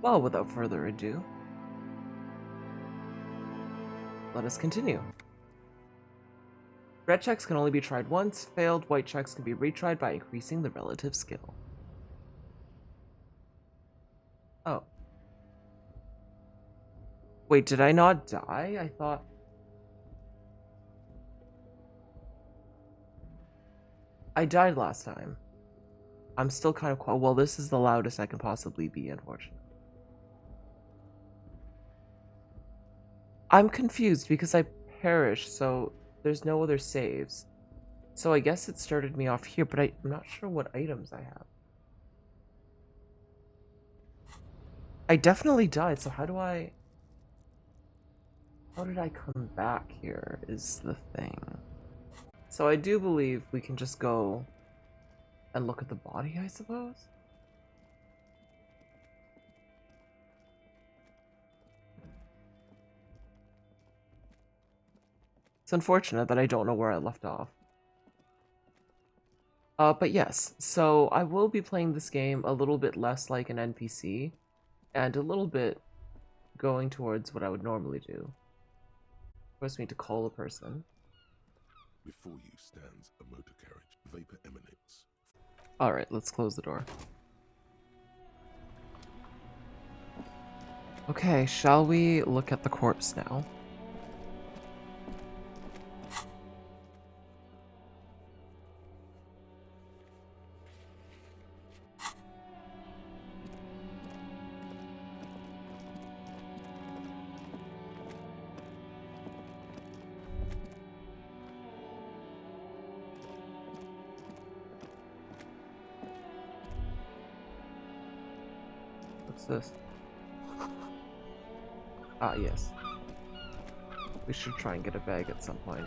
Well, without further ado, let us continue. Red checks can only be tried once, failed white checks can be retried by increasing the relative skill. Oh. Wait, did I not die? I thought... I died last time. I'm still kind of... Well, this is the loudest I can possibly be, unfortunately. I'm confused because I perished, so there's no other saves. So I guess it started me off here, but I'm not sure what items I have. I definitely died, so how did I come back here is the thing. So I do believe we can just go and look at the body, I suppose? It's unfortunate that I don't know where I left off. But yes, so I will be playing this game a little bit less like an NPC, and a little bit going towards what I would normally do. Force me to call a person. Before you stands a motor carriage. Vapor emanates. Alright, let's close the door. Okay, shall we look at the corpse now? What's this? Ah, yes. We should try and get a bag at some point.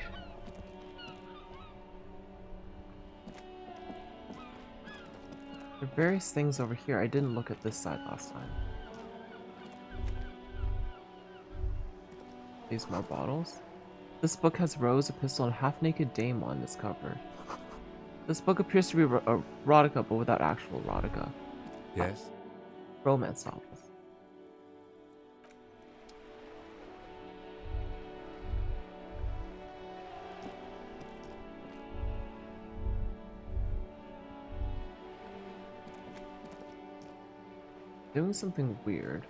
There are various things over here. I didn't look at this side last time. These more bottles. This book has Rose, a pistol, and a half-naked dame on this cover. This book appears to be erotica, but without actual erotica. Yes? Romance novels. Doing something weird.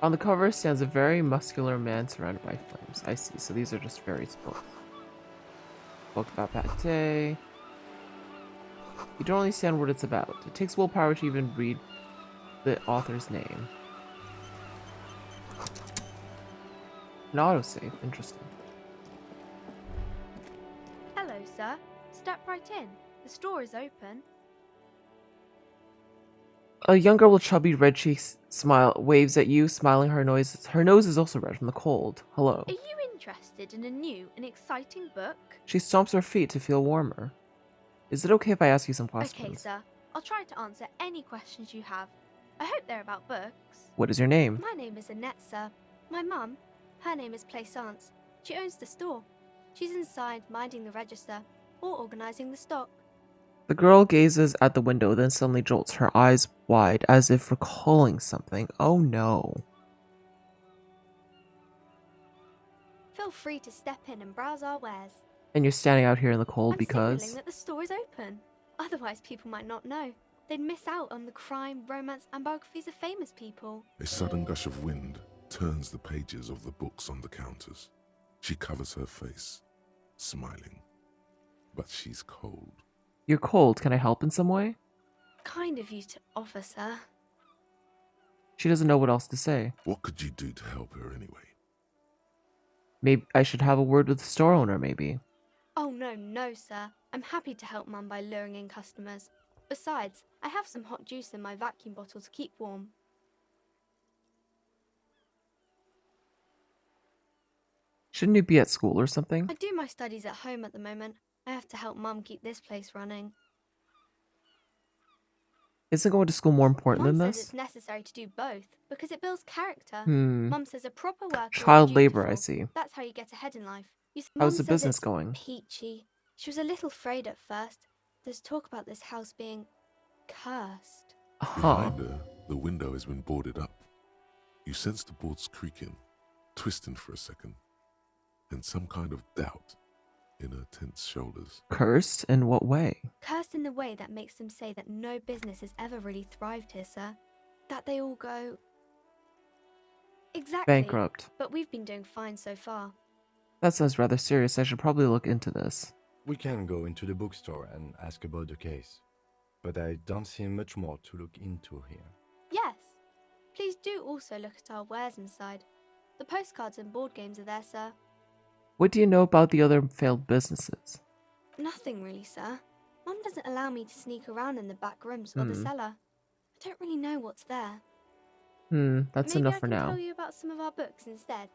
On the cover stands a very muscular man surrounded by flames. I see, so these are just various books. Book about pate. You don't understand what it's about. It takes willpower to even read the author's name. An autosave, interesting. Hello, sir. Step right in. The store is open. A young girl with chubby red cheeks waves at you, smiling. Her nose is also red from the cold. Hello. Are you interested in a new and exciting book? She stomps her feet to feel warmer. Is it okay if I ask you some questions? Okay, sir. I'll try to answer any questions you have. I hope they're about books. What is your name? My name is Annette, sir. My mum, her name is Plaisance. She owns the store. She's inside minding the register or organising the stock. The girl gazes at the window, then suddenly jolts, her eyes wide, as if recalling something. Oh no. Feel free to step in and browse our wares. And you're standing out here in the cold I'm because... signalling that the store is open. Otherwise, people might not know. They'd miss out on the crime, romance, and biographies of famous people. A sudden gush of wind turns the pages of the books on the counters. She covers her face, smiling. But she's cold. You're cold. Can I help in some way? Kind of you to offer, sir. She doesn't know what else to say. What could you do to help her anyway? Maybe I should have a word with the store owner, maybe. Oh, no, sir. I'm happy to help Mum by luring in customers. Besides, I have some hot juice in my vacuum bottle to keep warm. Shouldn't you be at school or something? I do my studies at home at the moment. I have to help Mum keep this place running. Isn't going to school more important Mum than says this? it's necessary to do both because it builds character. Hmm. Mum says a proper worker Child is labor, dutiful. I see. That's how you get ahead in life. You see, How's Mum the says business it's going? peachy. She was a little afraid at first. There's talk about this house being cursed. Huh. Behind her, The window has been boarded up. You sense the boards creaking, twisting for a second, and some kind of doubt in her tense shoulders. Cursed? In what way? Cursed in the way that makes them say that no business has ever really thrived here, sir. That they all go... Exactly. Bankrupt. But we've been doing fine so far. That sounds rather serious. I should probably look into this. We can go into the bookstore and ask about the case, but I don't see much more to look into here. Yes. Please do also look at our wares inside. The postcards and board games are there, sir. What do you know about the other failed businesses? Nothing really, sir. Mum doesn't allow me to sneak around in the back rooms or the cellar. I don't really know what's there. That's Maybe enough I for can now. tell you about some of our books instead.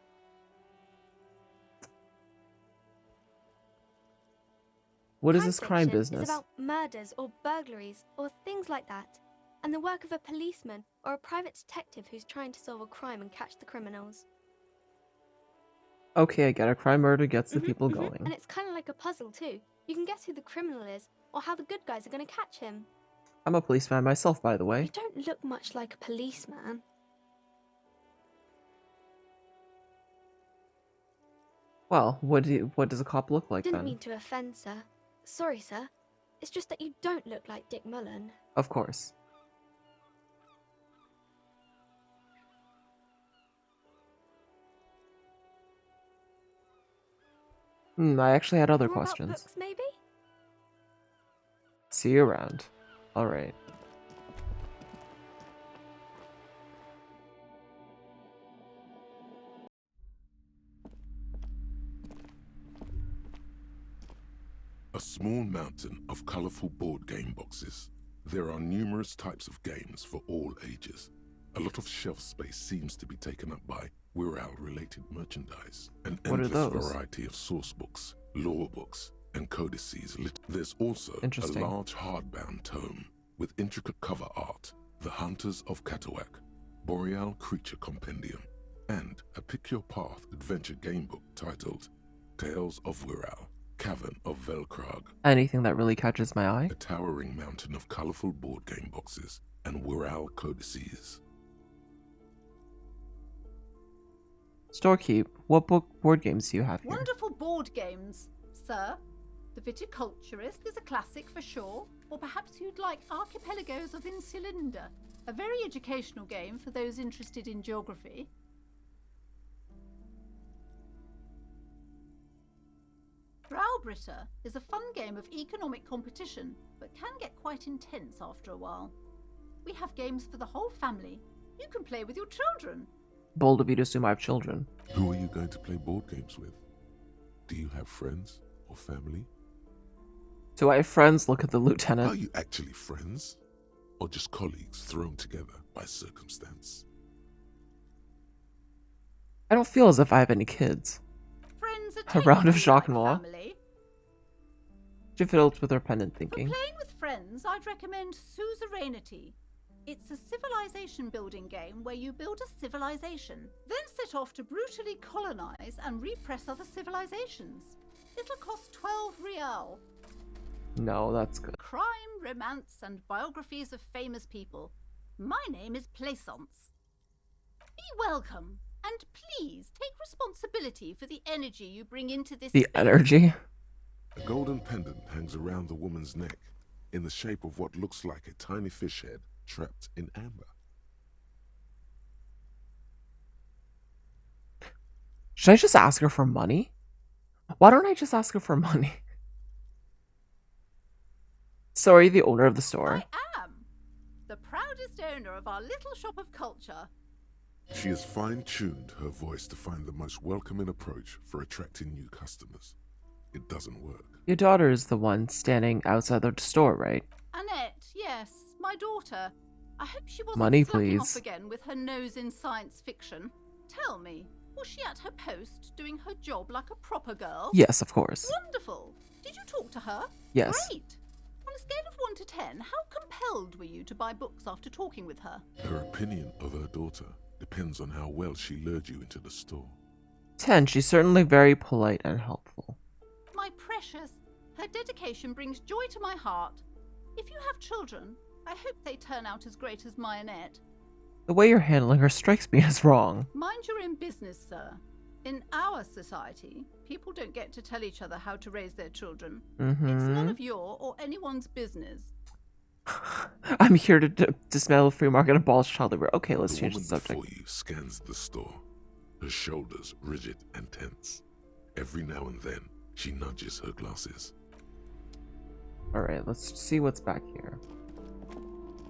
What is this crime fiction business? is about murders or burglaries or things like that, and the work of a policeman or a private detective who's trying to solve a crime and catch the criminals. Okay, I get it. Crime murder gets the people And going. it's kind of like a puzzle too. You can guess who the criminal is or how the good guys are going to catch him. I'm a policeman myself, by the way. You don't look much like a policeman. Well, what does a cop look like Didn't then? mean to offend, sir. Sorry, sir. It's just that you don't look like Dick Mullen. Of course. I actually had other More about questions. books, maybe? See you around. Alright. A small mountain of colorful board game boxes. There are numerous types of games for all ages. A lot of shelf space seems to be taken up by Wirral-related merchandise. An What are endless those? variety of source books, lore books, and codices. There's also a Interesting. large hardbound tome with intricate cover art, The Hunters of Katawak, Boreal Creature Compendium, and a Pick Your Path adventure game book titled Tales of Wirral, Cavern of Velkrag. Anything that really catches my eye? A towering mountain of colorful board game boxes and Wirral codices. Storekeep, what board games do you have here? Wonderful board games, sir. The Viticulturist is a classic for sure, or perhaps you'd like Archipelagos of Insulinda, a very educational game for those interested in geography. Browbritter is a fun game of economic competition, but can get quite intense after a while. We have games for the whole family. You can play with your children. Bold of you to assume I have children. Who are you going to play board games with? Do you have friends or family? Do I have friends? Look at the Are lieutenant. you actually friends? Or just colleagues thrown together by circumstance? I don't feel as if I have any kids. Friends are A round of technically shock and like awe. family. She fiddled with her pendant For thinking. playing with friends, I'd recommend Suzerainty. It's a civilization building game where you build a civilization, then set off to brutally colonize and repress other civilizations. It'll cost 12 real. No, that's good. Crime, romance, and biographies of famous people. My name is Plaisance. Be welcome, and please take responsibility for the energy you bring into this The space. energy. A golden pendant hangs around the woman's neck in the shape of what looks like a tiny fish head trapped in amber. Should I just ask her for money? Why don't I just ask her for money? Sorry, the owner of the store. I am the proudest owner of our little shop of culture. She has fine-tuned her voice to find the most welcoming approach for attracting new customers. It doesn't work. Your daughter is the one standing outside the store, right? Annette, yes, my daughter. I hope she wasn't Money, slacking please. off again with her nose in science fiction. Tell me, was she at her post doing her job like a proper girl? Yes, of course. Wonderful. Did you talk to her? Yes. Great. On a scale of 1 to 10, how compelled were you to buy books after talking with her? Her opinion of her daughter depends on how well she lured you into the store. 10. She's certainly very polite and helpful. My precious, her dedication brings joy to my heart. If you have children, I hope they turn out as great as my Annette. The way you're handling her strikes me as wrong. Mind your own business, sir. In our society, people don't get to tell each other how to raise their children. It's none of your or anyone's business. I'm here to dismantle the free market and abolish child labor. Okay, let's change the woman subject. before you scans the store, her shoulders rigid and tense. Every now and then, she nudges her glasses. Alright, let's see what's back here.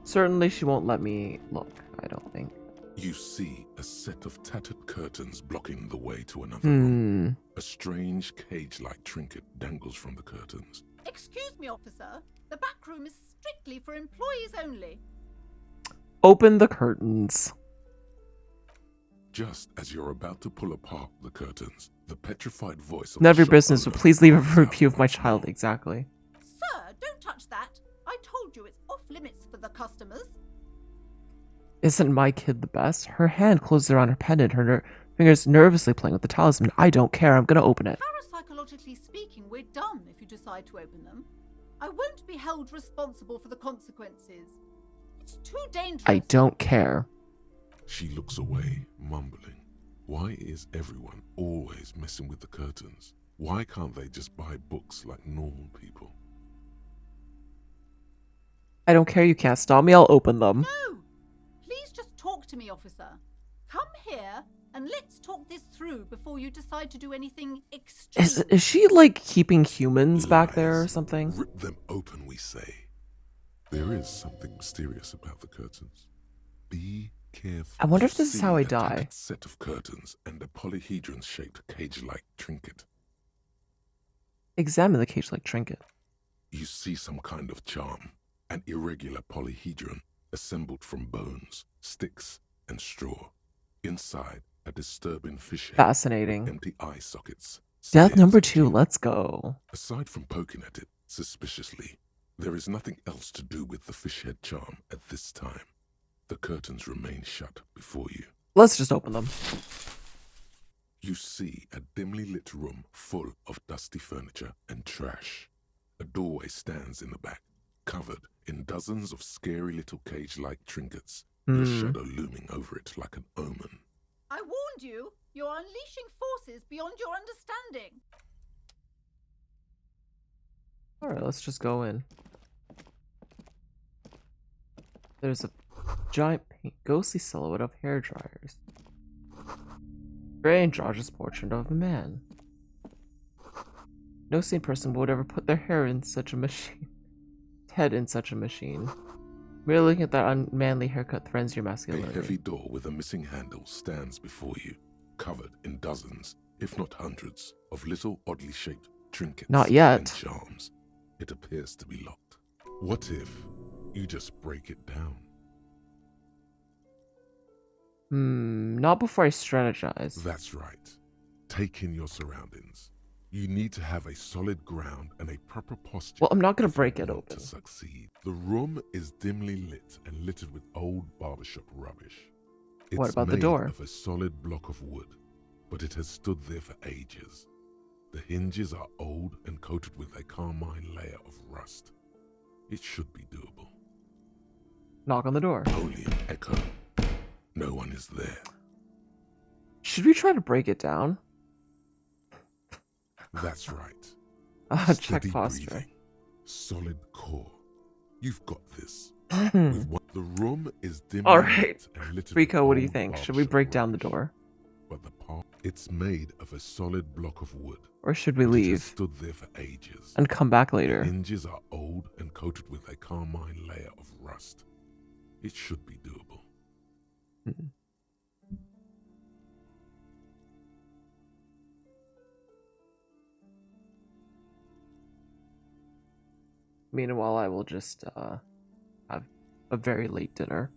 Certainly she won't let me look, I don't think. You see a set of tattered curtains blocking the way to another room. A strange cage-like trinket dangles from the curtains. Excuse me, officer. The back room is strictly for employees only. Open the curtains. Just as you're about to pull apart the curtains, the petrified voice of None of the your shop business, but owner please leave a calls out review of my once child. more. Exactly. Sir, don't touch that. I told you it's off limits for the customers. Isn't my kid the best? Her hand closes around her pendant, her fingers nervously playing with the talisman. I don't care, I'm gonna open it. Parapsychologically speaking, we're done if you decide to open them. I won't be held responsible for the consequences. It's too dangerous. I don't care. She looks away, mumbling. Why is everyone always messing with the curtains? Why can't they just buy books like normal people? I don't care, you can't stop me, I'll open them. No! Please just talk to me, officer. Come here and let's talk this through before you decide to do anything extreme. Is she like keeping humans back there or Lies. something? Rip them open, we say. There is something mysterious about the curtains. Be careful. I wonder if You this is see how I a die. tattered set of curtains and a polyhedron-shaped cage-like trinket. Examine the cage like trinket. You see some kind of charm, an irregular polyhedron assembled from bones, sticks, and straw. Inside, a disturbing fish head Fascinating. with empty eye sockets. Death stares number at 2, you. let's go. Aside from poking at it suspiciously, there is nothing else to do with the fish head charm at this time. The curtains remain shut before you. Let's just open them. You see a dimly lit room full of dusty furniture and trash. A doorway stands in the back, covered in dozens of scary little cage-like trinkets, with a shadow looming over it like an omen. I warned you. You're unleashing forces beyond your understanding. Alright, let's just go in. There's a giant ghostly silhouette of hair dryers. Very androgynous portrait of a man. No sane person would ever put their hair in such a machine. Head in such a machine. Merely looking at that unmanly haircut threatens your A masculinity. heavy door with a missing handle stands before you, covered in dozens, if not hundreds, of little oddly shaped trinkets Not yet. and charms. It appears to be locked. What if you just break it down? Not before I strategize. That's right. Take in your surroundings. You need to have a solid ground and a proper posture. Well, I'm not gonna if you break it want open. to succeed. The room is dimly lit and littered with old barbershop rubbish. It's What about the made door? of a solid block of wood, but it has stood there for ages. The hinges are old and coated with a carmine layer of rust. It should be doable. Knock on the door. Only an echo. No one is there. Should we try to break it down? That's right. Check Steady posture. breathing. Solid core. You've got this. Hmm. With what the room is dimly All right. lit and littered Rico, with what do you old think? Should we barbershop break down the rubbish. door? But the part, it's made of a solid block of wood. Or should we but it has leave stood there for ages. and come back The later? hinges are old and coated with a carmine layer of rust. It should be doable. Hmm. Meanwhile, I will just have a very late dinner.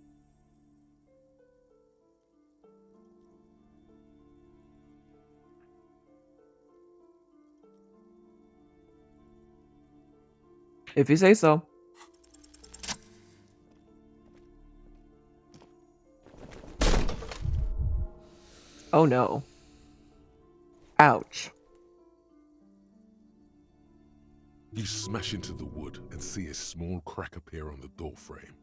If you say so. Oh no. Ouch. You smash into the wood and see a small crack appear on the door frame.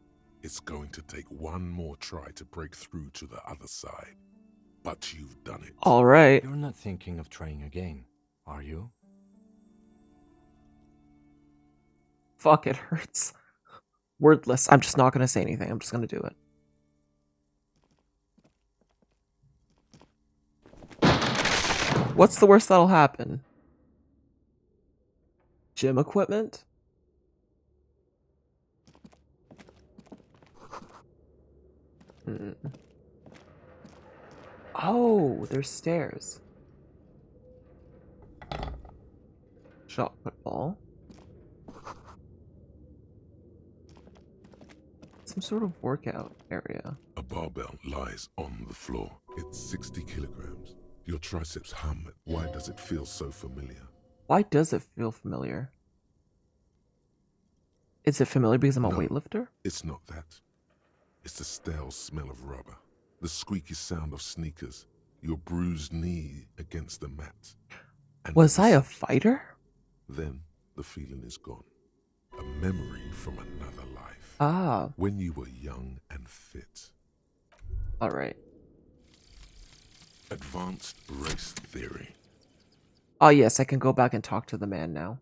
It's going to take one more try to break through to the other side. But you've done it. Alright. You're not thinking of trying again, are you? Fuck, it hurts. Wordless. I'm just not gonna say anything. I'm just gonna do it. What's the worst that'll happen? Gym equipment? Oh, there's stairs. Shot football. Some sort of workout area. A barbell lies on the floor. It's 60 kilograms. Your triceps hum. Why does it feel so familiar? Why does it feel familiar? Is it familiar because I'm a No. weightlifter? It's not that. It's the stale smell of rubber, the squeaky sound of sneakers, your bruised knee against the mat. And Was I a listen, fighter? Then the feeling is gone. A memory from another life. Ah, When you were young and fit. alright. Advanced race theory. Oh yes, I can go back and talk to the man now.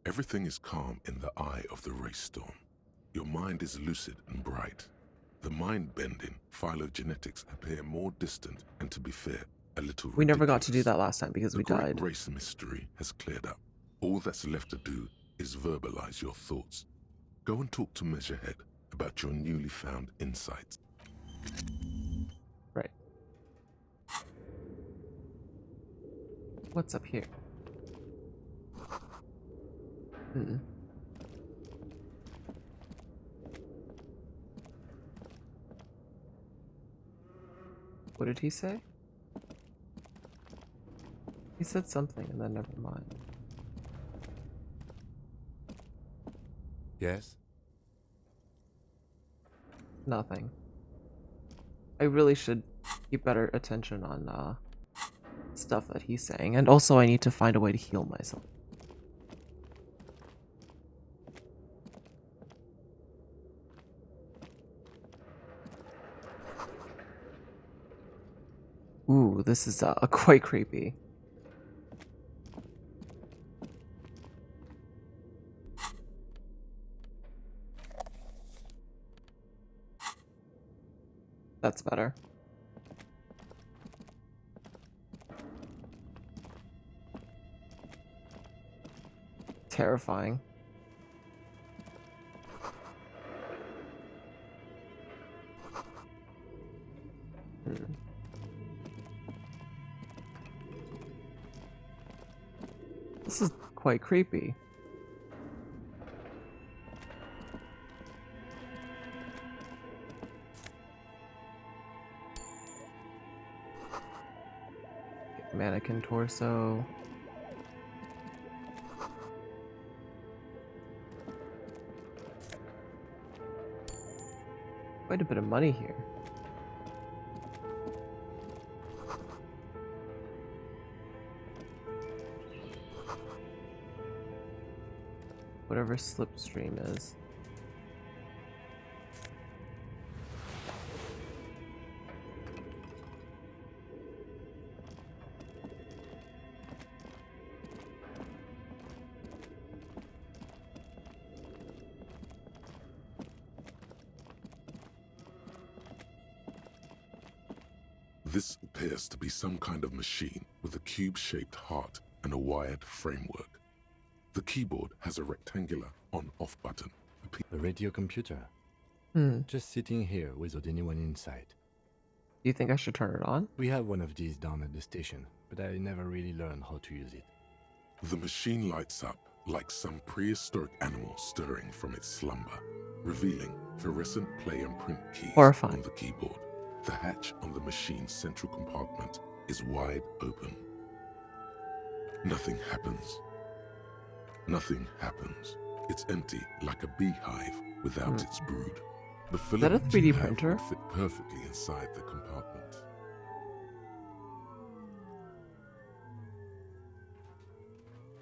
Everything is calm in the eye of the race storm. Your mind is lucid and bright. The mind-bending phylogenetics appear more distant and, to be fair, a little We never got to do ridiculous. that last time because The we great died. race mystery has cleared up. All that's left to do is verbalize your thoughts. Go and talk to Measurehead about your newly found insights. Right. What's up here? What did he say? He said something and then never mind. Yes? Nothing. I really should keep better attention on stuff that he's saying, and also I need to find a way to heal myself. Ooh, this is quite creepy. That's better. Terrifying. This is quite creepy. Mannequin torso. Quite a bit of money here. Whatever slipstream is. This appears to be some kind of machine with a cube-shaped heart and a wired framework. The keyboard has a rectangular on-off button. The radio computer. Just sitting here without anyone inside. Do you think I should turn it on? We have one of these down at the station, but I never really learned how to use it. The machine lights up like some prehistoric animal stirring from its slumber, revealing fluorescent play and print keys Horrifying. on the keyboard. The hatch on the machine's central compartment is wide open. Nothing happens. Nothing happens. It's empty like a beehive without its brood. The Is that a filament 3D you have printer? would fit perfectly inside the compartment.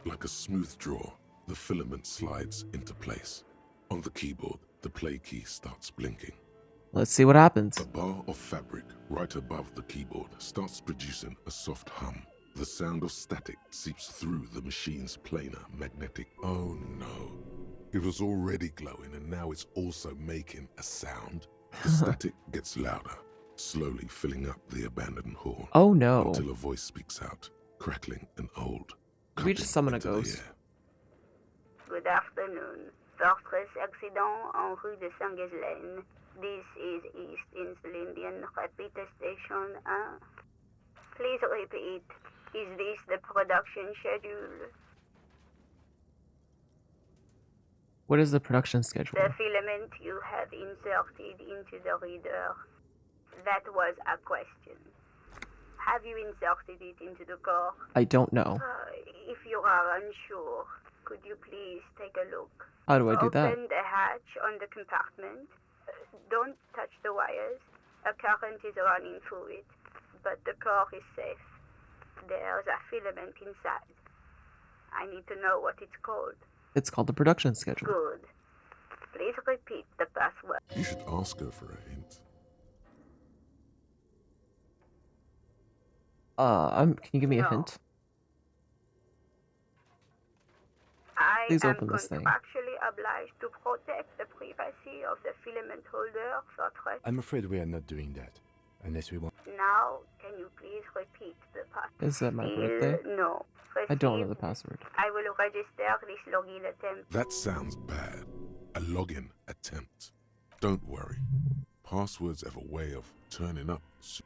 Like a smooth draw, the filament slides into place. On the keyboard, the play key starts blinking. Let's see what happens. A bar of fabric right above the keyboard starts producing a soft hum. The sound of static seeps through the machine's planar magnetic. Oh no. It was already glowing and now it's also making a sound. The static gets louder, slowly filling up the abandoned hall. Oh no. Until a voice speaks out, crackling and old. Did we just summon a into the ghost? air. Good afternoon. Fortress accident en rue de Saint-Ghislaine. This is East Insulindian Repeater Station 1. Please repeat. Is this the production schedule? What is the production schedule? The filament you have inserted into the reader. That was a question. Have you inserted it into the core? I don't know. If you are unsure, could you please take a look? How do I do that? Open the hatch on the compartment. Don't touch the wires. A current is running through it, but the core is safe. There's a filament inside. I need to know what it's called. It's called the production schedule. Good. Please repeat the password. You should ask her for a hint. Can you give me a No. hint? I Please am open this thing. contractually obliged to protect the privacy of the filament holder, Fortress. I'm afraid we are not doing that. Unless we want. Now, can you please repeat the password? Is that my birthday? No. I don't know Proceed. the password. I will register this login attempt. That sounds bad. A login attempt. Don't worry. Passwords have a way of turning up.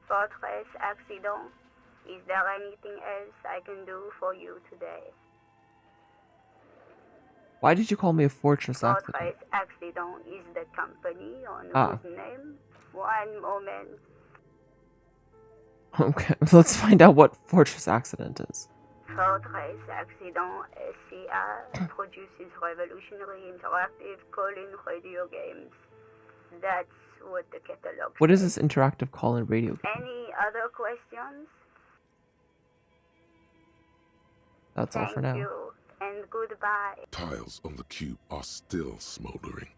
Fortress accident. Is there anything else I can do for you today? Why did you call me a fortress accident? Fortress Accident is the company on Ah. whose name. One moment. Okay, let's find out what fortress accident is. Fortress Accident SCA produces revolutionary interactive call-in radio games. That's what the catalog What is says. this interactive call-in radio game? Any other questions? That's all for Thank now. you, and goodbye. Tiles on the cube are still smoldering,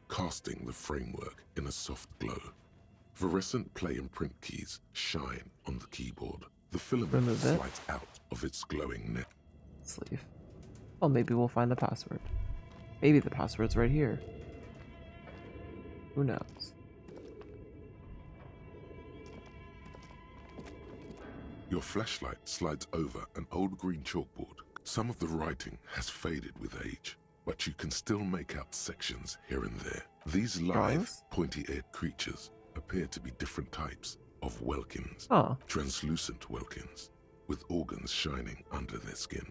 casting the framework in a soft glow. Fluorescent play and print keys shine on the keyboard. The filament Remove it. slides out of its glowing net. Sleeve. Well, maybe we'll find the password. Maybe the password's right here. Who knows? Your flashlight slides over an old green chalkboard. Some of the writing has faded with age, but you can still make out sections here and there. These lithe, Drawings? pointy-eared creatures appear to be different types of Welkins. Oh, Translucent Welkins, with organs shining under their skin,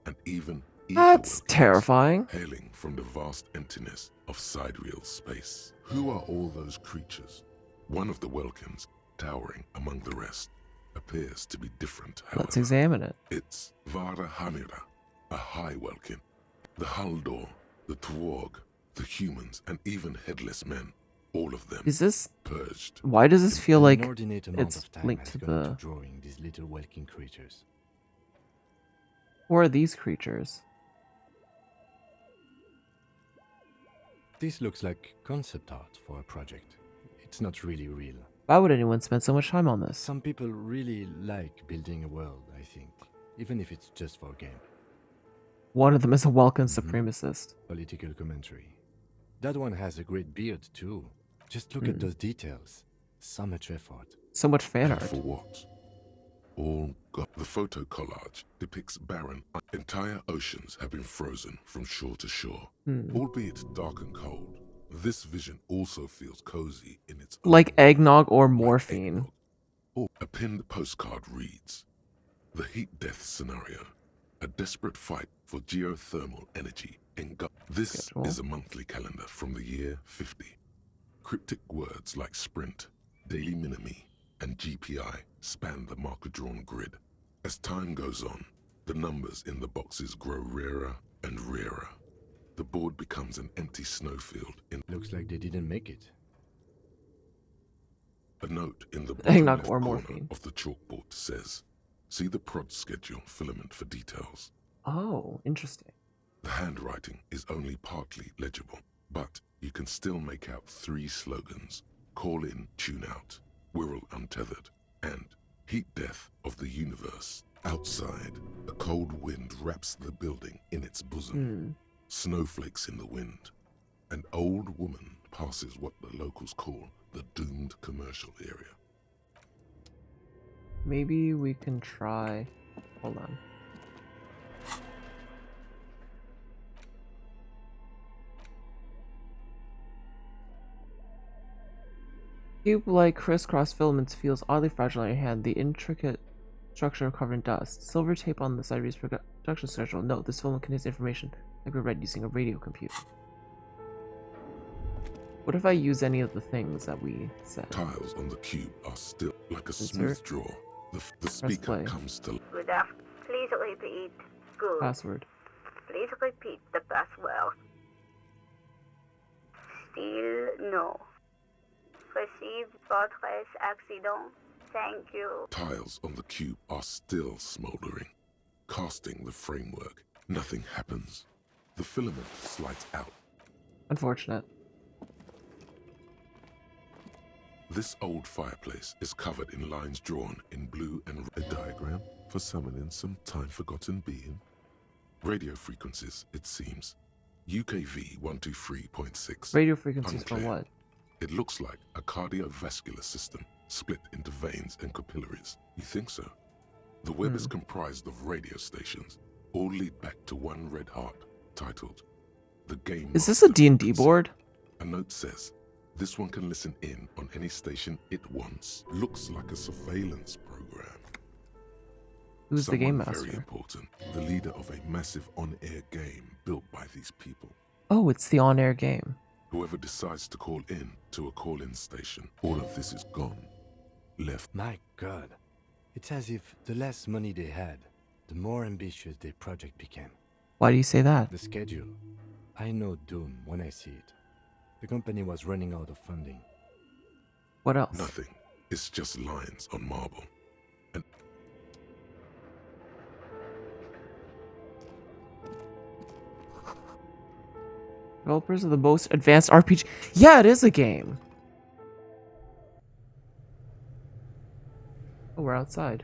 and even ether that's Welkins, terrifying. hailing from the vast emptiness of sidereal space. Who are all those creatures? One of the Welkins, towering among the rest, appears to be different, however. Let's examine it. It's Vara Hamira, a high Welkin. The Haldor, the Twarg, the humans, and even headless men, all of them Is this? purged. Why does this feel An like inordinate amount it's of time linked has to gone into the? drawing these little welking creatures. Who are these creatures? This looks like concept art for a project. It's not really real. Why would anyone spend so much time on this? Some people really like building a world, I think, even if it's just for a game. One of them is a Welkin Mhm. supremacist. Political commentary. That one has a great beard too. Just look at those details. So much effort. So much fan And art. for what? All got the photo collage depicts barren. Entire oceans have been frozen from shore to shore, albeit dark and cold. This vision also feels cozy in its own Like way. eggnog or Like morphine. eggnog. Or a pinned postcard reads, "The heat death scenario, a desperate fight for geothermal energy This Schedule. is a monthly calendar from the year 50. Cryptic words like sprint, daily minimi, and GPI span the marker-drawn grid. As time goes on, the numbers in the boxes grow rarer and rarer. The board becomes an empty snowfield. Looks like they didn't make it. A note in the bottom Eggnog left or corner morphine. of the chalkboard says, "See the prod schedule filament for details." Oh, interesting. The handwriting is only partly legible, but you can still make out 3 slogans: Call in, tune out, Wirral untethered, and Heat death of the universe. Outside, a cold wind wraps the building in its bosom. Snowflakes in the wind. An old woman passes what the locals call the doomed commercial area. Maybe we can try. Hold on. Cube-like crisscross filaments feels oddly fragile in your hand. The intricate structure covered in dust. Silver tape on the side reads production schedule. Note, this filament contains information that can be read using a radio computer. What if I use any of the things that we said? Tiles on the cube are still like a Insert. smooth draw. The speaker play. comes to Good afternoon. Please repeat. Good. Password. Please repeat the password. Still no. Received Fortress accident. Thank you. Tiles on the cube are still smoldering. Casting the framework, nothing happens. The filament slides out. Unfortunate. This old fireplace is covered in lines drawn in blue and red. A diagram for summoning some time-forgotten being. Radio frequencies, it seems. UKV 123.6. Radio frequencies for Unclear. what? It looks like a cardiovascular system split into veins and capillaries. You think so? The web is comprised of radio stations, all lead back to one red heart, titled The Game Is this a Master D&D Frequency. board? A note says, this one can listen in on any station it wants. Looks like a surveillance program. Who's the game Someone very master? important, the leader of a massive on-air game built by these people. Oh, it's the on-air game. Whoever decides to call in to a call-in station, all of this is gone. Left. My God. It's as if the less money they had, the more ambitious their project became. Why do you say that? The schedule. I know doom when I see it. The company was running out of funding. What else? Nothing. It's just lines on marble. And Developers of the most advanced RPG. Yeah, it is a game. Oh, we're outside.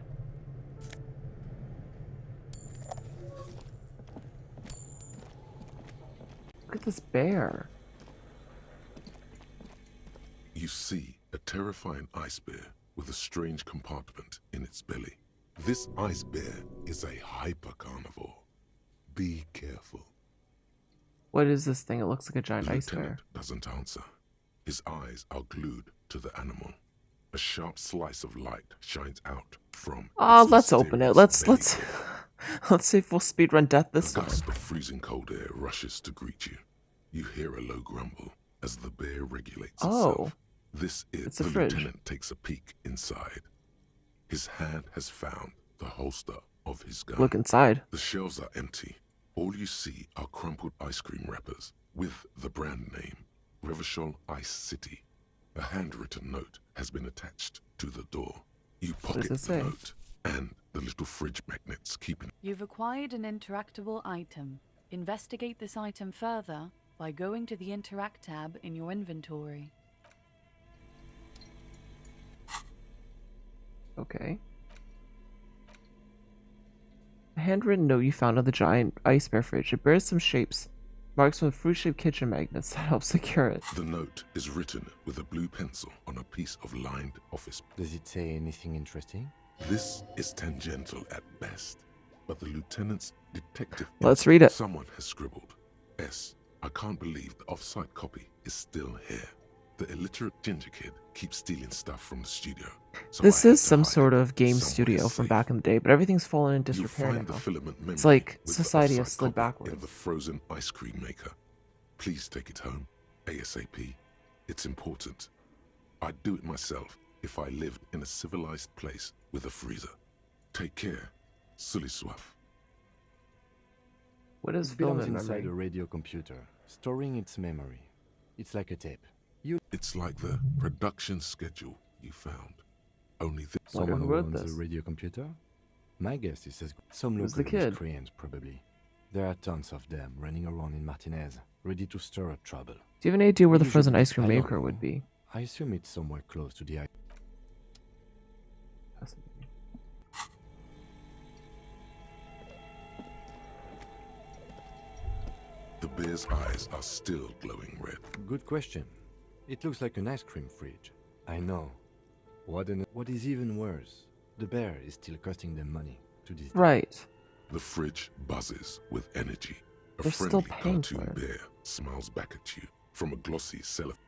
Look at this bear. you see a terrifying ice bear with a strange compartment in its belly. This ice bear is a hypercarnivore. Be careful. What is this thing? It looks like a giant The ice bear. lieutenant doesn't answer. His eyes are glued to the animal. A sharp slice of light shines out from. its Let's open it. mysterious Let's belly. let's see if we'll speedrun death this A time. gust of freezing cold air rushes to greet you. You hear a low grumble as the bear regulates Oh. itself. This is It's a the fridge. lieutenant takes a peek inside. His hand has found the holster of his gun. Look inside. The shelves are empty. All you see are crumpled ice cream wrappers with the brand name, Revachol Ice City. A handwritten note has been attached to the door. You pocket it the say? note and the little fridge magnets keeping. You've acquired an interactable item. Investigate this item further by going to the Interact tab in your inventory. Okay. A handwritten note you found on the giant ice bear fridge. It bears some shapes. Marks from fruit-shaped kitchen magnets that help secure it. The note is written with a blue pencil on a piece of lined office. Does it say anything interesting? This is tangential at best, but the lieutenant's detective. Let's read it. Someone has scribbled. S. I can't believe the off-site copy is still here. The illiterate ginger kid keeps stealing stuff from the studio. So This I had is to some hide sort it of game somewhere studio from safe. back in the day, but everything's fallen in You'll disrepair find the now. filament memory It's like with the society has off-site slid copy in backwards. the frozen ice cream maker. Please take it home, ASAP. It's important. I'd do it myself if I lived in a civilized place with a freezer. Take care, Suliswaf. What is It belongs filament inside memory? a radio computer, storing its memory. It's like a tape. It's like the production schedule you found. Only this. Wonder Someone who who wrote owns this. a radio computer? My guess is some Who's local the kid? miscreant, probably. There are tons of them running around in Martinez. ready to stir up trouble. Do you have any idea where the Usually, frozen ice cream I don't maker would know. be? I assume it's somewhere close to the Fascinating. The bear's eyes are still glowing red. Good question. It looks like an ice cream fridge. I know. What is even worse, the bear is still costing them money to this day. Right. The fridge buzzes with energy. A They're still friendly paying for cartoon it. bear smiles back at you from a glossy cellophane.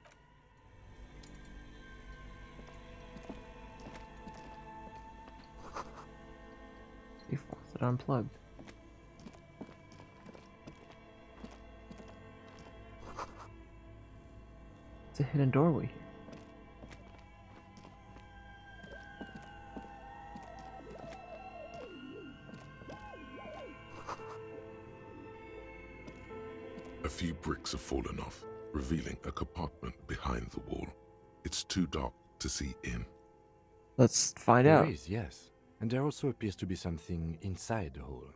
The faucet unplugged. It's a hidden doorway here. A few bricks have fallen off, revealing a compartment behind the wall. It's too dark to see in. Let's find There out. is, yes. And there also appears to be something inside the hole.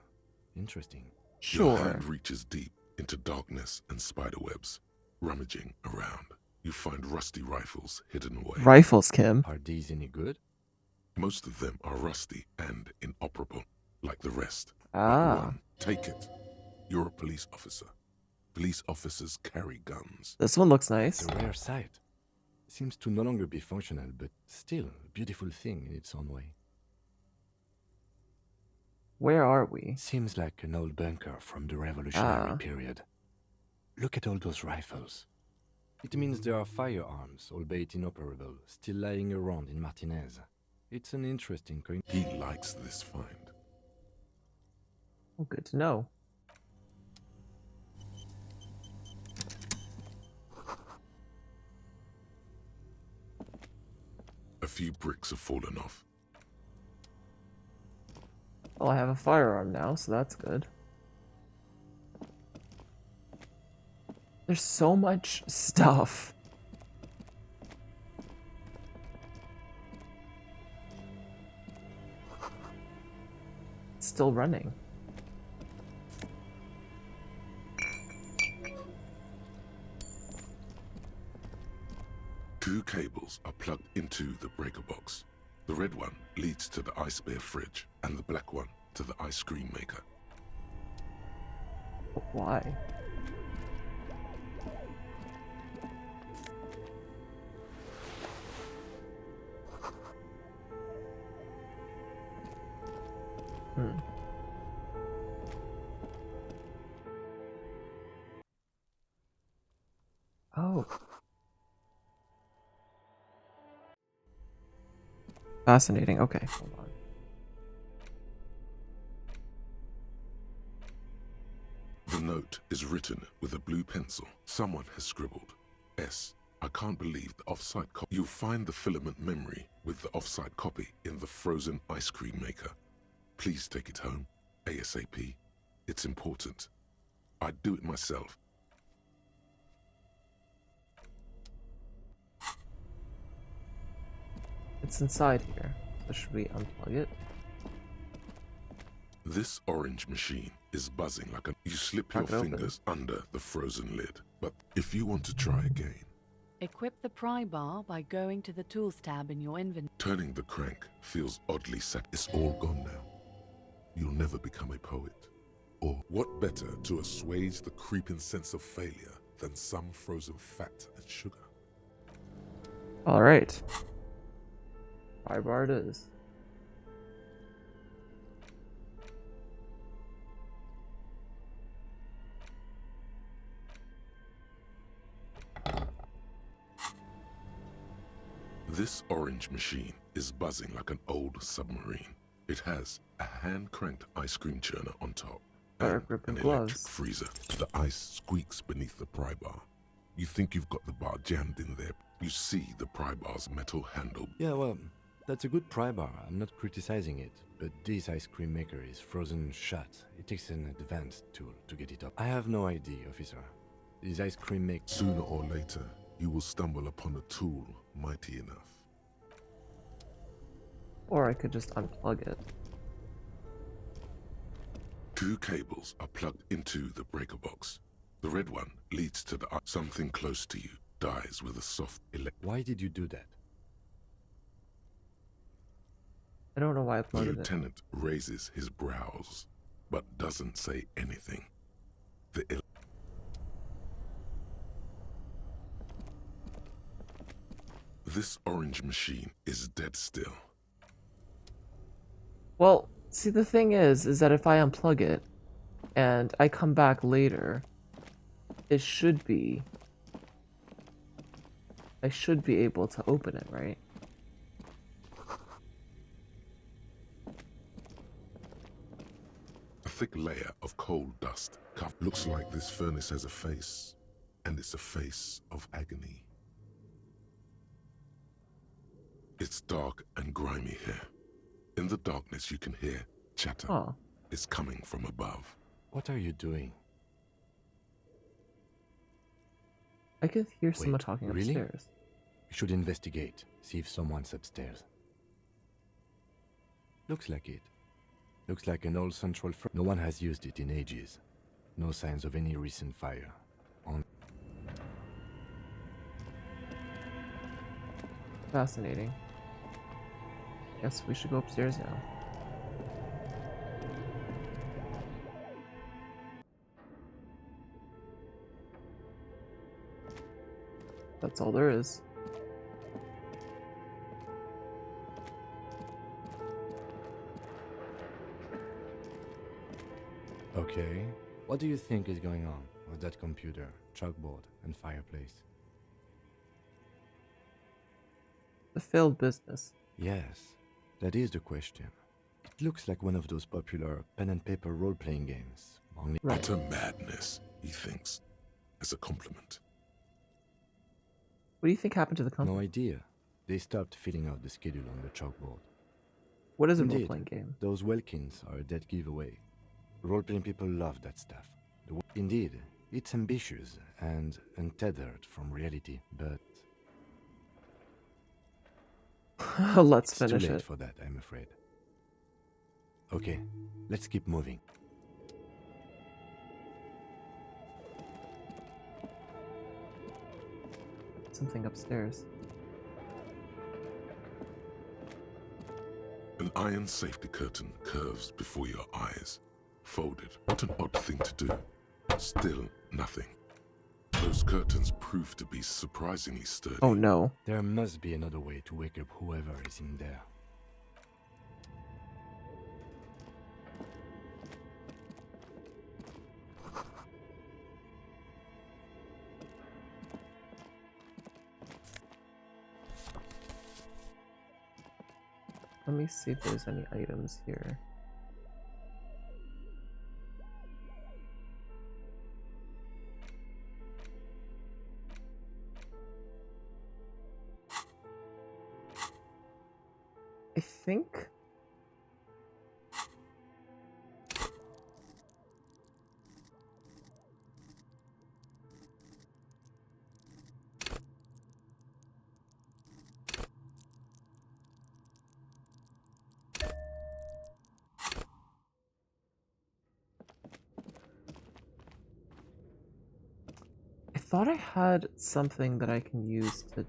Interesting. Your Sure. hand reaches deep into darkness and spiderwebs. Rummaging around, you find rusty rifles hidden away. Rifles, Kim. Are these any good? Most of them are rusty and inoperable, like the rest. But Ah. one, take it. You're a police officer. Police officers carry guns. This one looks It's nice. a rare sight. Seems to no longer be functional, but still a beautiful thing in its own way. Where are we? Seems like an old bunker from the Revolutionary Ah. period. Look at all those rifles. It means there are firearms, albeit inoperable, still lying around in Martinez. It's an interesting coincidence. He likes this find. Oh, good to know. A few bricks have fallen off. Well, I have a firearm now, so that's good. There's so much stuff. It's still running. Two cables are plugged into the breaker box. The red one leads to the ice bear fridge, and the black one to the ice cream maker. But why? Hmm. Oh. Fascinating. Okay, hold on. The note is written with a blue pencil. Someone has scribbled, S. I can't believe the offsite copy. You'll find the filament memory with the offsite copy in the frozen ice cream maker. Please take it home, ASAP. It's important. I'd do it myself. It's inside here. So should we unplug it? This orange machine is buzzing like a... You slip your Crack it open. fingers under the frozen lid. But if you want to try again, Equip the pry bar by going to the Tools tab in your inventory. turning the crank feels oddly sad. It's all gone now. You'll never become a poet. Or what better to assuage the creeping sense of failure than some frozen fat and sugar? Alright. Pry bar it is. This orange machine is buzzing like an old submarine. It has a hand-cranked ice cream churner on top Fire and grip an and electric gloves. freezer. The ice squeaks beneath the pry bar. You think you've got the bar jammed in there. You see the pry bar's metal handle. Yeah, well, that's a good pry bar. I'm not criticizing it, but this ice cream maker is frozen shut. It takes an advanced tool to get it up. I have no idea, officer. This ice cream maker... Sooner or later, you will stumble upon a tool mighty enough. Or I could just unplug it. Two cables are plugged into the breaker box. The red one leads to the something close to you dies with a soft Why did you do that? I don't know why I The plugged it. lieutenant raises his brows, but doesn't say anything. This orange machine is dead still. Well, see, the thing is that if I unplug it and I come back later, I should be able to open it, right? A thick layer of coal dust looks like this furnace has a face, and it's a face of agony. It's dark and grimy here. In the darkness you can hear chatter. Huh. It's coming from above. What are you doing? I could hear someone Wait, talking really? upstairs. We should investigate, see if someone's upstairs. Looks like it. Looks like an old central No one has used it in ages. No signs of any recent fire. Fascinating. Guess we should go upstairs now. That's all there is. Okay. What do you think is going on with that computer, chalkboard, and fireplace? The failed business. Yes, that is the question. It looks like one of those popular pen and paper role-playing games. Only Right. Utter madness, he thinks, as a compliment. What do you think happened to the company? no idea. They stopped filling out the schedule on the chalkboard. What is a Indeed, role-playing game? Those Welkins are a dead giveaway. Role-playing people love that stuff. Indeed, it's ambitious and untethered from reality, but Let's it's too finish late it. for that, I'm afraid. Okay, let's keep moving. Something upstairs. An iron safety curtain curves before your eyes, folded. What an odd thing to do. Still nothing. Those curtains prove to be surprisingly sturdy. Oh no. There must be another way to wake up whoever is in there. Let me see if there's any items here. I think thought I had something that I can use to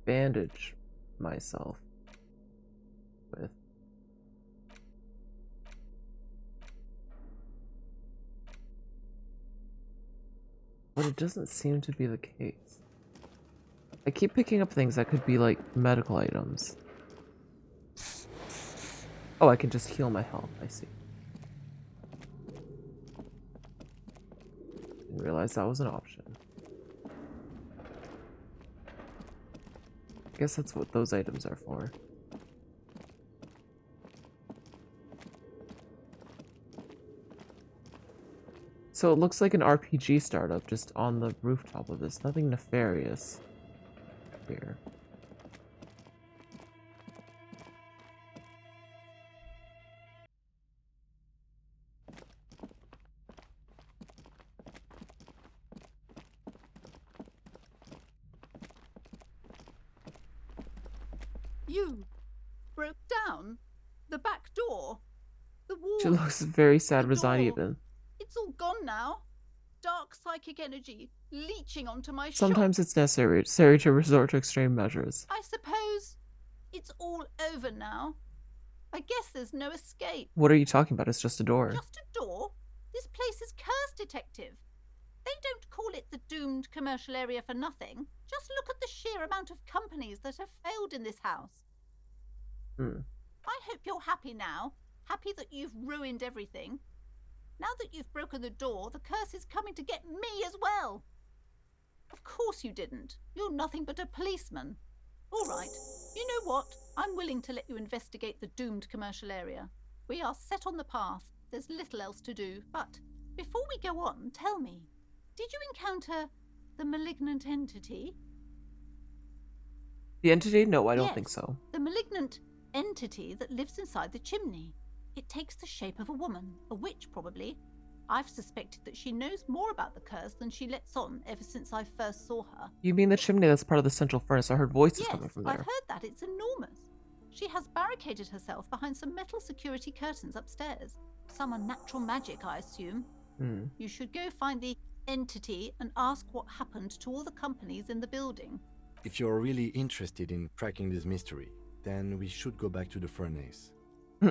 bandage myself with. But it doesn't seem to be the case. I keep picking up things that could be like medical items. Oh, I can just heal my health, I see. Didn't realize that was an option. I guess that's what those items are for. So it looks like an RPG startup just on the rooftop of this. Nothing nefarious here. You broke down the back door. The wall. She looks very sad, The resigned door. even. It's all gone now. dark psychic energy leeching onto my shop. Sometimes it's necessary to resort to extreme measures. I suppose it's all over now. I guess there's no escape. What are you talking about? It's just a door. Just a door? This place is cursed, Detective. They don't call it the doomed commercial area for nothing. Just look at the sheer amount of companies that have failed in this house. I hope you're happy now. Happy that you've ruined everything. Now that you've broken the door, the curse is coming to get me as well. Of course you didn't. You're nothing but a policeman. All right. You know what? I'm willing to let you investigate the doomed commercial area. We are set on the path. There's little else to do. But before we go on, tell me, did you encounter the malignant entity? The entity? No, I don't Yes, think so. The malignant entity that lives inside the chimney. It takes the shape of a woman, a witch probably. I've suspected that she knows more about the curse than she lets on ever since I first saw her. You mean the chimney that's part of the central furnace? I heard voices Yes, coming from I've there. heard that. It's enormous. She has barricaded herself behind some metal security curtains upstairs. Some unnatural magic, I assume. You should go find the entity and ask what happened to all the companies in the building. If you're really interested in cracking this mystery, then we should go back to the furnace.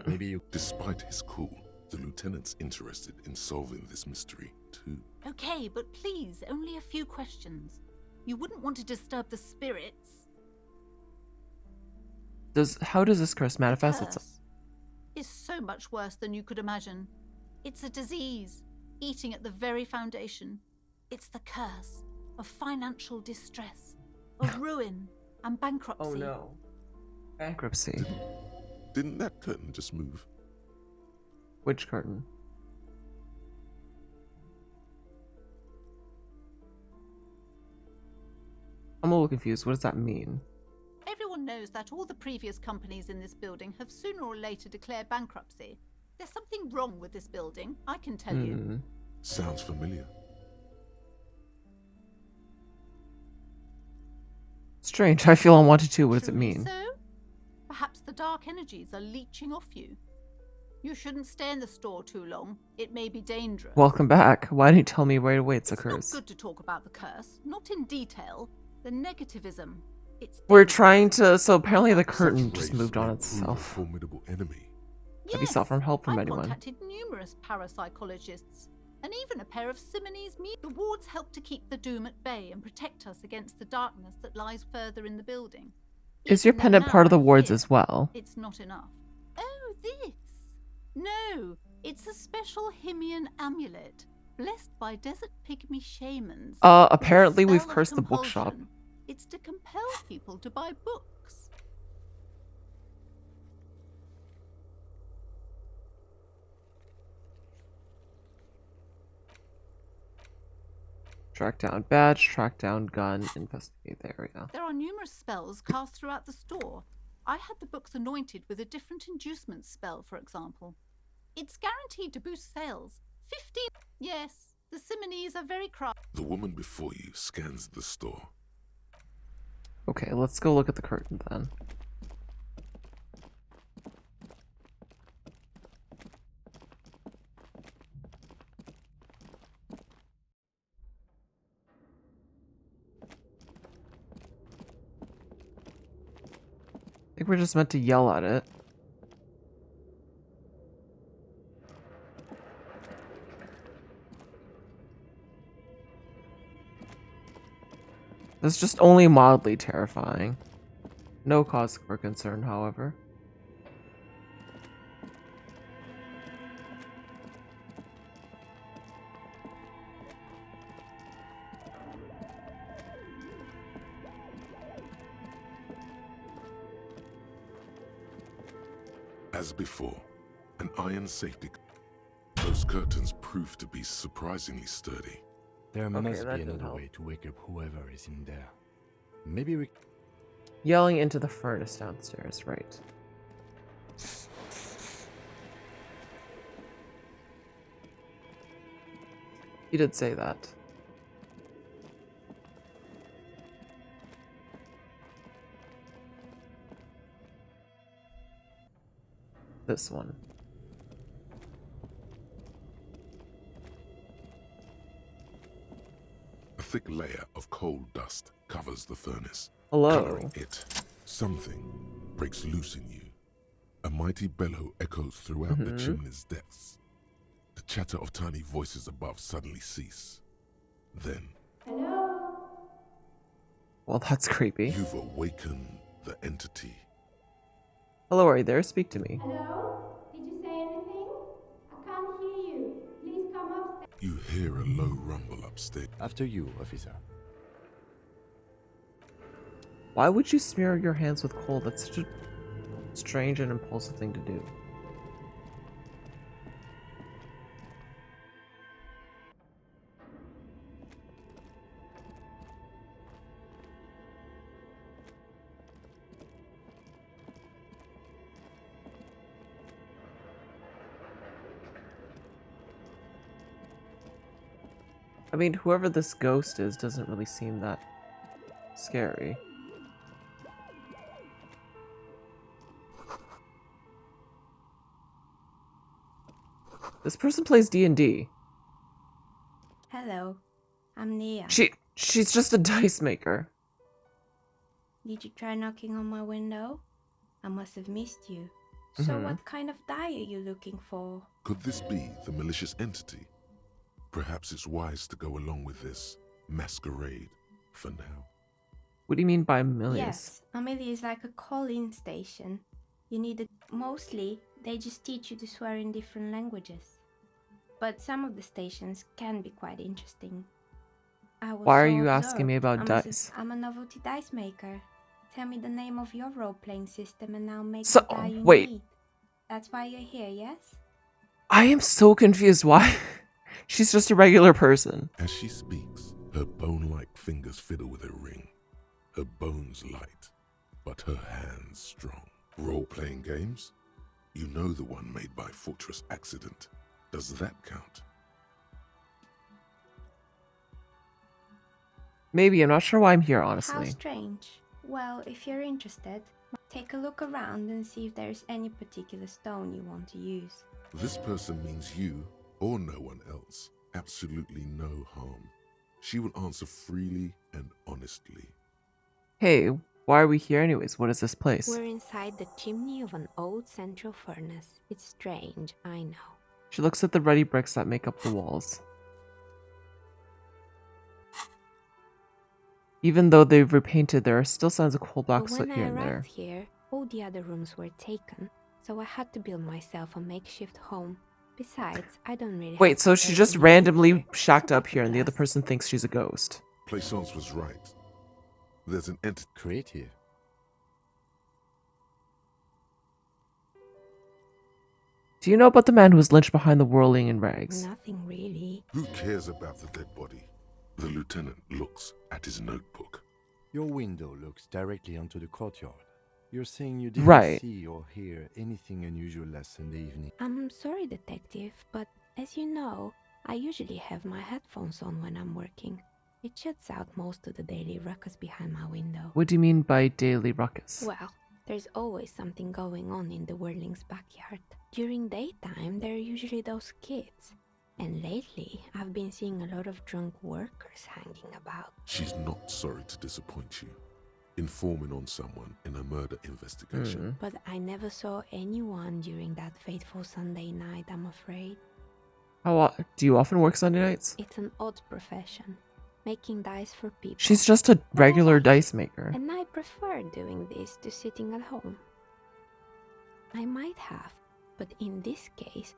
Maybe you... Despite his cool, the lieutenant's interested in solving this mystery too. Okay, but please, only a few questions. You wouldn't want to disturb the spirits. How does this curse manifest The itself? curse is so much worse than you could imagine. It's a disease, eating at the very foundation. It's the curse of financial distress, of ruin and bankruptcy. Oh no. Bankruptcy. Didn't that curtain just move? Which curtain? I'm a little confused. What does that mean? Everyone knows that all the previous companies in this building have sooner or later declared bankruptcy. There's something wrong with this building, I can tell you. Sounds familiar. Strange. I feel unwanted too. What does it Truly mean? So? Perhaps the dark energies are leeching off you. You shouldn't stay in the store too long. It may be dangerous. Welcome back. Why didn't you tell me right away it's a It's curse? not good to talk about the curse, not in detail. The negativism. It's We're dangerous. trying to... So apparently the curtain Such just race moved on may prove a itself. formidable enemy. Have you sought from help from I've anyone? contacted numerous parapsychologists, and even a pair of Simonese The wards help to keep the doom at bay and protect us against the darkness that lies further in the building. Is your Even though pendant now part of the I wards fear as well? It's not enough. Oh, this? No, it's a special Himian amulet, blessed by desert pygmy shamans. Apparently With a we've spell of cursed the bookshop. compulsion. It's to compel people to buy books. Track down badge, track down gun, investigate the area. There are numerous spells cast throughout the store. I had the books anointed with a different inducement spell, for example. It's guaranteed to boost sales. 15. Yes, the Simonese are very crafty. The woman before you scans the store. Okay, let's go look at the curtain then. I think we're just meant to yell at it. That's just only mildly terrifying. No cause for concern, however. As before, an iron safety. Those curtains proved to be surprisingly sturdy. There Okay, must that be didn't another help. way to wake up whoever is in there. Maybe we... Yelling into the furnace downstairs, right. You did say that. This one. thick layer of coal dust covers the furnace, Hello. coloring it. Something breaks loose in you. A mighty bellow echoes throughout the chimney's depths. The chatter of tiny voices above suddenly cease. Then, Well, that's creepy. you've awakened the entity. Hello, are you there? Speak to me. Hello? Did you say anything? I can't hear you. Please come upstairs. You hear a low rumble upstairs. After you, officer. Why would you smear your hands with coal? That's such a strange and impulsive thing to do. I mean, whoever this ghost is doesn't really seem that scary. This person plays D&D. Hello, I'm Nia. She's just a dice maker. Did you try knocking on my window? I must have missed you. So what kind of die are you looking for? Could this be the malicious entity? Perhaps it's wise to go along with this masquerade for now. What do you mean by Amelius? Yes, Amelia is like a call-in station. You need it. Mostly, they just teach you to swear in different languages. But some of the stations can be quite interesting. Why are you asking me about dice? I'm a novelty dice maker. Tell me the name of your role-playing system and I'll make So, the die you wait. need. That's why you're here, yes? I am so confused. Why? She's just a regular person. As she speaks, her bone-like fingers fiddle with a ring. Her bones light, but her hands strong. Role-playing games? You know the one made by Fortress Accident. Does that count? Maybe, I'm not sure why I'm here, How honestly. strange. Well, if you're interested, take a look around and see if there's any particular stone you want to use. This person means you, or no one else, absolutely no harm. She will answer freely and honestly. Hey, why are we here anyways? What is this place? We're inside the chimney of an old central furnace. It's strange, I know. She looks at the ruddy bricks that make up the walls. Even though they've repainted, there are still signs of coal black But soot when here I and there. arrived here, all the other rooms were taken, so I had to build myself a makeshift home. Besides, I don't really Wait, have so to she pay just anything randomly here, shacked so up that's a here and the other plus. person thinks she's a ghost. Plaisance was right. There's an entity. Creative. Do you know about the man who was lynched behind the whirling in rags? Nothing really. Who cares about the dead body? The lieutenant looks at his notebook. Your window looks directly onto the courtyard. You're saying you didn't Right. see or hear anything unusual last Sunday evening. I'm sorry, detective, but as you know, I usually have my headphones on when I'm working. It shuts out most of the daily ruckus behind my window. What do you mean by daily ruckus? Well, there's always something going on in the Whirling's backyard. During daytime, there are usually those kids. And lately, I've been seeing a lot of drunk workers hanging about. She's not sorry to disappoint you, informing on someone in a murder investigation. But I never saw anyone during that fateful Sunday night, I'm afraid. Do you often work Sunday nights? It's an odd profession, making dice for people. She's just a regular dice maker. And I prefer doing this to sitting at home. I might have, but in this case,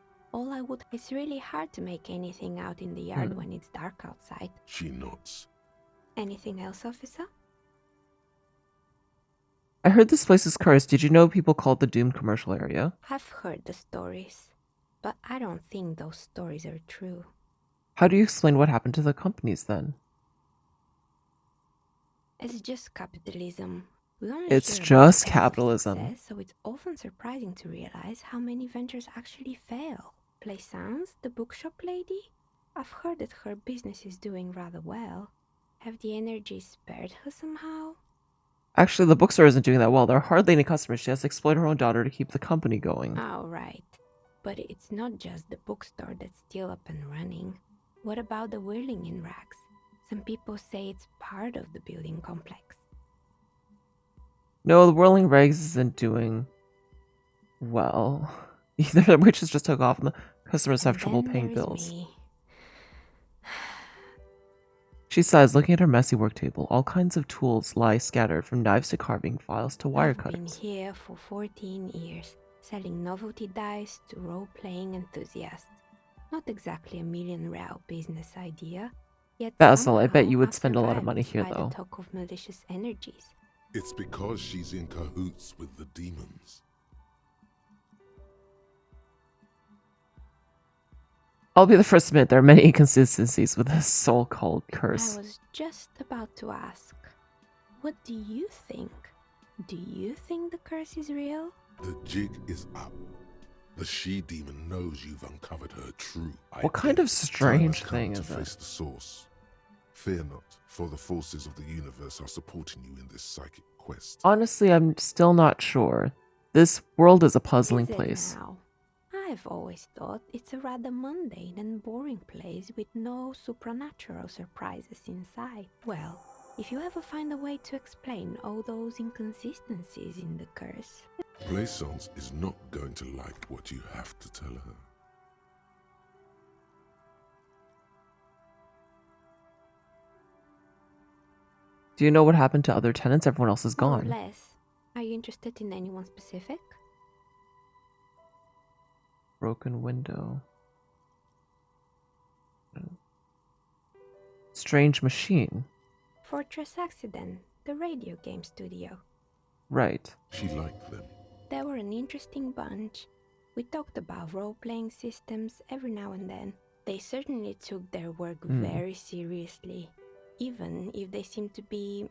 it's really hard to make anything out in the yard when it's dark outside. She nods. Anything else, officer? I heard this place is cursed. Did you know people call it the doomed commercial area? I've heard the stories, but I don't think those stories are true. How do you explain what happened to the companies then? It's just capitalism. We only It's hear about just tales of capitalism. success, so it's often surprising to realize how many ventures actually fail. Plaisance, the bookshop lady? I've heard that her business is doing rather well. Have the energy spared her somehow? Actually, the bookstore isn't doing that well. There are hardly any customers. She has to exploit her own daughter to keep the company going. Oh, right. But it's not just the bookstore that's still up and running. What about the whirling in rags? Some people say it's part of the building complex. No, the whirling rags isn't doing well. Either the witches just took off and the customers have And trouble then paying there is bills. me. She sighs, looking at her messy work table. All kinds of tools lie scattered, from knives to carving files to wire I've been cutters. here for 14 years, selling novelty dice to role-playing enthusiasts. Not exactly a million-real business idea, yet Basil, I bet somehow you would I've spend a lot of money survived here, despite though. the talk of malicious energies. It's because she's in cahoots with the demons. I'll be the first to admit there are many inconsistencies with this so-called I curse. was just about to ask, what do you think? Do you think the curse is real? The jig is up. The she-demon knows you've uncovered her true identity. What kind of strange Time has thing come is to that? face the source. Fear not, for the forces of the universe are supporting you in this psychic quest. Honestly, I'm still not sure. This world is a puzzling Is it place. now? I've always thought it's a rather mundane and boring place with no supernatural surprises inside. Well, if you ever find a way to explain all those inconsistencies in the curse. Plaisance is not going to like what you have to tell her. Do you know what happened to other tenants? Everyone else is More or gone. less. Are you interested in anyone specific? Broken window. Strange machine. Fortress Accident, the radio game studio. Right. She liked them. They were an interesting bunch. We talked about role-playing systems every now and then. They certainly took their work very seriously, even if they seemed to be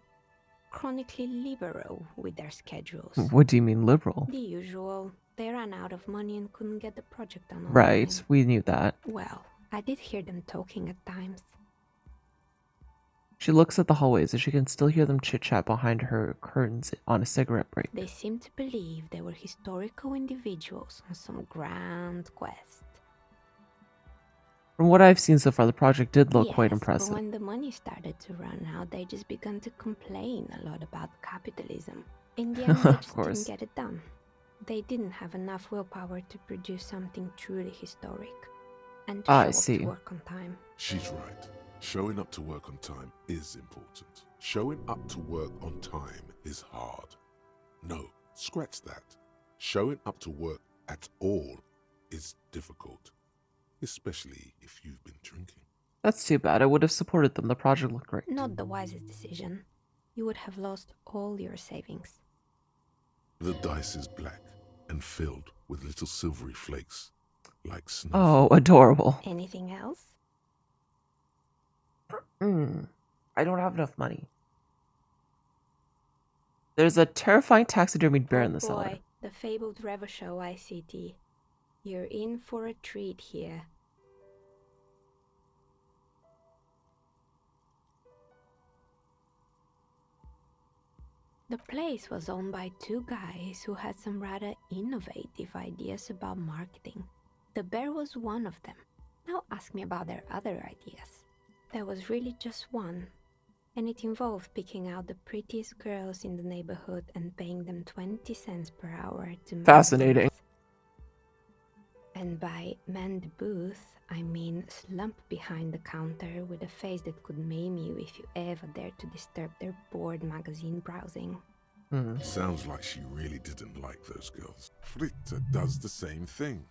chronically liberal with their schedules. What do you mean liberal? The usual. They ran out of money and couldn't get the project done on Right, time. we knew that. Well, I did hear them talking at times. She looks at the hallways and she can still hear them chit-chat behind her curtains on a cigarette break. They seemed to believe they were historical individuals on some grand quest. From what I've seen so far, the project did look quite Yes, impressive. but when the money started to run out, they just began to complain a lot about capitalism. In the end, they Of just course. didn't get it done. They didn't have enough willpower to produce something truly historic. And to I show up see. to work on time. She's right. Showing up to work on time is important. Showing up to work on time is hard. No, scratch that. Showing up to work at all is difficult, especially if you've been drinking. That's too bad. I would have supported them. The project looked great. Not the wisest decision. You would have lost all your savings. The dice is black and filled with little silvery flakes, like snow. Oh, adorable. Anything else? I don't have enough money. There's a terrifying taxidermied bear in the cellar. Boy, the fabled Revachol ICT. You're in for a treat here. The place was owned by two guys who had some rather innovative ideas about marketing. The bear was one of them. Now ask me about their other ideas. There was really just one, and it involved picking out the prettiest girls in the neighborhood and paying them 20 cents per hour to man the Fascinating. booth. And by man the booth, I mean slump behind the counter with a face that could maim you if you ever dared to disturb their bored magazine browsing. Sounds like she really didn't like those girls. Fritta does the same thing.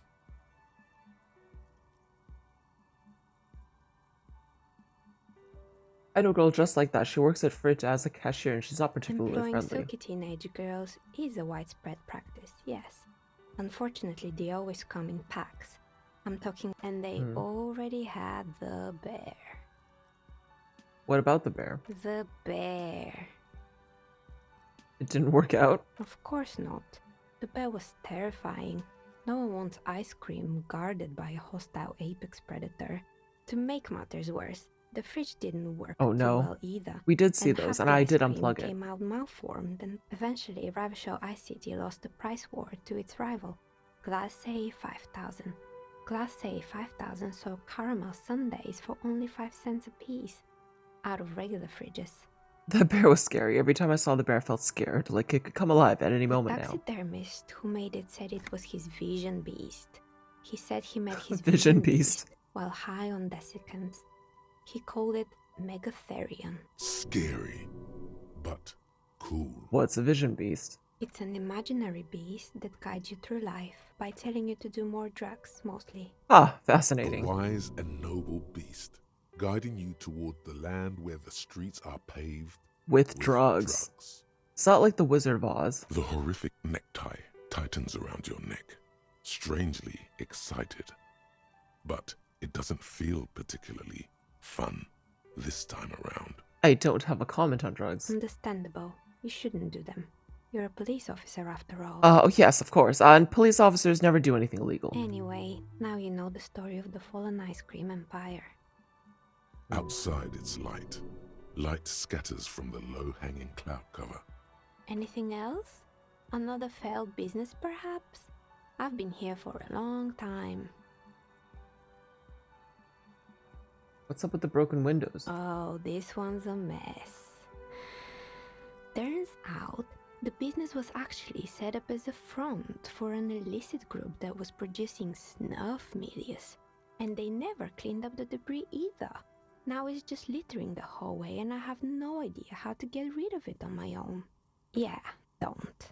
I know a girl just like that. She works at Frit as a cashier and she's not particularly Employing friendly. silky teenage girls is a widespread practice, yes. Unfortunately, they always come in packs. I'm talking, and they already had the bear. What about the bear? The bear. It didn't work out? Of course not. The bear was terrifying. No one wants ice cream guarded by a hostile apex predator. To make matters worse, the fridge didn't work Oh, too no. well either. We did see And those, half and the I ice did cream unplug it. came out malformed, and eventually Ravishell ICT lost the price war to its rival, Glacé 5000. Glacé 5000 sold caramel sundaes for only 5 cents a piece. out of regular fridges. That bear was scary. Every time I saw the bear, I felt scared, like it could come alive at any The moment now. taxidermist who made it said it was his vision beast. He said he met his Vision beast. while high on desiccants. He called it Megatherion. Scary, but cool. What's a vision beast? It's an imaginary beast that guides you through life by telling you to do more drugs, mostly. Ah, A fascinating. wise and noble beast, guiding you toward the land where the streets are paved With drugs. It's not like the Wizard of Oz. The horrific necktie tightens around your neck, strangely excited. But it doesn't feel particularly fun this time around. I don't have a comment on drugs. Understandable. You shouldn't do them. You're a police officer after all. Oh, yes, of course. And police officers never do anything illegal. Anyway, now you know the story of the fallen ice cream empire. Outside it's light. Light scatters from the low-hanging cloud cover. Anything else? Another failed business, perhaps? I've been here for a long time. What's up with the broken windows? Oh, this one's a mess. Turns out, the business was actually set up as a front for an illicit group that was producing snuff medias. And they never cleaned up the debris either. Now it's just littering the hallway and I have no idea how to get rid of it on my own. Yeah, don't.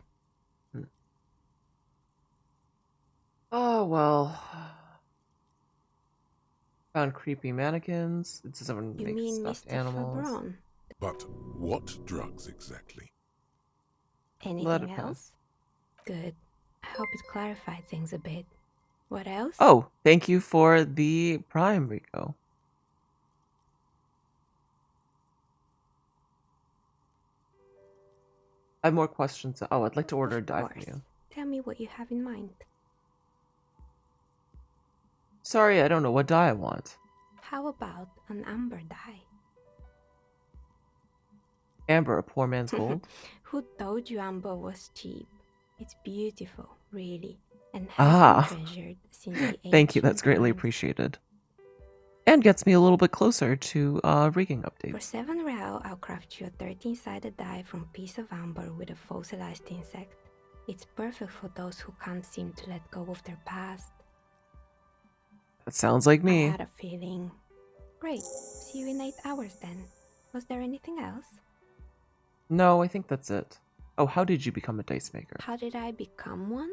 Oh, well. Found creepy mannequins. It's someone You makes mean stuffed Mr. animals. Fabron? But what drugs exactly? Let Anything it pass. else? Good. I hope it clarified things a bit. What else? Oh, thank you for the Prime, Rico. I have more questions. Oh, I'd like to order a Of dye from course. you. Tell me what you have in mind. Sorry, I don't know what dye I want. How about an amber dye? Amber, a poor man's gold. Who told you amber was cheap? It's beautiful, really, and has Ah. been treasured since the Thank you, that's ancient greatly times. appreciated. And gets me a little bit closer to rigging For updates. 7 real, I'll craft you a 13-sided die from piece of amber with a fossilized insect. It's perfect for those who can't seem to let go of their past. That sounds like I me. had a feeling. Great. See you in 8 hours then. Was there anything else? No, I think that's it. Oh, how did you become a dice maker? How did I become one?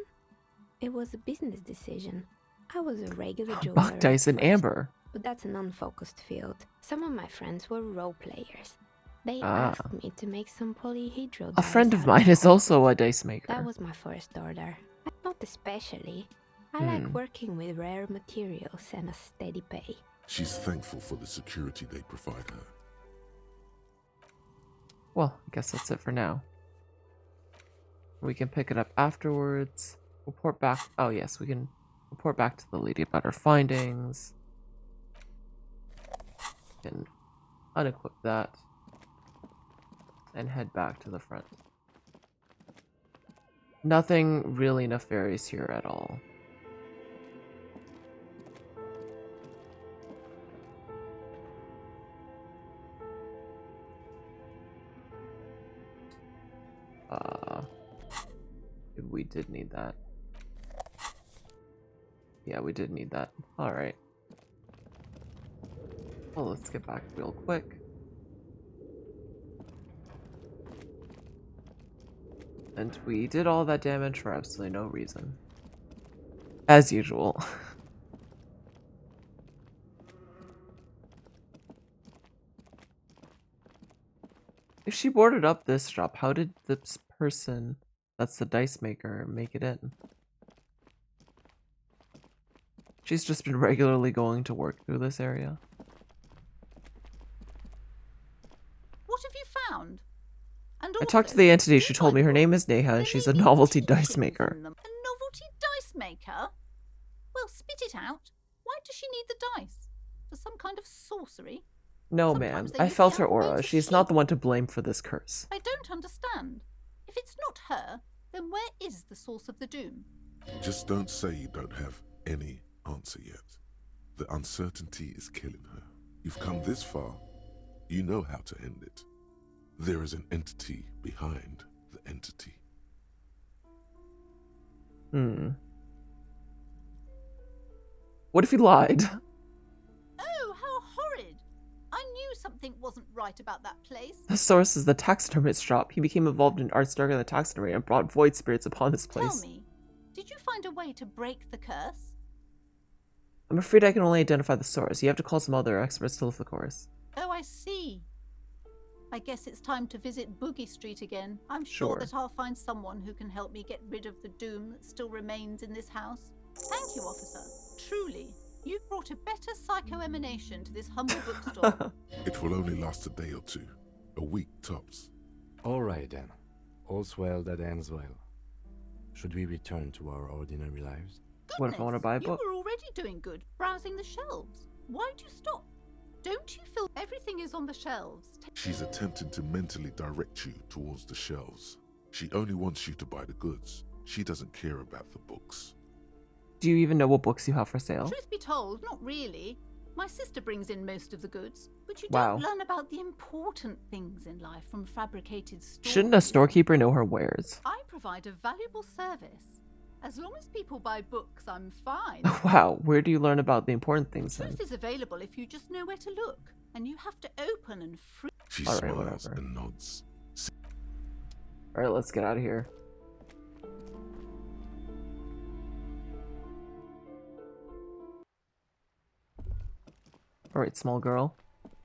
It was a business decision. I was a regular jeweler Buck at dice and first, amber. but that's an unfocused field. Some of my friends were role players. They Ah. asked me to make some polyhedral A dice friend of out mine is gold. also a dice maker. That was my first order. Not especially. I like working with rare materials and a steady pay. She's thankful for the security they provide her. Well, I guess that's it for now. We can pick it up afterwards. Report back. Oh, yes, we can report back to the lady about our findings. And unequip that. And head back to the front. Nothing really nefarious here at all. We did need that. Yeah, we did need that. Alright. Well, let's get back real quick. And we did all that damage for absolutely no reason. As usual. If she boarded up this shop, how did this person, that's the dice maker, make it in? She's just been regularly going to work through this area. What have you found? And I talked to also, the entity. do She you told me like her name books? is Neha They and she's may a be novelty dice teachings maker. in them. A novelty dice maker? Well, spit it out. Why does she need the dice? For some kind of sorcery? No, Sometimes ma'am. they I use the felt her animal aura. means of She's not the sheep. one to blame for this curse. I don't understand. If it's not her, then where is the source of the doom? Just don't say you don't have any answer yet. The uncertainty is killing her. You've come this far. You know how to end it. There is an entity behind the entity. What if he lied? Oh, how horrid! I knew something wasn't right about that place. The source is the taxidermist's shop. He became involved in art darker than taxidermy and brought void spirits upon this place. Tell me, did you find a way to break the curse? I'm afraid I can only identify the source. You have to call some other experts to lift the course. Oh, I see. I guess it's time to visit Boogie Street again. I'm sure Sure. that I'll find someone who can help me get rid of the doom that still remains in this house. Thank you, officer. Truly, you've brought a better psycho-emanation to this humble bookstore. It will only last a day or two. A week tops. All right then. All's well that ends well. Should we return to our ordinary lives? What if I want to buy a book? You were already doing good, browsing the shelves. Why'd you stop? Don't you feel everything is on the shelves? She's attempting to mentally direct you towards the shelves. She only wants you to buy the goods. She doesn't care about the books. Do you even know what books you have for sale? Truth be told, not really. My sister brings in most of the goods, but you Wow. don't learn about the important things in life from fabricated stores. Shouldn't a storekeeper know her wares? I provide a valuable service. As long as people buy books, I'm fine. Wow, where do you learn about the important things then? Truth is available if you just know where to look, and you have to open and free. She All right, smiles whatever. and nods. Alright, let's get out of here. Alright, small girl.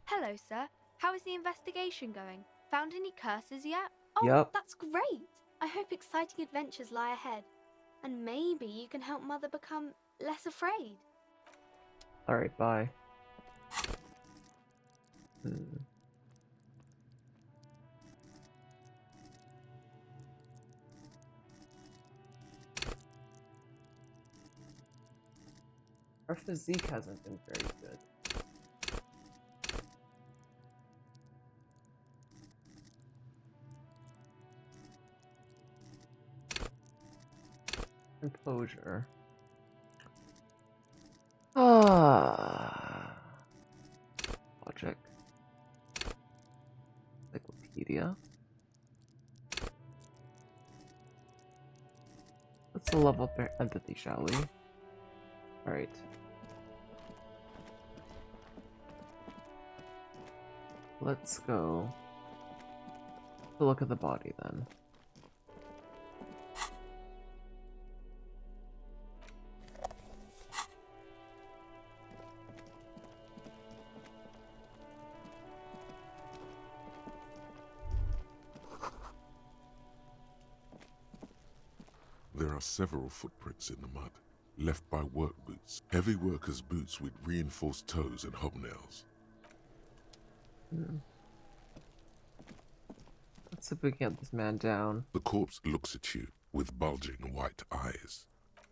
Hello, sir. How is the investigation going? Found any curses yet? Oh, Yep. that's great. I hope exciting adventures lie ahead. And maybe you can help Mother become less afraid. Alright, bye. Our physique hasn't been very good. Composure. Logic. Encyclopedia. Let's level up our empathy, shall we? Alright. Let's go to look at the body then. There are several footprints in the mud, left by work boots. Heavy workers' boots with reinforced toes and hobnails. Let's see if we can get this man down. The corpse looks at you with bulging white eyes.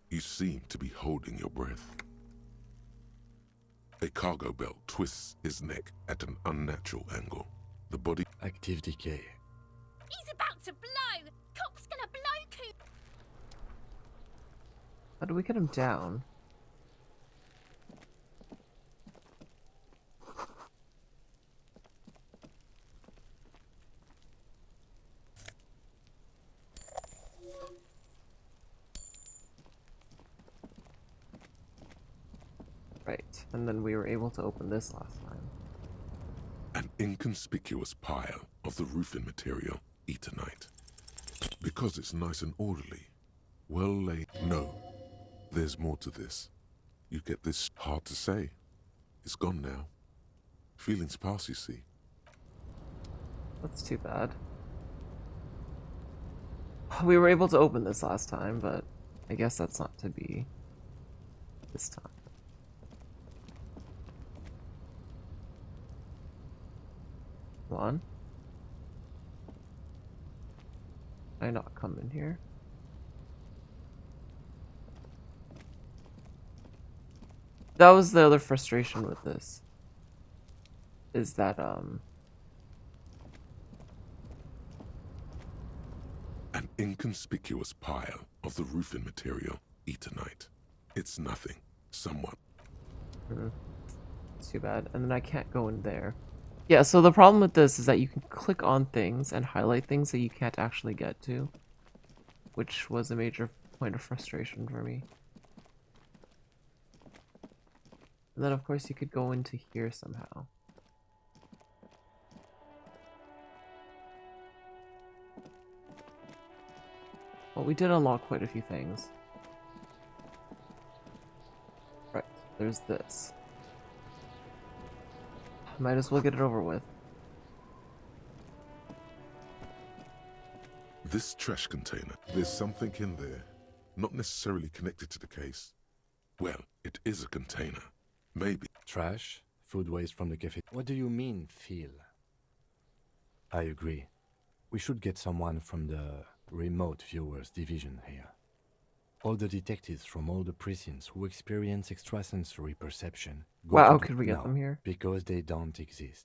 You seem to be holding your breath. A cargo belt twists his neck at an unnatural angle. The body Active decay. He's about to blow! Cock's gonna blow Coop! How do we get him down? Right, and then we were able to open this last time. an inconspicuous pile of the roofing material, Eternite. Because it's nice and orderly, well laid. No, there's more to this. You get this hard to say. It's gone now. Feelings pass, you see. That's too bad. We were able to open this last time, but I guess that's not to be this time. Come on. Can I not come in here? That was the other frustration with this. Is that, An inconspicuous pile of the roofing material, Eternite. It's nothing. Somewhat. It's too bad. And then I can't go in there. Yeah, so the problem with this is that you can click on things and highlight things that you can't actually get to, which was a major point of frustration for me. And then of course you could go into here somehow. Well, we did unlock quite a few things. Right, there's this. Might as well get it over with. This trash container, there's something in there, not necessarily connected to the case. Well, it is a container. Maybe. Trash? Food waste from the cafe. What do you mean, feel? I agree. We should get someone from the remote viewers division here. All the detectives from all the precincts who experience extrasensory perception. Wow, could we get them here? Because they don't exist.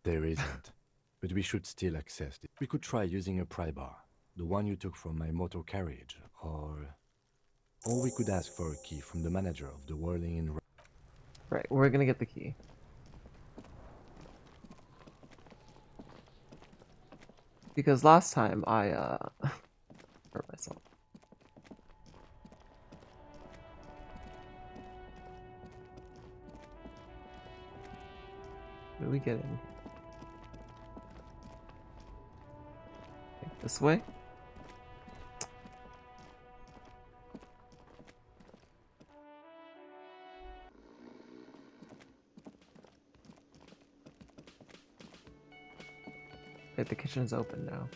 There isn't. But we should still access it. We could try using a pry bar, the one you took from my motor carriage, or we could ask for a key from the manager of the Whirling in. Right, we're gonna get the key. Because last time I hurt myself. What do we get in? This way? Okay, the kitchen's open now.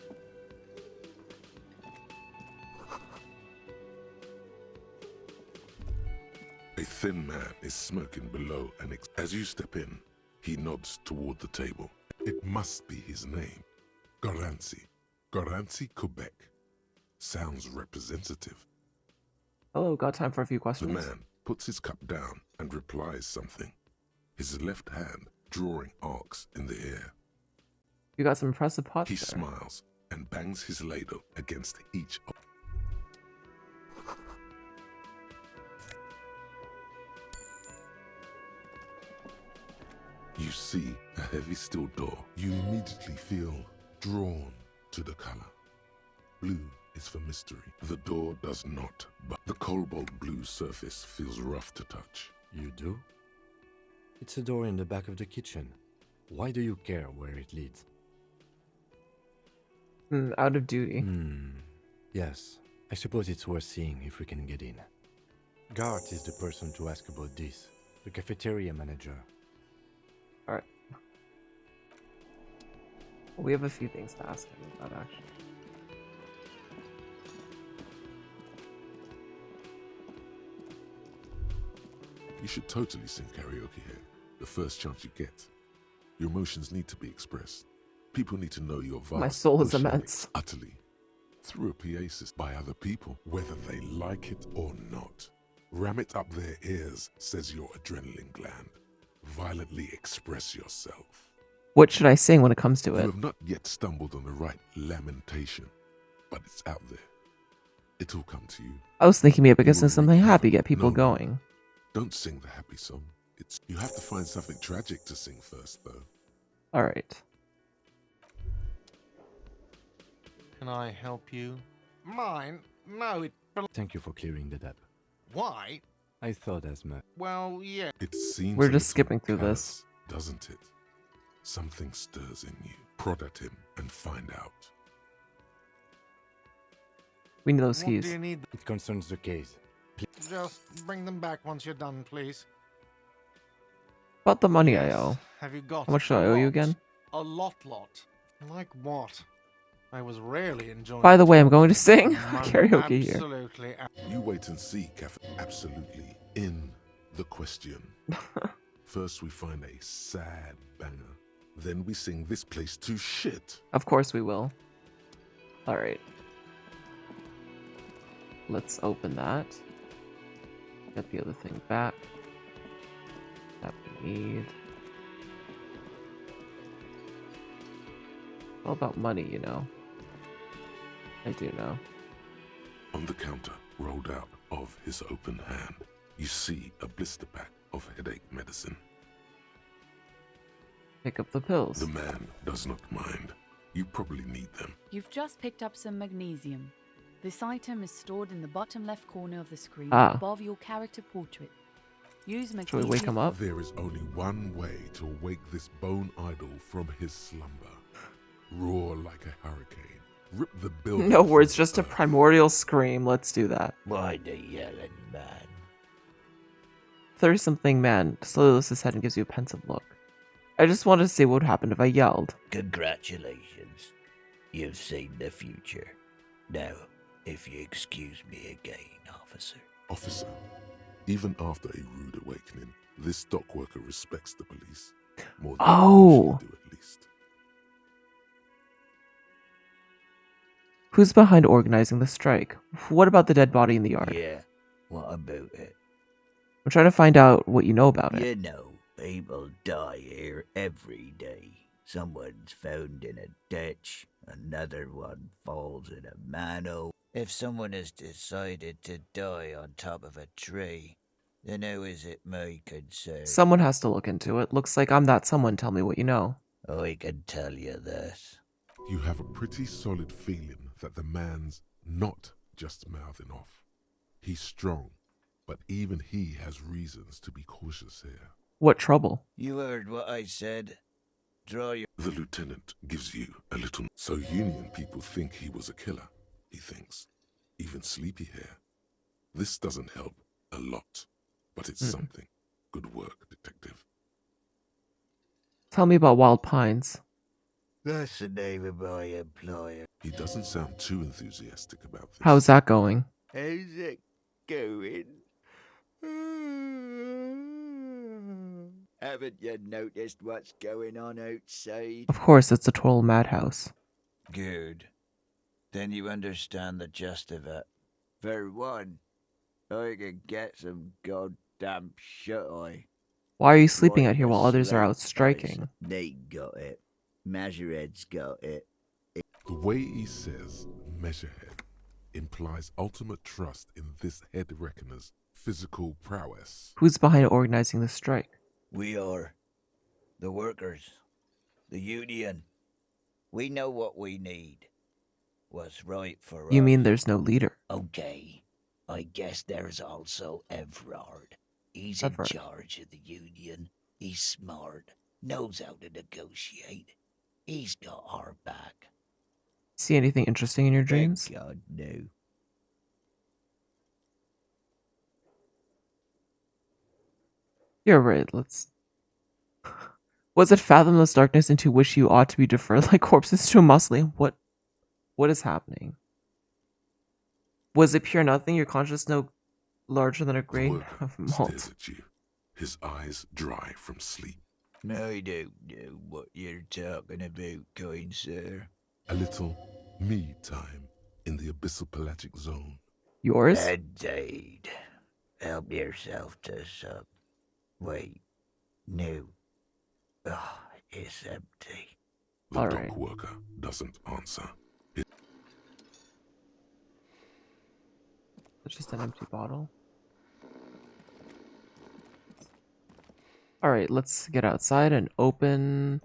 A thin man is smoking below, and as you step in, he nods toward the table. It must be his name. Garanci. Garanci, Quebec. Sounds representative. Hello, got time for a few The questions? man puts his cup down and replies something, his left hand drawing arcs in the air. You got some impressive pots He there. smiles and bangs his ladle against each of. You see a heavy steel door. You immediately feel drawn to the color. Blue is for mystery. The door does not, but the cobalt blue surface feels rough to touch. You do? It's a door in the back of the kitchen. Why do you care where it leads? Out of duty. Yes, I suppose it's worth seeing if we can get in. Gart is the person to ask about this, the cafeteria manager. Alright. Well, we have a few things to ask him about, actually. You should totally sing karaoke here, the first chance you get. Your emotions need to be expressed. People need to know your vibe. My soul is or shared immense. Utterly. Through a PA system by other people, whether they like it or not. Ram it up their ears, says your adrenaline gland. Violently express yourself. What should I sing when it comes to You it? have not yet stumbled on the right lamentation, but it's out there. It'll come to you. I was thinking maybe I could You sing will something recover. happy, get people No. going. Don't sing the happy song. You have to find something tragic to sing first, though. Alright. Can I help you? Mine? No, it. Thank you for clearing that up. Why? I thought as much. Well, yeah. It seems We're a just little skipping through callous, doesn't it? Something stirs in you. Prod at him and find out. We need those What do keys. you need? It concerns the case. Just bring them back once you're done, please. About the money I Yes. owe. Have you got How much do a I owe you lot? again? A lot. Like what? I was really enjoying. By the way, I'm talking going to to sing you. I'm karaoke here. Absolutely. You wait and see, Cafe. Absolutely. In the question. First we find a sad banger. Then we sing this place to shit. Of course we will. Alright. Let's open that. Get the other thing back. That we need. All about money, you know. I do know. On the counter, rolled out of his open hand, you see a blister pack of headache medicine. Pick up the pills. The man does not mind. You probably need them. You've just picked up some magnesium. This item is stored in the bottom left corner of the screen above your character portrait. Use magnesium. Should we wake him up? There is only one way to wake this bone idol from his slumber. Roar like a hurricane. Rip the building. No words, from just a earth. primordial scream. Let's do that. Why the yelling man? 30-something man slowly lifts his head and gives you a pensive look. I just wanted to see what would happen if I yelled. Congratulations. You've seen the future. Now, if you excuse me again, officer. Officer, even after a rude awakening, this dock worker respects the police. More than Oh. you do at least. Who's behind organizing the strike? What about the dead body in the yard? Yeah, what about it? I'm trying to find out what you know about it. You know, people die here every day. Someone's found in a ditch, another one falls in a manhole. If someone has decided to die on top of a tree, then how is it my concern? Someone has to look into it. Looks like I'm that someone. Tell me what you know. I can tell you this. You have a pretty solid feeling that the man's not just mouthing off. He's strong, but even he has reasons to be cautious here. What trouble? You heard what I said. Draw your... The lieutenant gives you a little... So Union people think he was a killer, he thinks. Even sleepy hair. This doesn't help a lot, but it's something. Good work, detective. Tell me about Wild Pines. That's the name of my employer. He doesn't sound too enthusiastic about this. How's that going? How's it going? Haven't you noticed what's going on outside? Of course, it's a total madhouse. Good. Then you understand the gist of it. For one, I can get some goddamn shut-eye. Why are you sleeping Like out here the while others are out slate striking? dice. They got it. Measurehead's got it. The way he says measurehead implies ultimate trust in this head reckoner's physical prowess. Who's behind organizing the strike? We are. The workers. The union. We know what we need. What's right for us. You mean there's no leader? Okay. I guess there's also Everard. He's Everard. in charge of the union. He's smart. Knows how to negotiate. He's got our back. See anything interesting in your dreams? Thank God, no. You're right, let's... Was it fathomless darkness into which you ought to be deferred like corpses to a mausoleum? What is happening? Was it pure nothing, your conscious no larger than a The grain worker of stares malt? at you, his eyes dry from sleep. I don't know what you're talking about, kind sir. A little me time in the abyssal pelagic zone. Yours? Indeed. Help yourself to some. Wait. No. Oh, it's empty. The All dock right. worker doesn't answer. It's just an empty bottle. Alright, let's get outside and open...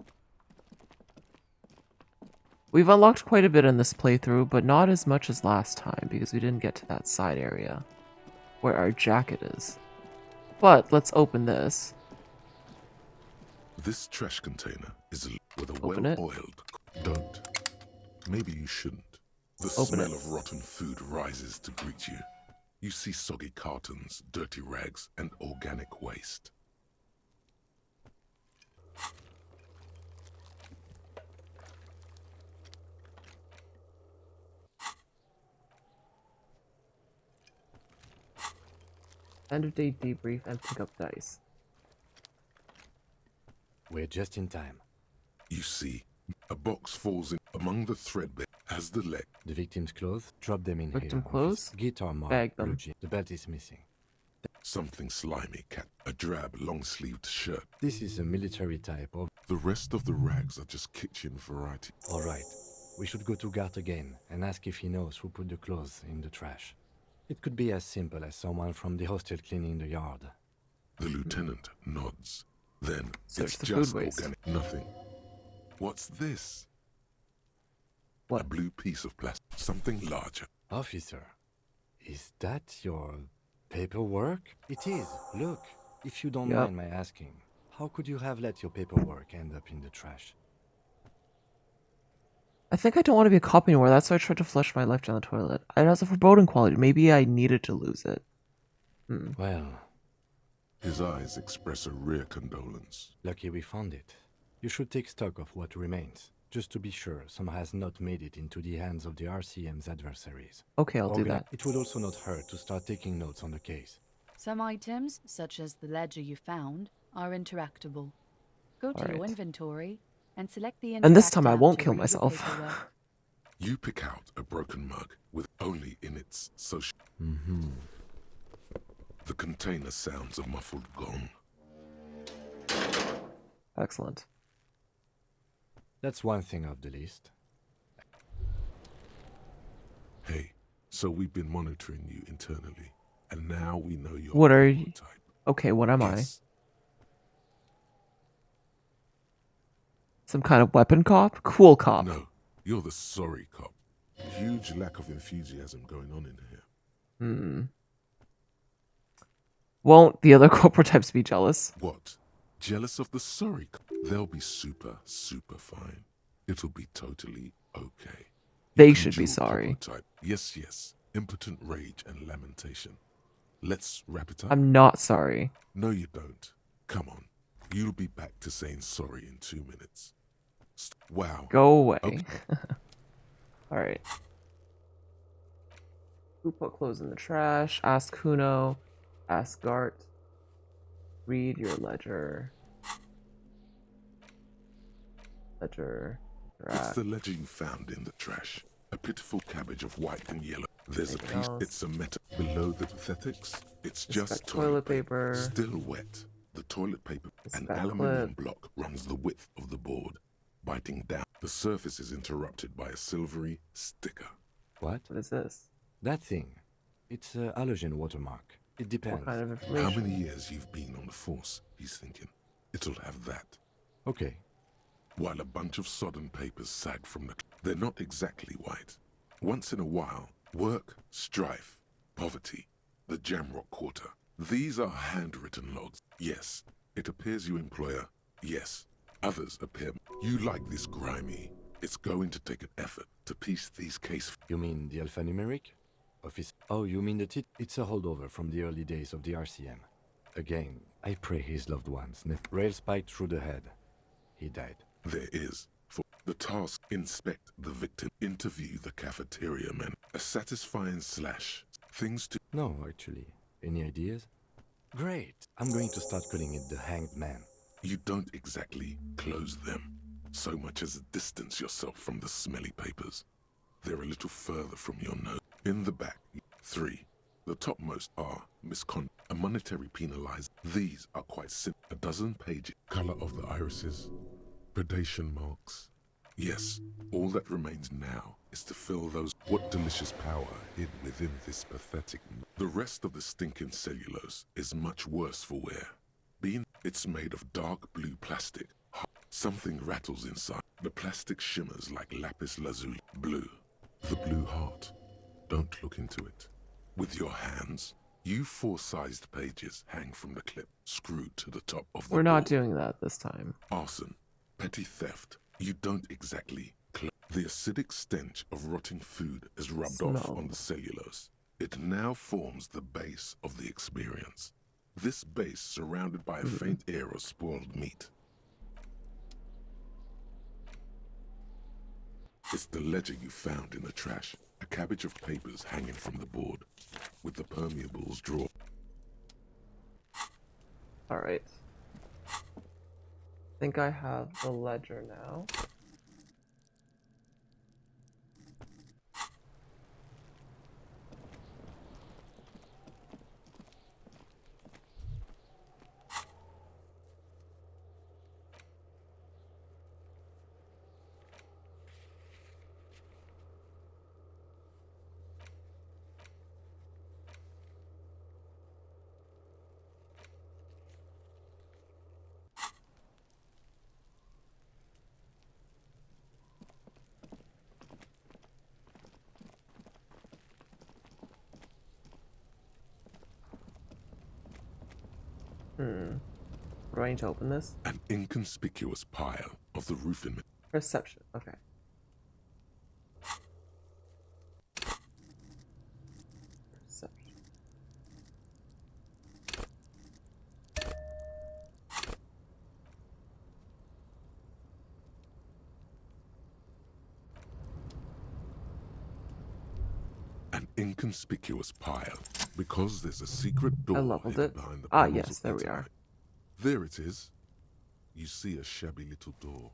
We've unlocked quite a bit in this playthrough, but not as much as last time, because we didn't get to that side area where our jacket is. But let's open this. This trash container is with a Open it. well-oiled... Don't. Maybe you shouldn't. The Open smell it. of rotten food rises to greet you. You see soggy cartons, dirty rags, and organic waste. End of day debrief and pick up dice. We're just in time. You see, a box falls in among the threadbare as the leg. The victim's clothes, drop them in Victim here. clothes? Guitar mark, Bag them. blue jean. The belt is missing. Something slimy, cat. A drab, long-sleeved shirt. This is a military type of... The rest of the rags are just kitchen variety. Alright, we should go to Gart again and ask if he knows who put the clothes in the trash. It could be as simple as someone from the hostel cleaning the yard. The lieutenant nods. Then Search it's the just food waste. organic. Nothing. What's this? What? A blue piece of plastic. Something larger. Officer, is that your paperwork? It is. Look, if you don't Yep. mind my asking, how could you have let your paperwork end up in the trash? I think I don't want to be a cop anymore. That's why I tried to flush my life down the toilet. It has a foreboding quality. Maybe I needed to lose it. Well, His eyes express a rare condolence. lucky we found it. You should take stock of what remains, just to be sure some has not made it into the hands of the RCM's adversaries. Okay, I'll do that. It would also not hurt to start taking notes on the case. Some items, such as the ledger you found, are interactable. Go to your Alright. inventory and select the And this time I Interact won't tab to kill read your myself. paperwork. You pick out a broken mug with only in its social. The container sounds a muffled gong. Excellent. That's one thing off the list. Hey, so we've been monitoring you internally, and now we know your What are you? type. Okay, what am I? Yes. Some kind of weapon cop? Cool cop. No, you're the sorry cop. Huge lack of enthusiasm going on in here. Won't the other corporate types be jealous? What? Jealous of the sorry cop? They'll be super, super fine. It'll be totally okay. They You can should be dual sorry. corporate type. Yes, yes. Impotent rage and lamentation. Let's wrap it up. I'm not sorry. No, you don't. Come on. You'll be back to saying sorry in 2 minutes. Wow. Go away. Okay. Alright. Who put clothes in the trash? Ask Kuno. Ask Gart. Read your ledger. Ledger. It's the ledger you found in the trash. A pitiful cabbage of white and yellow. There's a Anything piece. else? It's a meta. Below the pathetics, it's just got toilet paper. Still wet. The toilet paper, It's an got a aluminium clip. block, runs the width of the board. Biting down, the surface is interrupted by a silvery sticker. What? What is this? That thing. It's a halogen watermark. It depends. What kind of How information? many years you've been on the force, he's thinking. It'll have that. Okay. While a bunch of sodden papers sag from the... They're not exactly white. Once in a while, work, strife, poverty, the Jamrock Quarter. These are handwritten logs. Yes. It appears you employer. Yes. Others appear... You like this grimy. It's going to take an effort to piece these cases... You mean the alphanumeric? Office. Oh, you mean the It's a holdover from the early days of the RCM. Again, I pray his loved ones. Rail spiked through the head. He died. There is. For the task, inspect the victim, interview the cafeteria man. A satisfying slash. Things to... No, actually. Any ideas? Great. I'm going to start calling it the Hanged Man. You don't exactly close them, so much as distance yourself from the smelly papers. They're a little further from your nose. In the back, 3. The topmost are a monetary penalized. These are quite simple. A dozen pages. Color of the irises. Predation marks. Yes, all that remains now is to fill those. What delicious power hid within this pathetic... The rest of the stinking cellulose is much worse for wear. It's made of dark blue plastic. Something rattles inside. The plastic shimmers like lapis lazuli. Blue. The blue heart. Don't look into it. With your hands, you 4-sized pages hang from the clip, screwed to the top of the We're not board. doing that this time. Arson. Petty theft. You don't exactly... The acidic stench of rotting food is rubbed off on the cellulose. It now forms the base of the experience. This base surrounded by a faint air of spoiled meat. It's the ledger you found in the trash. A cabbage of papers hanging from the board, with the permeables drawn. Alright. I think I have the ledger now. Do I need to open this? An inconspicuous pile of the roofing. Perception. Okay. Perception. An inconspicuous pile, because there's a secret door I leveled hidden it. behind the Ah, panels yes, of there we intellect. are. There it is. You see a shabby little door.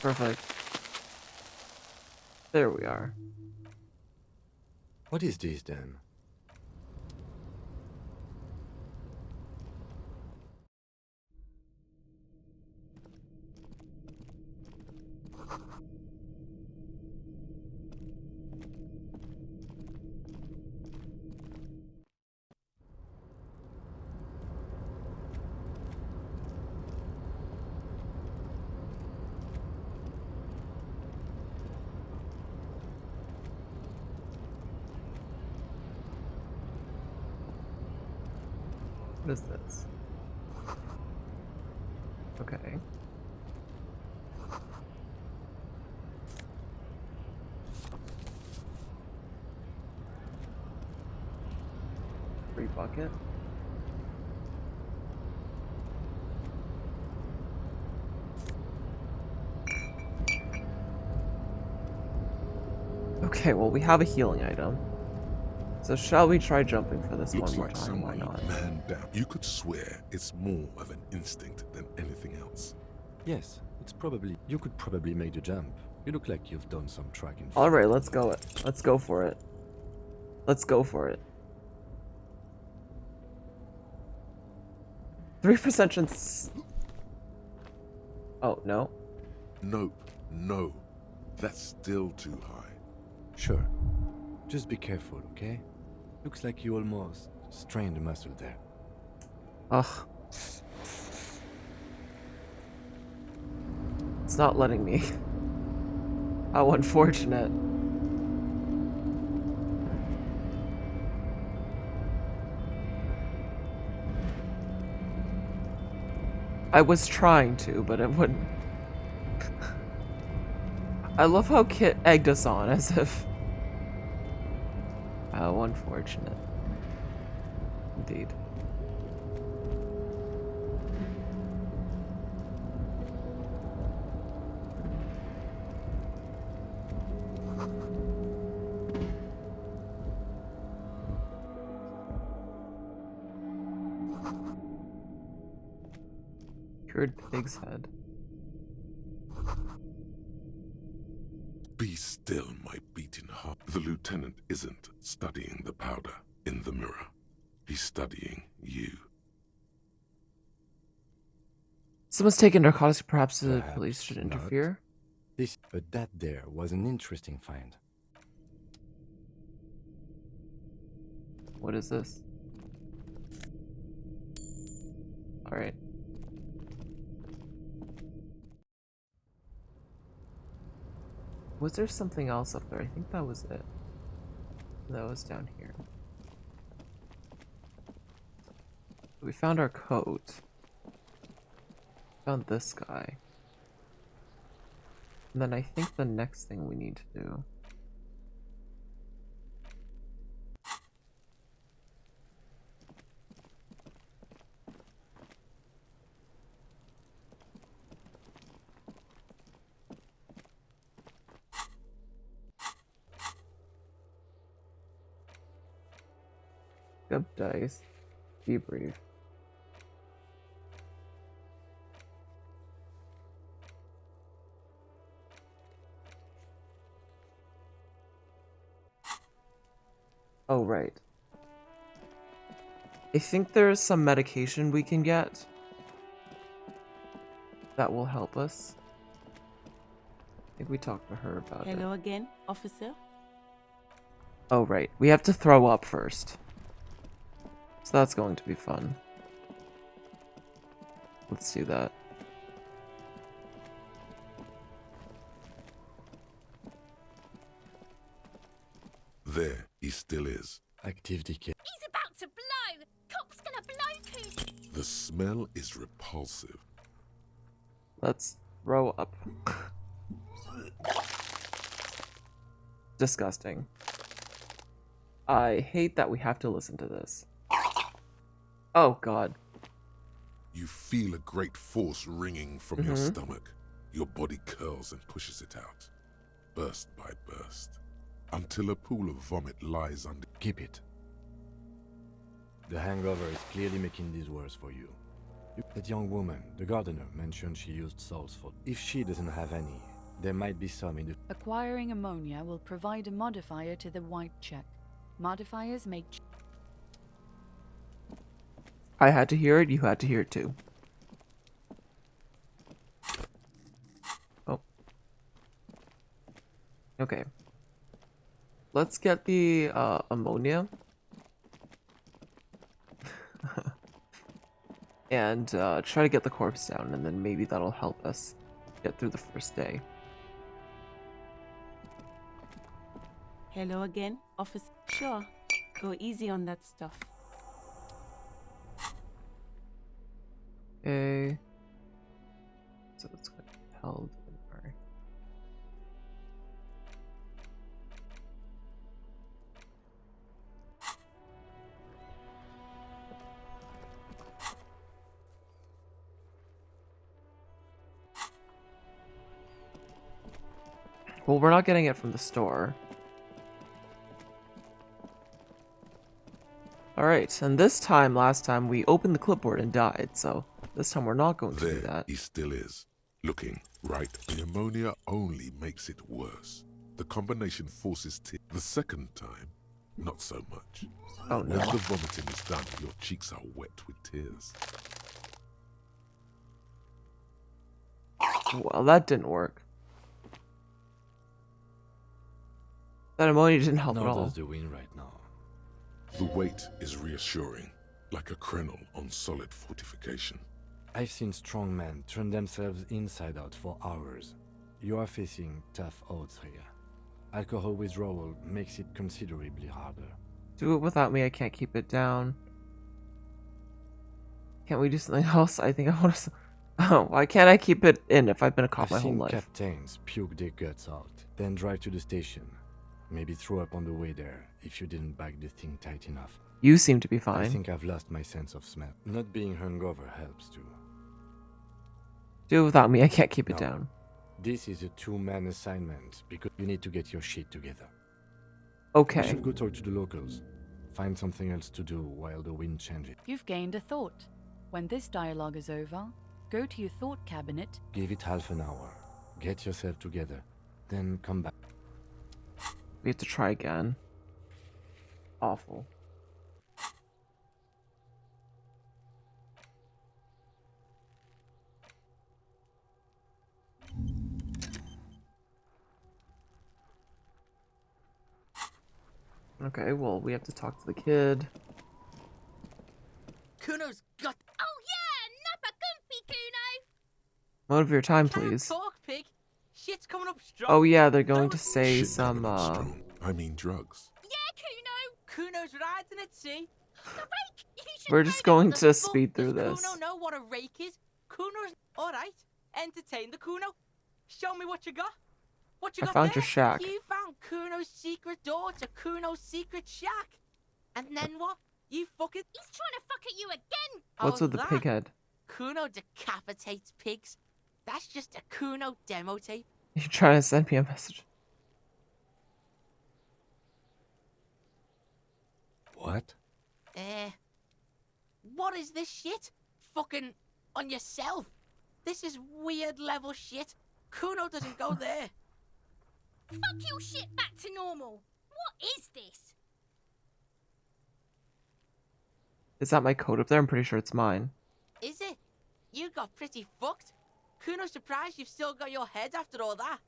Perfect. There we are. What is this then? What is this? Okay. Free bucket. Okay, well, we have a healing item. So shall we try jumping for this Looks one more like time? Why someone not? man down. You could swear it's more of an instinct than anything else. Yes, it's probably... You could probably make the jump. You look like you've done some tracking. Alright, let's go. Let's go for it. Let's go for it. 3% chance. Oh, no. Nope, no. That's still too high. Sure. Just be careful, okay? Looks like you almost strained a muscle there. Ugh. It's not letting me. How unfortunate. I was trying to, but it wouldn't. I love how Kit egged us on, as if... How unfortunate. Indeed. Cured pig's head. Be still, my beating heart. The lieutenant isn't studying the powder in the mirror. He's studying you. Someone's taken narcotics, perhaps the police should not. interfere. But that there was an interesting find. What is this? Alright. Was there something else up there? I think that was it. That was down here. We found our coat. Found this guy. And then I think the next thing we need to do. Good dice. Debrief. Oh, right. I think there's some medication we can get that will help us. I think we talked to her about it. Hello again, officer. Oh, right. We have to throw up first. So that's going to be fun. Let's do that. There he still is, Active decay. He's about to blow! Cop's gonna blow Kuno! The smell is repulsive. Let's throw up. Disgusting. I hate that we have to listen to this. Oh god. You feel a great force ringing from your stomach. Your body curls and pushes it out, burst by burst, until a pool of vomit lies under. Keep it. The hangover is clearly making this worse for you. That young woman, the gardener, mentioned she used salts for. If she doesn't have any, there might be some in the. Acquiring ammonia will provide a modifier to the white check. Modifiers make. I had to hear it, you had to hear it too. Oh. Okay. Let's get the ammonia. And try to get the corpse down, and then maybe that'll help us get through the first day. Hello again, officer. Sure, go easy on that stuff. Okay. So it's going to be held in our... Well, we're not getting it from the store. Alright, and this time, last time, we opened the clipboard and died, so this time we're not going to do that. He still is, looking right. The ammonia only makes it worse. The combination forces the second time, not so much. Oh no. When the vomiting is done, your cheeks are wet with tears. Well, that didn't work. That ammonia didn't help at all. Nor does the wind right now. The weight is reassuring, like a krenel on solid fortification. I've seen strong men turn themselves inside out for hours. You are facing tough odds here. Alcohol withdrawal makes it considerably harder. Do it without me, I can't keep it down. Can't we do something else? I think I want to... Oh, why can't I keep it in if I've been a cop my whole life? Captains puke their guts out, then drive to the station. Maybe throw up on the way there if you didn't bag the thing tight enough. You seem to be fine. I think I've lost my sense of smell. Not being hungover helps too. Do it without me, I can't keep it down. This is a two-man assignment because you need to get your shit together. Okay. I should go talk to the locals. Find something else to do while the wind changes. You've gained a thought. When this dialogue is over, go to your thought cabinet. Give it half an hour. Get yourself together. Then come back. We have to try again. Awful. Okay, well, we have to talk to the kid. Kuno's got... Oh yeah, Nappa Gumpy Kuno! Moment of your time, Can't please. talk, pig. Shit's coming up strong. Oh yeah, they're going to say Shit some, coming up strong. I mean drugs. Yeah, Kuno! Kuno's riding at sea. The rake! You should We're know just that. going The to fuck speed through does this. Kuno know what a rake is? Kuno's... Alright, entertain the Kuno. Show me what you got. What you I got found there? your shack. You found Kuno's secret door to Kuno's secret shack. And then what? You fucking... He's trying to fuck at you again! What's with the that? pig head? Kuno decapitates pigs. That's just a Kuno demo tape. You're trying to send me a message. What? What is this shit? Fucking on yourself. This is weird level shit. Kuno doesn't go there. Fuck your shit back to normal! What is this? Is that my code up there? I'm pretty sure it's mine. Is it? You got pretty fucked. Kuno's surprised you've still got your head after all that.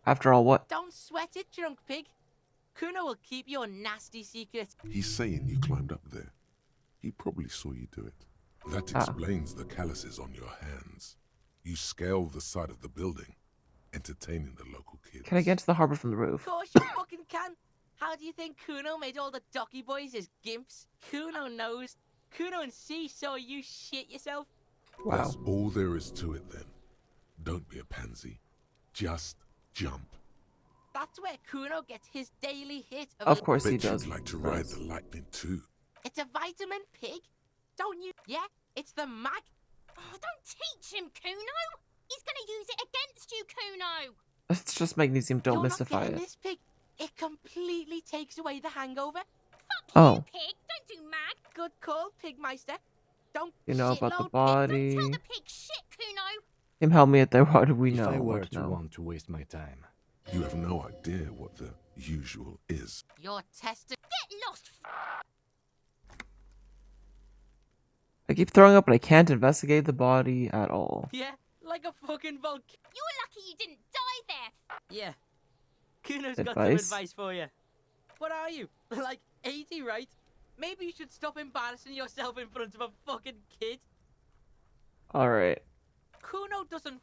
After all, what? Don't sweat it, drunk pig. Kuno will keep your nasty secret. He's saying you climbed up there. He probably saw you do it. That explains the calluses on your hands. You scaled the side of the building, entertaining the local kids. Can I get to the harbor from the roof? Of course you fucking can. How do you think Kuno made all the docky boys his gimps? Kuno knows. Kuno and C saw you shit yourself. Wow. That's all there is to it then. Don't be a pansy. Just jump. That's where Kuno gets his daily hit Of course he Bet does. you'd like to ride the lightning too. It's a vitamin pig. Don't you? Yeah, it's the mag. Oh, don't teach him, Kuno. He's gonna use it against you, Kuno. It's just magnesium. Don't You're mystify not getting it. this pig. It completely takes away the hangover. Oh. You pig, don't do mag. Good call, Pigmeister. Don't You know about the shitload body. Don't tell the pig shit, Kuno. Him help me at there. What do we know? If I were What to know? want to waste my time, You have no idea what the usual is. You're tested. Get lost. I keep throwing up, but I can't investigate the body at all. Yeah, like a fucking volcano. You were lucky you didn't die there. Yeah. Kuno's got some Advice? advice for you. What are you? Like 80, right? Maybe you should stop embarrassing yourself in front of a fucking kid. Alright. Kuno doesn't.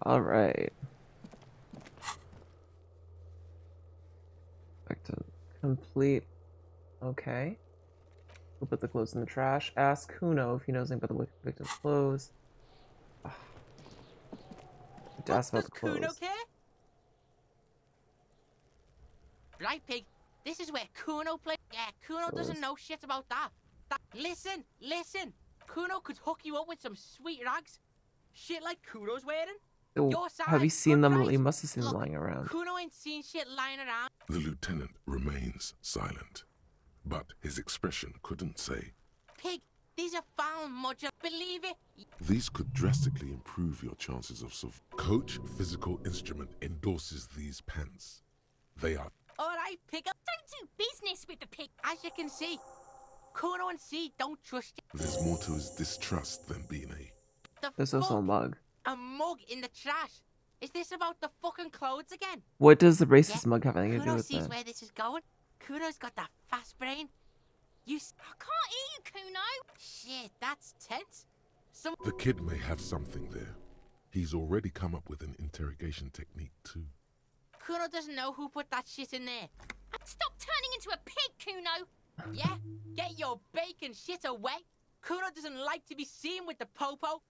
Alright. Back to complete. Okay. We'll put the clothes in the trash. Ask Kuno if he knows anything about the victim's clothes. Ugh. To ask about the Kuno clothes. care? Right, pig. This is where Kuno plays. Yeah, Kuno doesn't know shit about that. Listen, listen. Kuno could hook you up with some sweet rags. Shit like Kuno's wearing. Oh, Your size, have you seen good them? price. You must have seen them Look, lying around. Kuno ain't seen shit lying around. The lieutenant remains silent, but his expression couldn't say. Pig, these are found modular. Believe it. These could drastically improve your chances of survival. Coach Physical Instrument endorses these pants. They are. Alright, pig up. Don't do business with the pig. As you can see, Kuno and C don't trust you. There's more to his distrust than being There's also a mug. A mug in the trash. Is this about the fucking clothes again? What does the racist mug have anything to do Kuno with sees that? where this is going. Kuno's got that fast brain. I can't hear you, Kuno. Shit, that's tense. The kid may have something there. He's already come up with an interrogation technique too. Kuno doesn't know who put that shit in there. Stop turning into a pig, Kuno. Yeah, get your bacon shit away. Kuno doesn't like to be seen with the popo.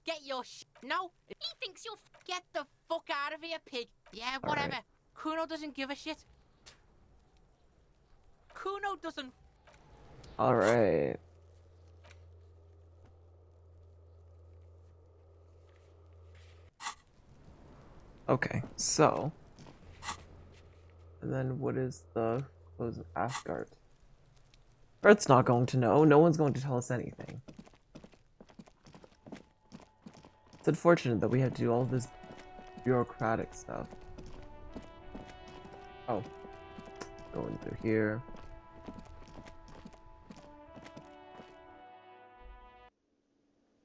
Get your No. He thinks you're. Get the fuck out of here, pig. Yeah, whatever. Right. Kuno doesn't give a shit. Kuno doesn't. Alright. Okay, so. And then what is the clothes of Asgard? Earth's not going to know. No one's going to tell us anything. It's unfortunate that we have to do all this bureaucratic stuff. Oh. Going through here.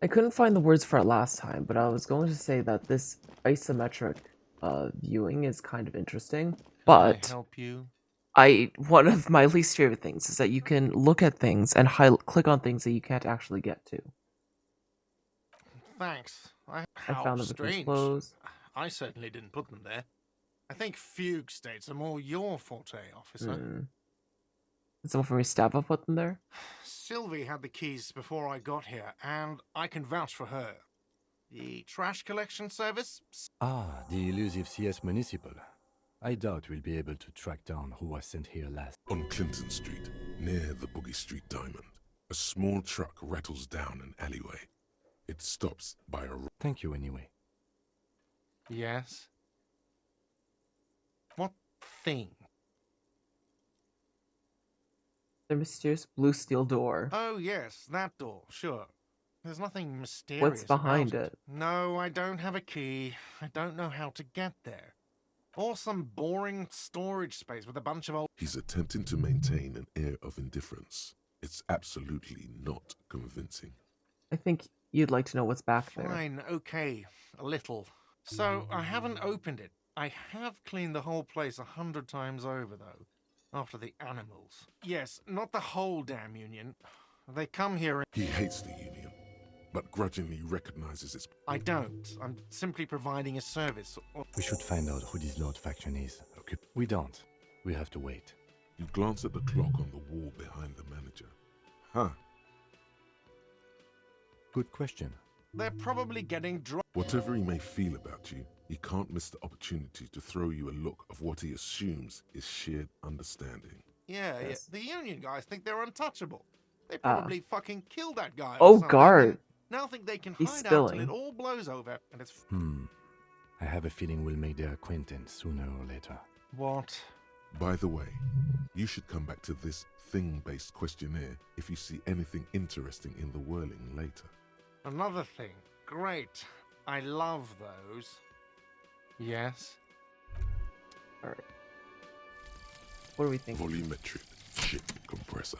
I couldn't find the words for it last time, but I was going to say that this isometric viewing is kind of interesting. But Can I help you? one of my least favorite things is that you can look at things and click on things that you can't actually get to. Thanks. I How found the victim's strange. clothes. I certainly didn't put them there. I think fugue states are more your forte, officer. Did someone from your staff have put them there? Sylvie had the keys before I got here, and I can vouch for her. The trash collection service? Ah, the elusive CS Municipal. I doubt we'll be able to track down who was sent here last. On Clinton Street, near the Boogie Street Diamond, a small truck rattles down an alleyway. It stops by a... Thank you anyway. Yes. What thing? The mysterious blue steel door. Oh, yes, that door, sure. There's nothing mysterious. What's behind about it? No, I don't have a key. I don't know how to get there. Or some boring storage space with a bunch of old... He's attempting to maintain an air of indifference. It's absolutely not convincing. I think you'd like to know what's back there. Fine, okay, a little. So, I haven't opened it. I have cleaned the whole place 100 times over, though. After the animals. Yes, not the whole damn union. They come here and... He hates the union, but grudgingly recognizes its... I don't. I'm simply providing a service. We should find out who this Lord faction is. Okay. We don't. We have to wait. You glance at the clock on the wall behind the manager. Huh. Good question. They're probably getting drunk. Whatever he may feel about you, he can't miss the opportunity to throw you a look of what he assumes is shared understanding. Yeah, Yes. the Union guys think they're untouchable. They probably fucking killed that guy. Oh, or something, guard. and now think they can He's hide out spilling. till it all blows over, and it's. I have a feeling we'll make their acquaintance sooner or later. What? By the way, you should come back to this thing-based questionnaire if you see anything interesting in the whirling later. Another thing. Great. I love those. Yes? Alright. What do we think? Volumetric ship compressor.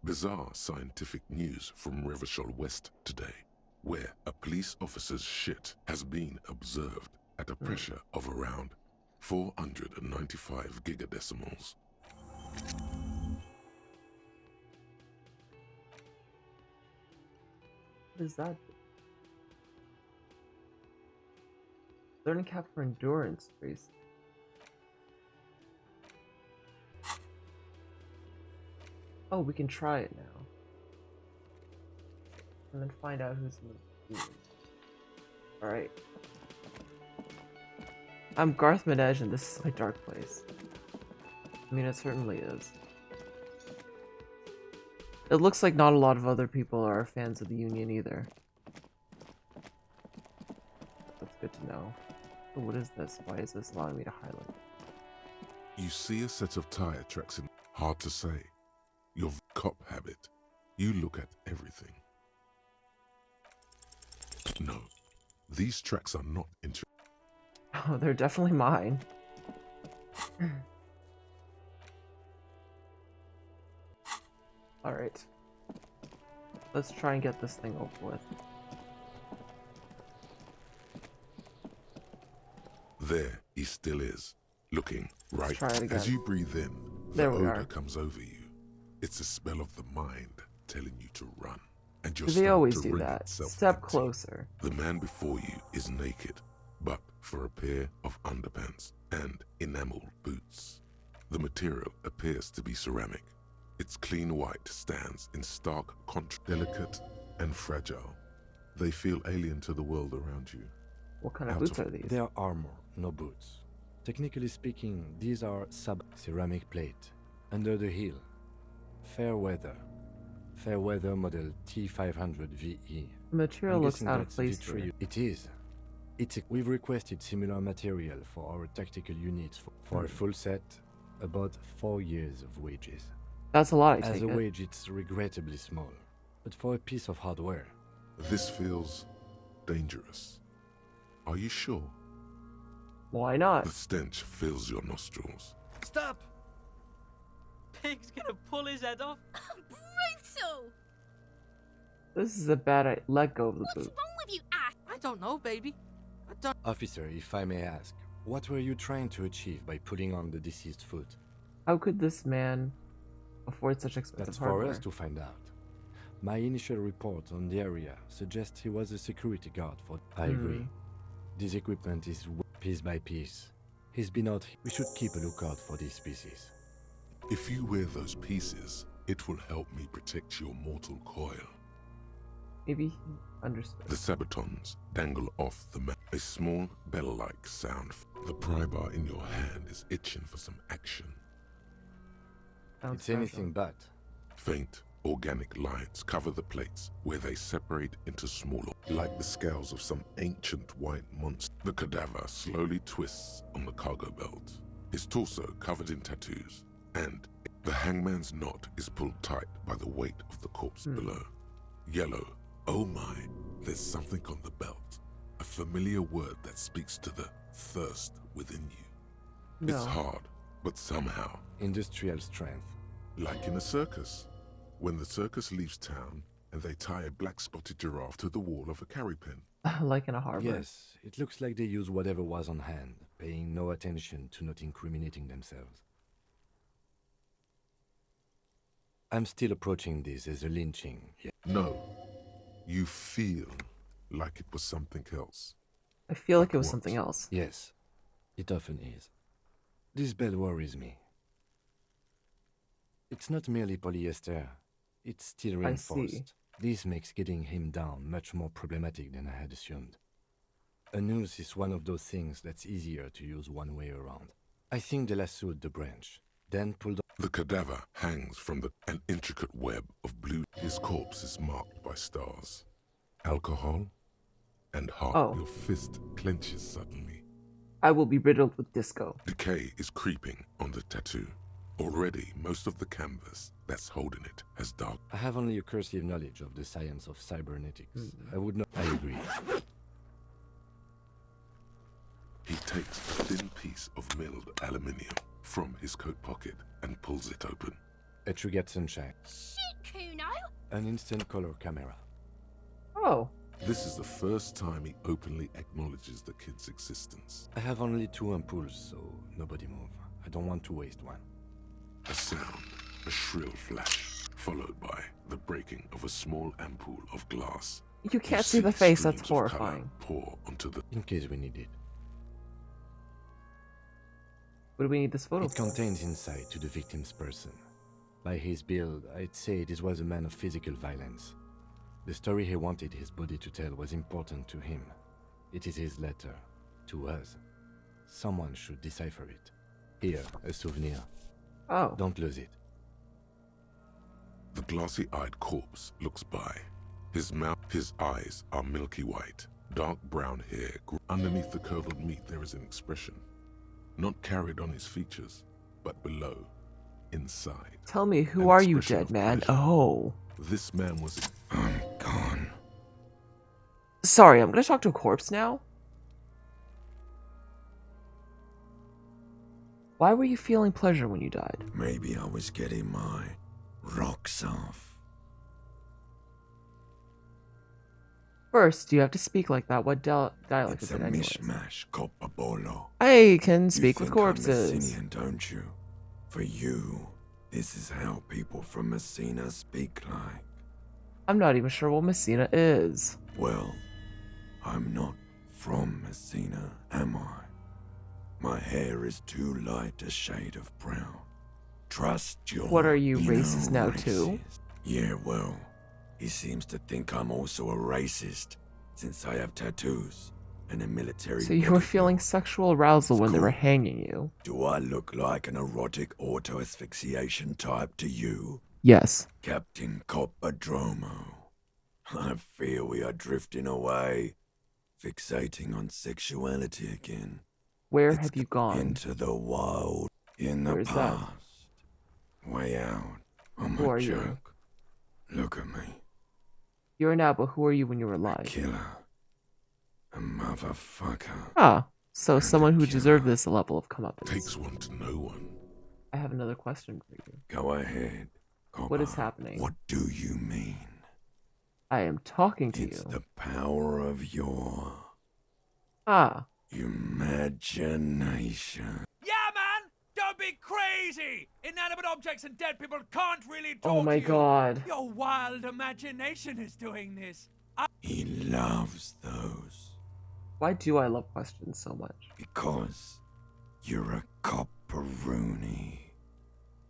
Bizarre scientific news from Revachol West today, where a police officer's shit has been observed at a pressure of around 495 gigadecimals. What is that? Learning cap for endurance race. Oh, we can try it now. And then find out who's in the team. Alright. I'm Garth Minaj and this is my dark place. I mean, it certainly is. It looks like not a lot of other people are fans of the Union either. That's good to know. Oh, what is this? Why is this allowing me to highlight? You see a set of tire tracks in. Hard to say. Your cop habit. You look at everything. No, these tracks are not Oh, they're definitely mine. Alright. Let's try and get this thing over with. There he still is, looking right. Try it again. As you breathe in, the There we odor are. comes over you. It's a smell of the mind telling you to run. And your They stomach always to do ring that. itself Step empty. closer. The man before you is naked, but for a pair of underpants and enameled boots. The material appears to be ceramic. Its clean white stands in stark contrast, delicate and fragile. They feel alien to the world around you. What kind of Out boots of- are these? They are armor, no boots. Technically speaking, these are ceramic plate. Under the heel. Fair weather. Fair weather model T500 VE. The material I'm looks guessing out of that's place Vitrio. here. It is. We've requested similar material for our tactical units for a full set, about 4 years of wages. That's a lot, I As take a it. wage, it's regrettably small. But for a piece of hardware, This feels dangerous. Are you sure? Why not? The stench fills your nostrils. Stop! Pig's gonna pull his head off. Brutal! This is a bad idea. Let go of the What's boot. wrong with you, ass? I don't know, baby. I don't. Officer, if I may ask, what were you trying to achieve by putting on the deceased foot? How could this man afford such expensive That's for hardware? us to find out. My initial report on the area suggests he was a security guard for... I agree. This equipment is piece by piece. He's been out... We should keep a lookout for these pieces. If you wear those pieces, it will help me protect your mortal coil. Maybe he understood. The sabatons dangle off the mat. A small bell-like sound. The pry bar in your hand is itching for some action. Sounds It's anything but. Faint, organic lines cover the plates where they separate into smaller, like the scales of some ancient white monster. The cadaver slowly twists on the cargo belt, his torso covered in tattoos, and the hangman's knot is pulled tight by the weight of the corpse below. Yellow. Oh my, there's something on the belt. A familiar word that speaks to the thirst within you. No. It's hard, but somehow. Industrial strength. Like in a circus. When the circus leaves town and they tie a black spotted giraffe to the wall of a carry pen. Like in a harbor. Yes, it looks like they used whatever was on hand, paying no attention to not incriminating themselves. I'm still approaching this as a lynching. Yeah. No, you feel like it was something else. I feel like Like it was what? something else. Yes. It often is. This bed worries me. It's not merely polyester. It's still reinforced. see. This makes getting him down much more problematic than I had assumed. A noose is one of those things that's easier to use one way around. I think they lassoed the branch, then pulled. The cadaver hangs from an intricate web of blue. His corpse is marked by stars. Alcohol and heart. Oh. Your fist clenches suddenly. I will be riddled with disco. Decay is creeping on the tattoo. Already, most of the canvas that's holding it has dark. I have only a cursive knowledge of the science of cybernetics. I would not. I agree. He takes a thin piece of milled aluminium from his coat pocket and pulls it open. A triggered sunshine. Shit, Kuno! An instant color camera. Oh. This is the first time he openly acknowledges the kid's existence. I have only 2 ampoules, so nobody move. I don't want to waste one. A sound, a shrill flash, followed by the breaking of a small ampoule of glass. You can't see the face, that's horrifying. Pour onto the. In case we need it. What do we need this photo It for? contains insight to the victim's person. By his build, I'd say this was a man of physical violence. The story he wanted his body to tell was important to him. It is his letter. To us. Someone should decipher it. Here, a souvenir. Oh. Don't lose it. The glassy-eyed corpse looks by. His mouth, his eyes are milky white. Dark brown hair. Underneath the curdled meat there is an expression. Not carried on his features, but below, inside. Tell me, who are you, dead man? Oh. This man was. I'm gone. Sorry, I'm gonna talk to a corpse now? Why were you feeling pleasure when you died? Maybe I was getting my rocks off. First, you have to speak like that. What dialect It's is a it anyways? mishmash, Copabolo. I can speak You with think I'm corpses. Messinian, don't you? For you, this is how people from Messina speak like. I'm not even sure what Messina is. Well, I'm not from Messina, am I? My hair is too light a shade of brown. Trust your What are you, racist now too? Yeah, well, he seems to think I'm also a racist, since I have tattoos and a military. So you were feeling sexual arousal when they were hanging you? Do I look like an erotic auto-asphyxiation type to you? Yes. Captain Coppadromo. I fear we are drifting away, fixating on sexuality again. Where have you gone? Into the wild, in the Where's that? past. Way out. I'm Who a are you? joke. Look at me. You're now, but who are you when you were alive? Killer. A motherfucker. Ah, so someone who deserved this level of comeuppance. Takes one to know one. I have another question for you. Go ahead. What is happening? What do you mean? I am talking to It's you. the power of your Ah. imagination. Yeah, man! Don't be crazy! Inanimate objects and dead people can't really talk Oh my to you. god. Your wild imagination is doing this. He loves those. Why do I love questions so much? Because you're a copperoonie.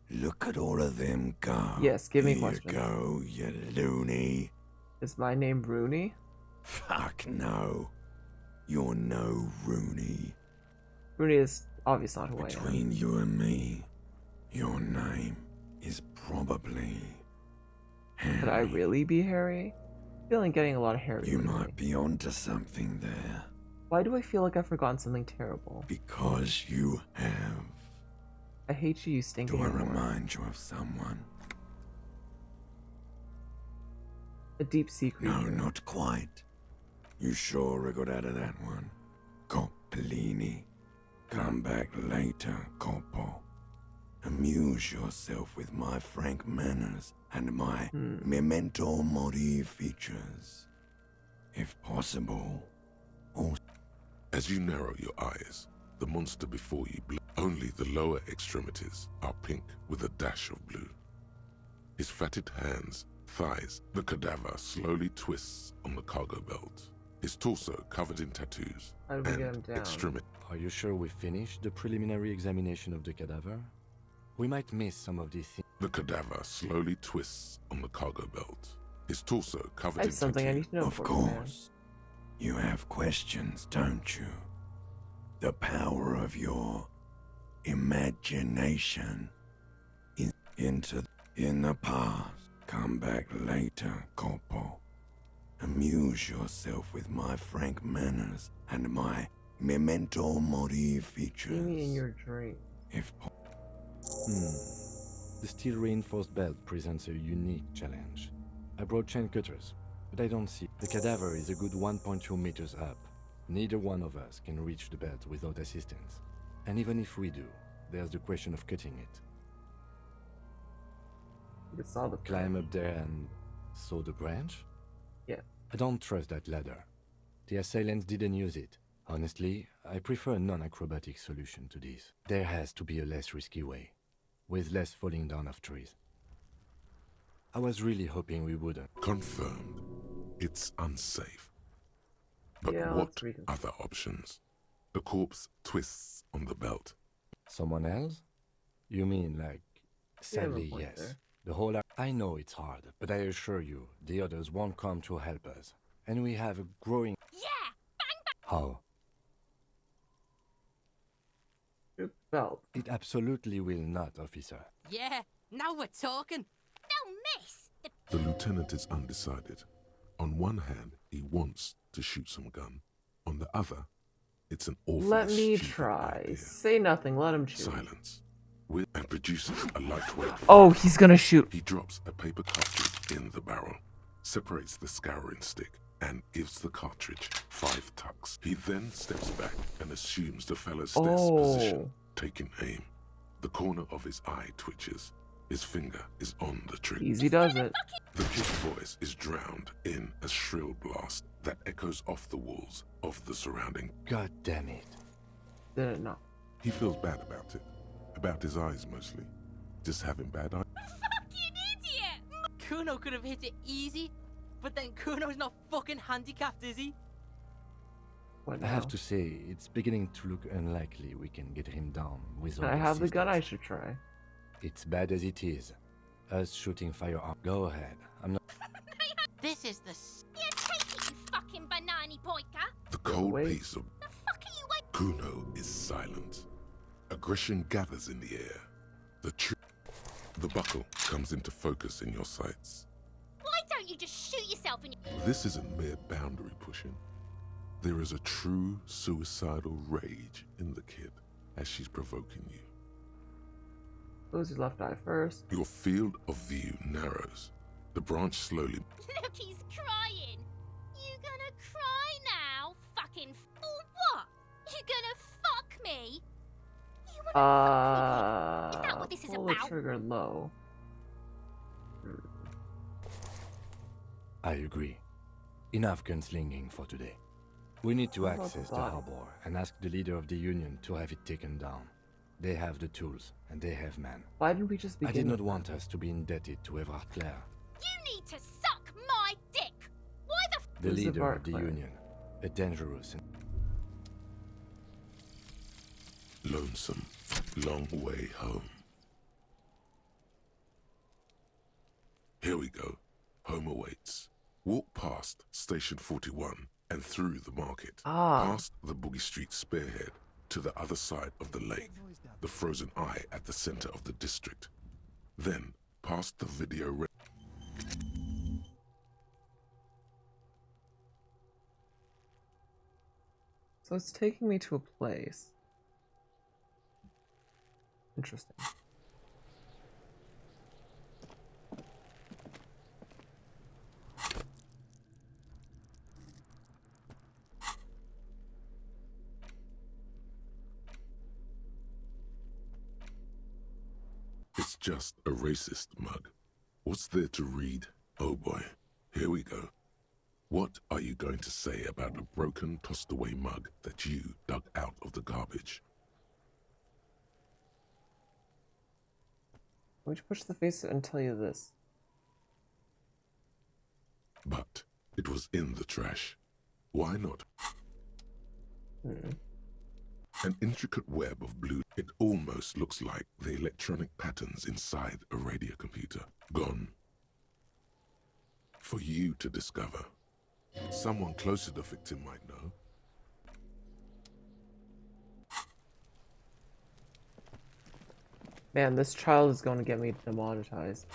Look at all of them go. Yes, give me Here questions. you go, you loony. Is my name Rooney? Fuck no. You're no Rooney. Rooney is obviously not who I am. Between you and me, your name is probably Harry. Could I really be Harry? I'm feeling getting a lot of Harry. You lately. might be onto something there. Why do I feel like I've forgotten something terrible? Because you have. I hate you, you stinking Do I animal. remind you of someone? A deep sea creature. No, not quite. You sure got out of that one. Coppellini. Come back later, Coppo. Amuse yourself with my frank manners and my memento mori features. If possible. As you narrow your eyes, the monster before you only the lower extremities are pink with a dash of blue. His fatted hands, thighs, the cadaver slowly twists on the cargo belt. His torso covered in tattoos How do we get him and down? extremity. Are you sure we finished the preliminary examination of the cadaver? We might miss some of these things. The cadaver slowly twists on the cargo belt. His torso covered in something I tattoo. need to know. Of course. You have questions, don't you? The power of your imagination is in the past. Come back later, Corpo. Amuse yourself with my frank manners and my memento mori features. See me in your dream. The steel reinforced belt presents a unique challenge. I brought chain cutters, but I don't see. The cadaver is a good 1.2 meters up. Neither one of us can reach the belt without assistance. And even if we do, there's the question of cutting it. You saw the Climb up there and saw the branch? Yeah. I don't trust that ladder. The assailants didn't use it. Honestly, I prefer a non-acrobatic solution to this. There has to be a less risky way, with less falling down of trees. I was really hoping we wouldn't. Confirmed. It's unsafe. But Yeah, what other options? The corpse twists on the belt. Someone else? You mean like... Sadly, yes. There. The whole... I know it's hard, but I assure you, the others won't come to help us. And we have a growing... Yeah! Bang bang! How? Belt. It absolutely will not, officer. Yeah, now we're talking. They'll miss! The lieutenant is undecided. On one hand, he wants to shoot some gun. On the other, it's an awful Let me stupid try. idea. Say nothing. Let him choose. Silence. And produces a lightweight. Oh, he's gonna shoot. He drops a paper cartridge in the barrel, separates the scouring stick, and gives the cartridge 5 tucks. He then steps back and assumes the fellow's position, taking aim. The corner of his eye twitches. His finger is on the trigger. Easy does it. The kid's voice is drowned in a shrill blast that echoes off the walls of the surrounding. God damn it. Did it not? He feels bad about it. About his eyes mostly. Just having bad eyes. Fucking idiot! Kuno could have hit it easy, but then Kuno's not fucking handicapped, is he? What I have to say, it's beginning to look unlikely we can get him down without I have the assistance. gun I should try. It's bad as it is. Us shooting firearm. Go ahead. I'm not... This is the... Yeah, take it, you fucking banani boyka! The cold piece of The fuck are you waiting? Kuno is silent. Aggression gathers in the air. The buckle comes into focus in your sights. Why don't you just shoot yourself in your... This isn't mere boundary pushing. There is a true suicidal rage in the kid as she's provoking you. Close your left eye first. Your field of view narrows. The branch slowly... Look, he's crying! You gonna cry now, fucking... Or what? You gonna fuck me? You wanna fuck me? Is that what this is pull the about? trigger low. I agree. Enough gunslinging for today. We need to What about access the the body? harbor and ask the leader of the Union to have it taken down. They have the tools, and they have men. Why didn't we just begin I did not with want that? us to be indebted to Evrard Clare, You need to suck my dick! Why the f... the Who's leader Evrard of the Clare? Union. A dangerous and... lonesome, long way home. Here we go. Home awaits. Walk past Station 41 and through the market. Past the Boogie Street spearhead to the other side of the lake, the frozen eye at the center of the district. Then past the video... So it's taking me to a place. Interesting. It's just a racist mug. What's there to read? Oh boy, here we go. What are you going to say about a broken, tossed-away mug that you dug out of the garbage? Why would you push the face and tell you this? But it was in the trash. Why not? An intricate web of blue. It almost looks like the electronic patterns inside a radio computer. Gone. For you to discover. Someone close to the victim might know. Man, this child is going to get me demonetized.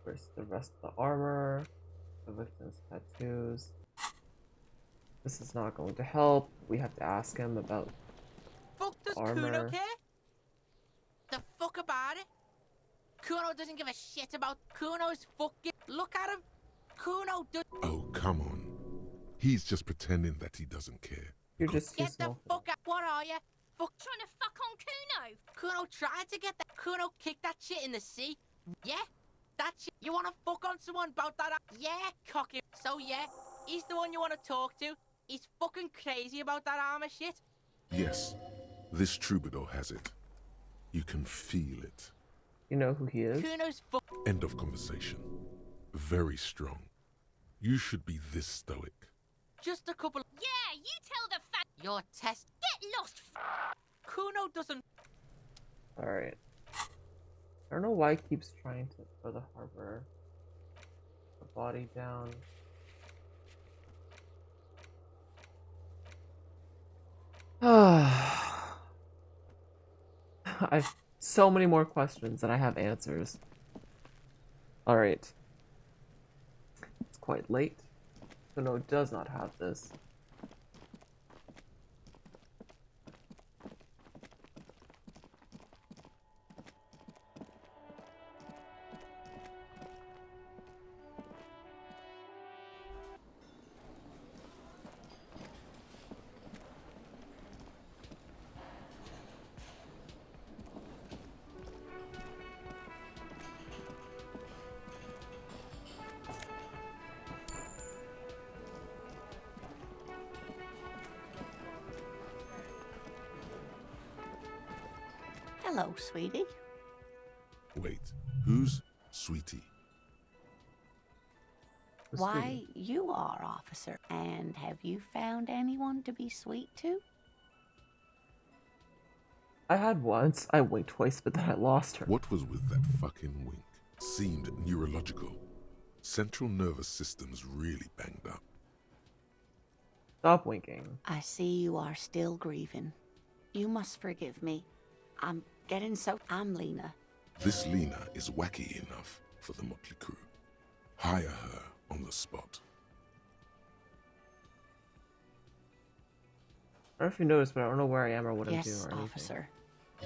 Where's the rest of the armor? The victim's tattoos. This is not going to help. We have to ask him about Fuck does armor. Kuno care? The fuck about it? Kuno doesn't give a shit about Kuno's fucking... Look at him. Kuno does... Oh, come on. He's just pretending that he doesn't care. You're just Get the fuck out. What are you? Fuck. Trying to fuck on Kuno. Kuno tried to get that. Kuno kicked that shit in the sea. Yeah? That shit. You wanna fuck on someone about that? Yeah, cocky. So yeah, he's the one you wanna talk to. He's fucking crazy about that armor shit. Yes, this troubadour has it. You can feel it. You know who he is? Kuno's End of conversation. Very strong. You should be this stoic. Just a couple. Yeah, you tell the fact. Your test. Get lost. Kuno doesn't. Alright. I don't know why he keeps trying to throw the harbor. The body down. I have so many more questions than I have answers. Alright. It's quite late. Kuno does not have this. Hello, sweetie. Wait, who's Sweetie? Why, you are, officer. And have you found anyone to be sweet to? I had once. I winked twice, but then I lost her. What was with that fucking wink? Seemed neurological. Central nervous system's really banged up. Stop winking. I see you are still grieving. You must forgive me. I'm Lena. This Lena is wacky enough for the motley crew. Hire her on the spot. I don't know if you noticed, but I don't know where I am or what I'm doing Yes, or anything. officer.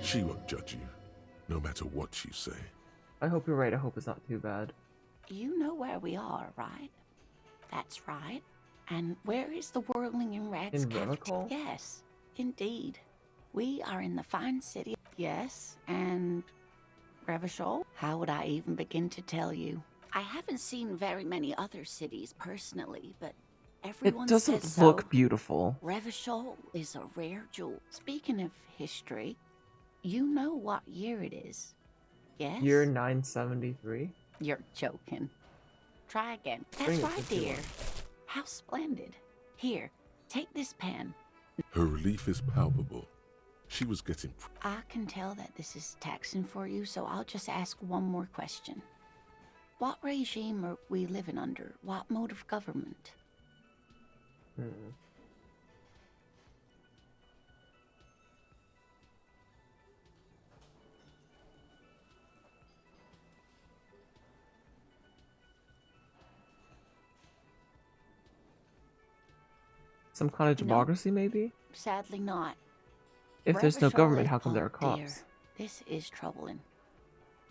She won't judge you, no matter what you say. I hope you're right. I hope it's not too bad. You know where we are, right? That's right. And where is the Whirling in Rats In Revachol? Yes, indeed. We are in the fine city. Yes, and Revachol? How would I even begin to tell you? I haven't seen very many other cities personally, but everyone It doesn't says look so. beautiful. Revachol is a rare jewel. Speaking of history, you know what year it is? Yes? Year 973? You're joking. Try again. Bring That's it right, to dear. her. How splendid. Here, take this pen. Her relief is palpable. She was getting... I can tell that this is taxing for you, so I'll just ask one more question. What regime are we living under? What mode of government? Some kind of democracy, maybe? Sadly not. If there's no Revachol government, is- how come there oh, are cops? dear. This is troubling.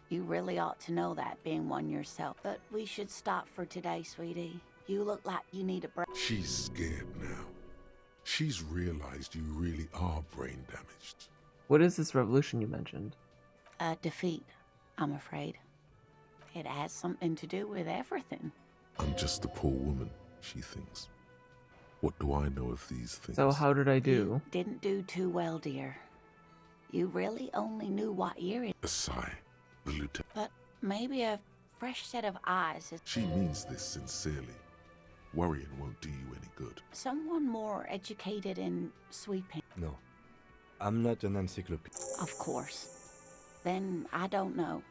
You really ought to know that, being one yourself. But we should stop for today, sweetie. You look like you need a break. She's scared now. She's realized you really are brain damaged. What is this revolution you mentioned? A defeat, I'm afraid. It has something to do with everything. I'm just a poor woman, she thinks. What do I know of these things? So how did I do? Didn't do too well, dear. You really only knew what year it... A sigh. The lieutenant... But maybe a fresh set of eyes is... She means this sincerely. Worrying won't do you any good. Someone more educated in sweeping. No, I'm not an encyclopedia. Of course. Then I don't know.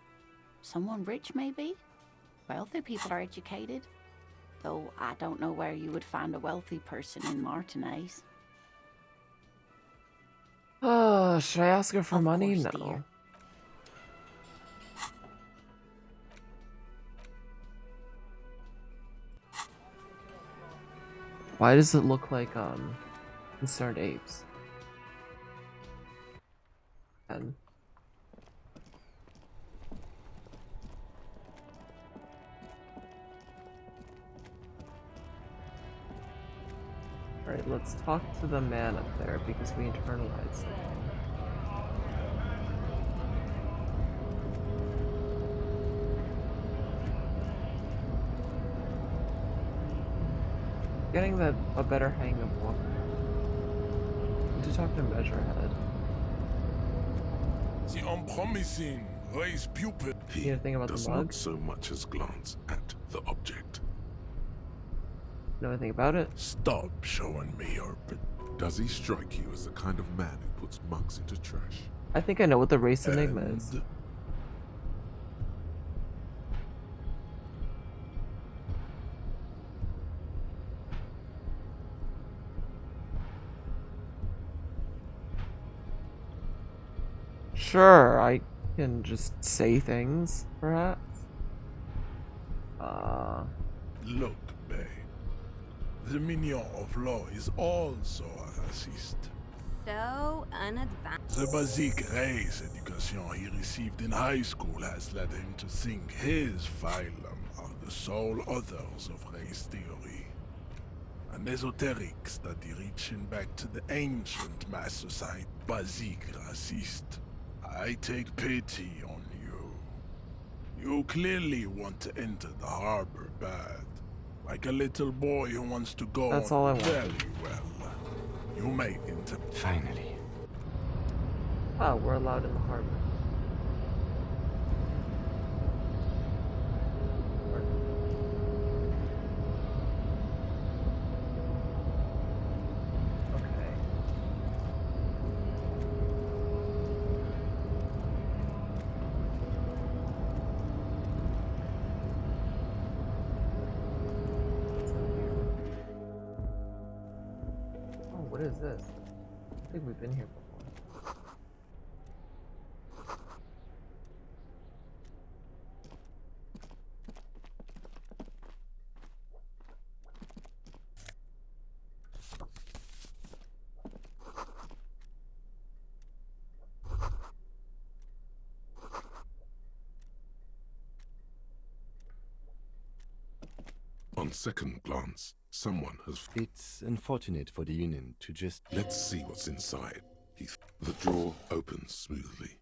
Someone rich, maybe? Wealthy people are educated. Though I don't know where you would find a wealthy person in Martinez. Should I ask her for money? Course, No. dear. Why does it look like concerned apes? And alright, let's talk to the man up there because we internalized something. Getting a better hang of what. To talk to Measurehead. The unpromising raised pupil. He Anything about does the mug? not so much as glance at the object. Know anything about it? Stop showing me your. Does he strike you as the kind of man who puts mugs into trash? I think I know what the race enigma is. Sure, I can just say things, perhaps. Look, Bay. The minion of law is also a racist. So unadvanced. The basic race education he received in high school has led him to think his phylum are the sole authors of race theory. An esoteric study reaching back to the ancient mass society, basic racist. I take pity on you. You clearly want to enter the harbor bad. Like a little boy who wants to go. That's all I want. Very well. You may enter. Finally. Oh, we're allowed in the harbor. Okay. Oh, what is this? I think we've been here before. On second glance, someone has... It's unfortunate for the Union to just... Let's see what's inside. The drawer opens smoothly.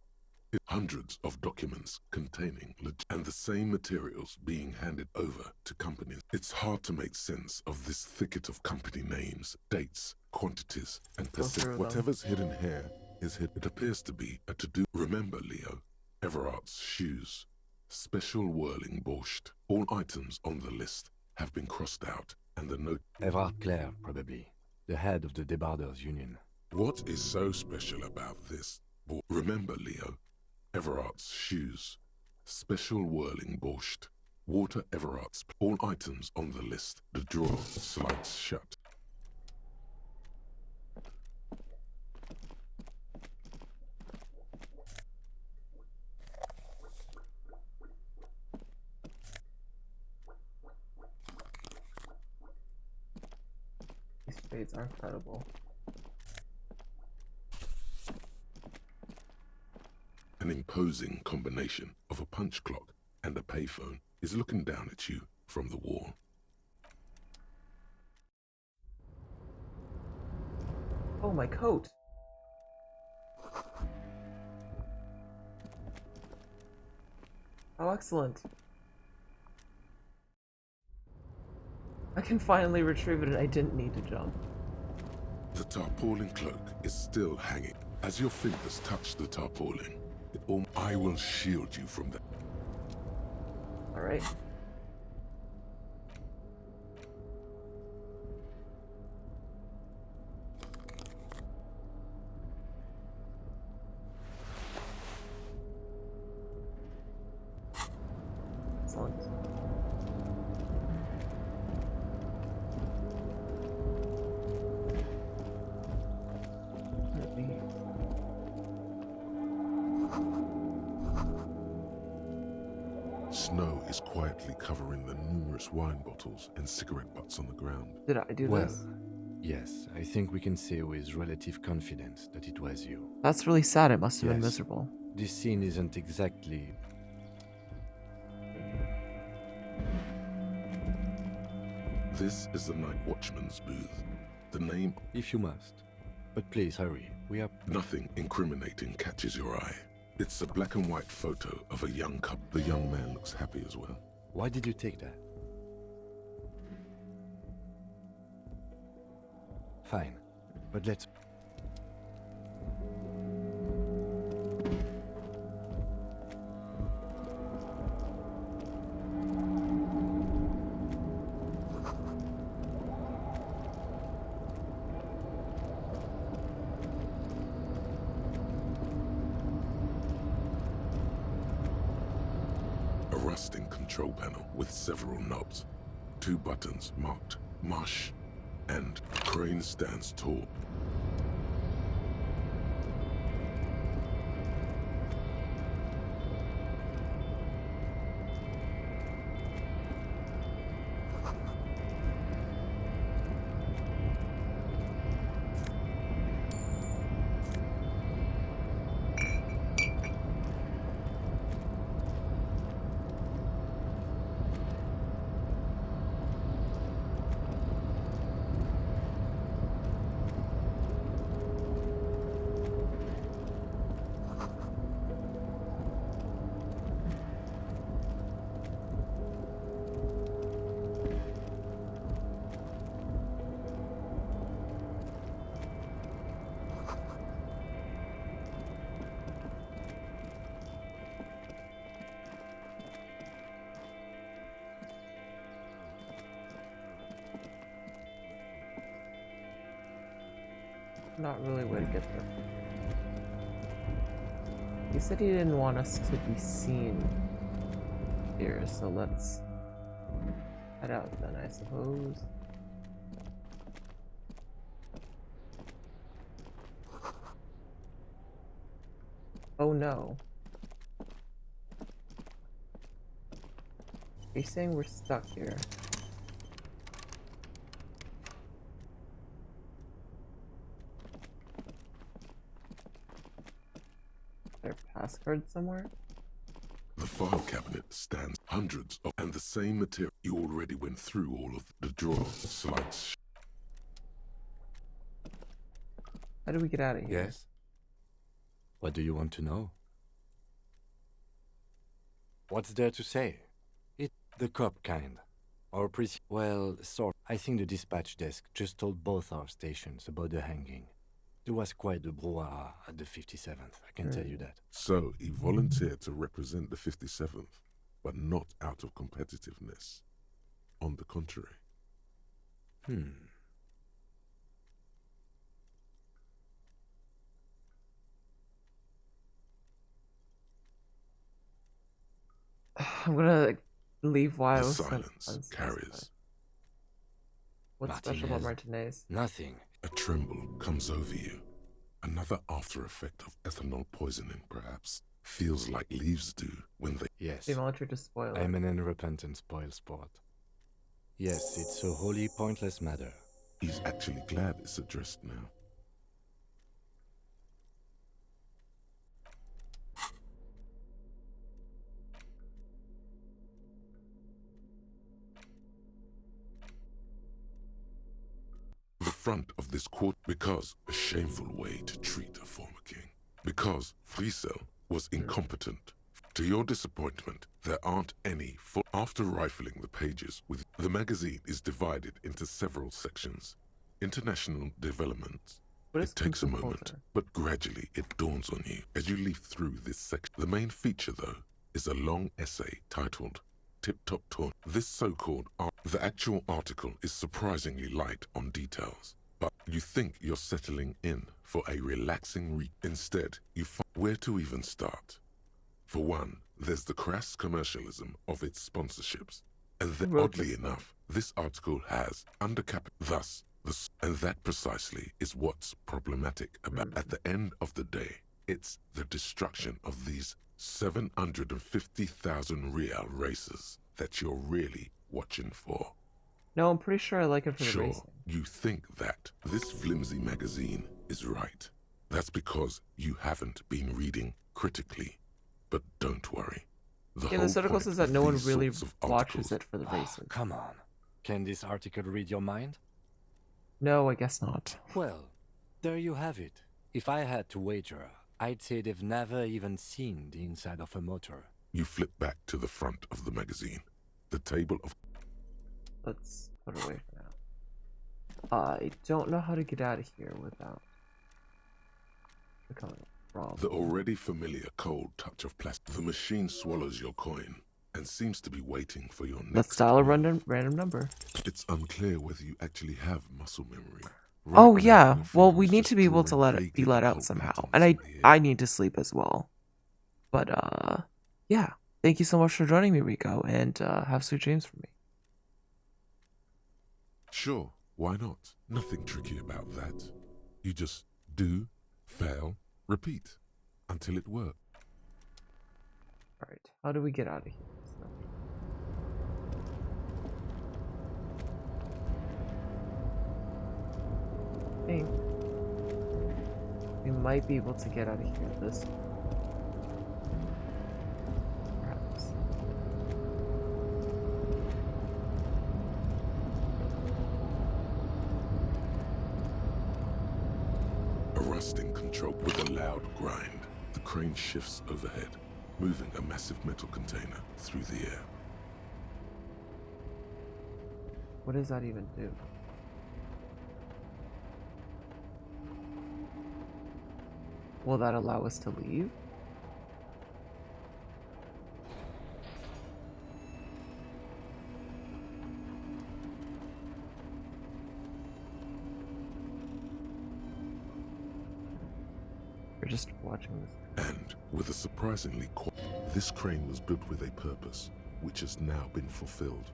Hundreds of documents containing and the same materials being handed over to companies. It's hard to make sense of this thicket of company names, dates, quantities, and percent. Whatever's hidden here is hidden. It appears to be a to-do. Remember, Leo, Everart's shoes, special whirling borscht. All items on the list have been crossed out, and the note... Everard Clare, probably. The head of the Debarders Union. What is so special about this? Remember, Leo, Everart's shoes, special whirling borscht, water Everart's... All items on the list. The drawer slides shut. These spades are incredible. An imposing combination of a punch clock and a payphone is looking down at you from the wall. Oh, my coat! Oh, excellent. I can finally retrieve it and I didn't need to jump. The tarpaulin cloak is still hanging. As your fingers touch the tarpaulin, I will shield you from that. Alright. Excellent. Snow is quietly covering the numerous wine bottles and cigarette butts on the ground. Did I do this? Yes, I think we can say with relative confidence that it was you. That's really sad. It must have been miserable. This scene isn't exactly... This is the Night Watchman's booth. The name... If you must. But please hurry. We are... Nothing incriminating catches your eye. It's a black and white photo of a young couple. The young man looks happy as well. Why did you take that? Fine, but let's... A rusting control panel with several knobs. 2 buttons marked Marsh, and a crane stands tall. Not really a way to get there. He said he didn't want us to be seen here, so let's head out then, I suppose. Oh no. Are you saying we're stuck here? Passcode somewhere? The file cabinet stands hundreds of, and the same material. You already went through all of the drawers, slides. How do we get out of here? Yes? What do you want to know? What's there to say? The cop kind. Or pretty... Well, sort. I think the dispatch desk just told both our stations about the hanging. There was quite the brouhaha at the 57th, I can tell you that. So he volunteered to represent the 57th, but not out of competitiveness. On the contrary. I'm gonna leave while The silence carries. What's special about Martinez? Nothing. A tremble comes over you. Another after effect of ethanol poisoning, perhaps. Feels like leaves do when they... Yes. The military to spoil I'm an unrepentant spoil sport. Yes, it's a wholly pointless matter. He's actually glad it's addressed now. The front of this court, because a shameful way to treat a former king. Because Friesel was incompetent. To your disappointment, there aren't any. After rifling the pages, the magazine is divided into several sections. International developments. It takes a moment, but gradually it dawns on you as you leaf through this section. The main feature, though, is a long essay titled Tip Top Tour. This so-called the actual article is surprisingly light on details, but you think you're settling in for a relaxing read. Instead, you find where to even start. For one, there's the crass commercialism of its sponsorships. And oddly enough, this article has undercap. Thus, and that precisely is what's problematic about. At the end of the day, it's the destruction of these 750,000 real races that you're really watching for. No, I'm pretty sure I like it for the racing. You think that this flimsy magazine is right. That's because you haven't been reading critically. But don't worry. This article says that no one really watches it for the racing. Come on. Can this article read your mind? No, I guess not. Well, there you have it. If I had to wager, I'd say they've never even seen the inside of a motor. You flip back to the front of the magazine. The table of... Let's put it away for now. I don't know how to get out of here without becoming a problem. The already familiar cold touch of plastic. The machine swallows your coin and seems to be waiting for your next... Let's dial a random number. It's unclear whether you actually have muscle memory. Oh yeah, well we need to be able to be let out somehow. And I need to sleep as well. But yeah. Thank you so much for joining me, Rico, and have sweet dreams for me. Sure, why not? Nothing tricky about that. You just do, fail, repeat until it works. Alright, how do we get out of here? I think we might be able to get out of here this way. Perhaps. A rusting control with a loud grind. The crane shifts overhead, moving a massive metal container through the air. What does that even do? Will that allow us to leave? We're just watching this. And with a surprisingly this crane was built with a purpose, which has now been fulfilled.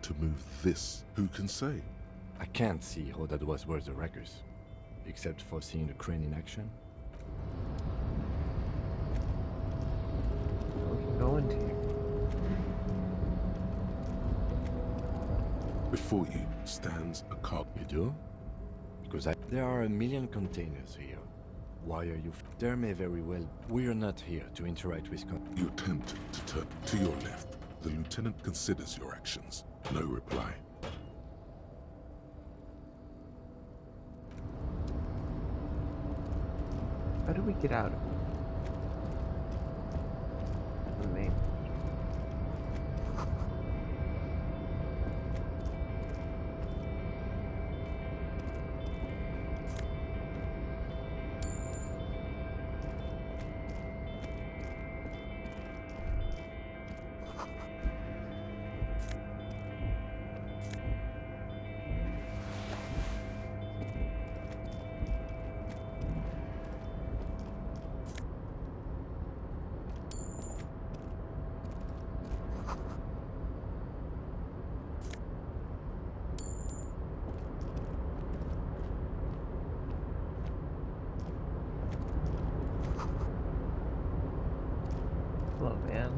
To move this, who can say? I can't see how that was worth the wreckers, except for seeing the crane in action. Go into here. Before you stands a cog. You do? Because there are a million containers here. Why are you? There may very well. We are not here to interact with. You attempt to turn to your left. The lieutenant considers your actions. No reply. How do we get out of it? The main. Hello, man.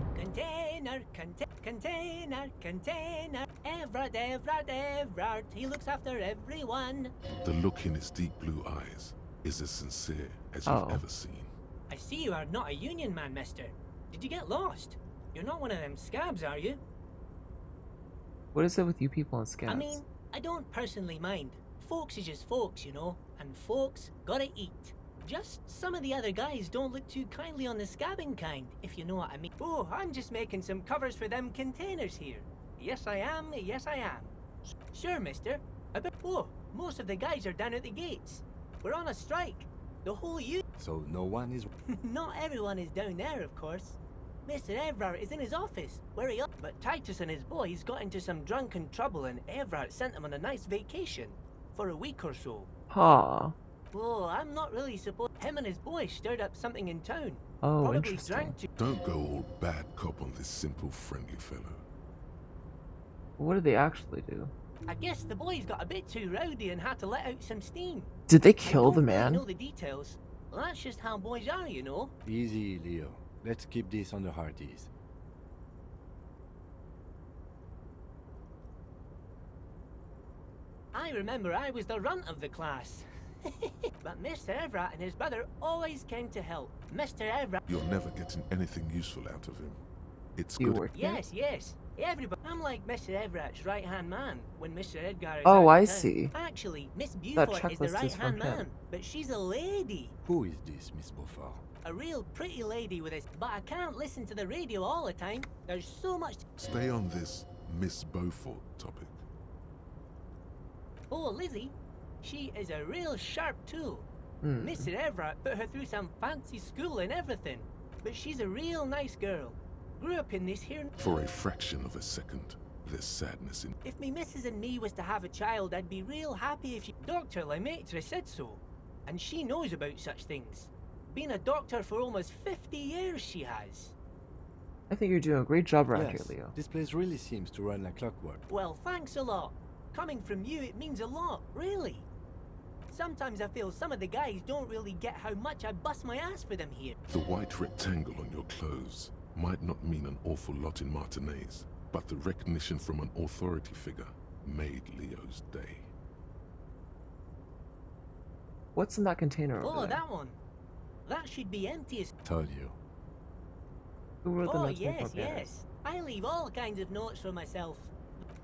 Container. Everard. He looks after everyone. The look in his deep blue eyes is as sincere as you've ever seen. I see you are not a union man, mister. Did you get lost? You're not one of them scabs, are you? What is it with you people and scabs? I mean, I don't personally mind. Folks is just folks, you know, and folks gotta eat. Just some of the other guys don't look too kindly on the scabbing kind, if you know what I mean. Oh, I'm just making some covers for them containers here. Yes, I am. Sure, mister. Oh, most of the guys are down at the gates. We're on a strike. The whole So no one is... Not everyone is down there, of course. Mr. Everard is in his office, where he... But Titus and his boys got into some drunken trouble and Everard sent them on a nice vacation. For a week or so. Huh. Oh, I'm not really supposed... Him and his boys stirred up something in town. Oh, Probably interesting. drank too. Don't go all bad cop on this simple, friendly fellow. What did they actually do? I guess the boys got a bit too rowdy and had to let out some steam. Did they I kill the don't really man? know the details. Well, that's just how boys are, you know. Easy, Leo. Let's keep this on the hard ease. I remember I was the runt of the class. But Mr. Everett and his brother always came to help. Mr. Everett... You're never getting anything useful out of him. It's You good. work here? Yes, yes. Everybody. I'm like Mr. Everett's right-hand man when Mr. Edgar is Oh, out I of town. see. Actually, Miss That Beaufort is the checklist is from right-hand him. man, but she's a lady. Who is this, Miss Beaufort? A real pretty lady with us. But I can't listen to the radio all the time. There's so much... Stay on this Miss Beaufort topic. Oh, Lizzie. She is a real sharp tool. Hmm. Mr. Everett put her through some fancy school and everything. But she's a real nice girl. Grew up in this here... For a fraction of a second, there's sadness in... If me missus and me was to have a child, I'd be real happy if she... Dr. Lemaitre said so. And she knows about such things. Been a doctor for almost 50 years, she has. I think you're doing a great job around Yes, here, Leo. this place really seems to run like clockwork. Well, thanks a lot. Coming from you, it means a lot, really. Sometimes I feel some of the guys don't really get how much I bust my ass for them here. The white rectangle on your clothes might not mean an awful lot in Martinez, but the recognition from an authority figure made Leo's day. What's in that container over Oh, there? that one. That should be empty as... Told you. Who wrote the Oh, notes yes, before bed? yes. I leave all kinds of notes for myself.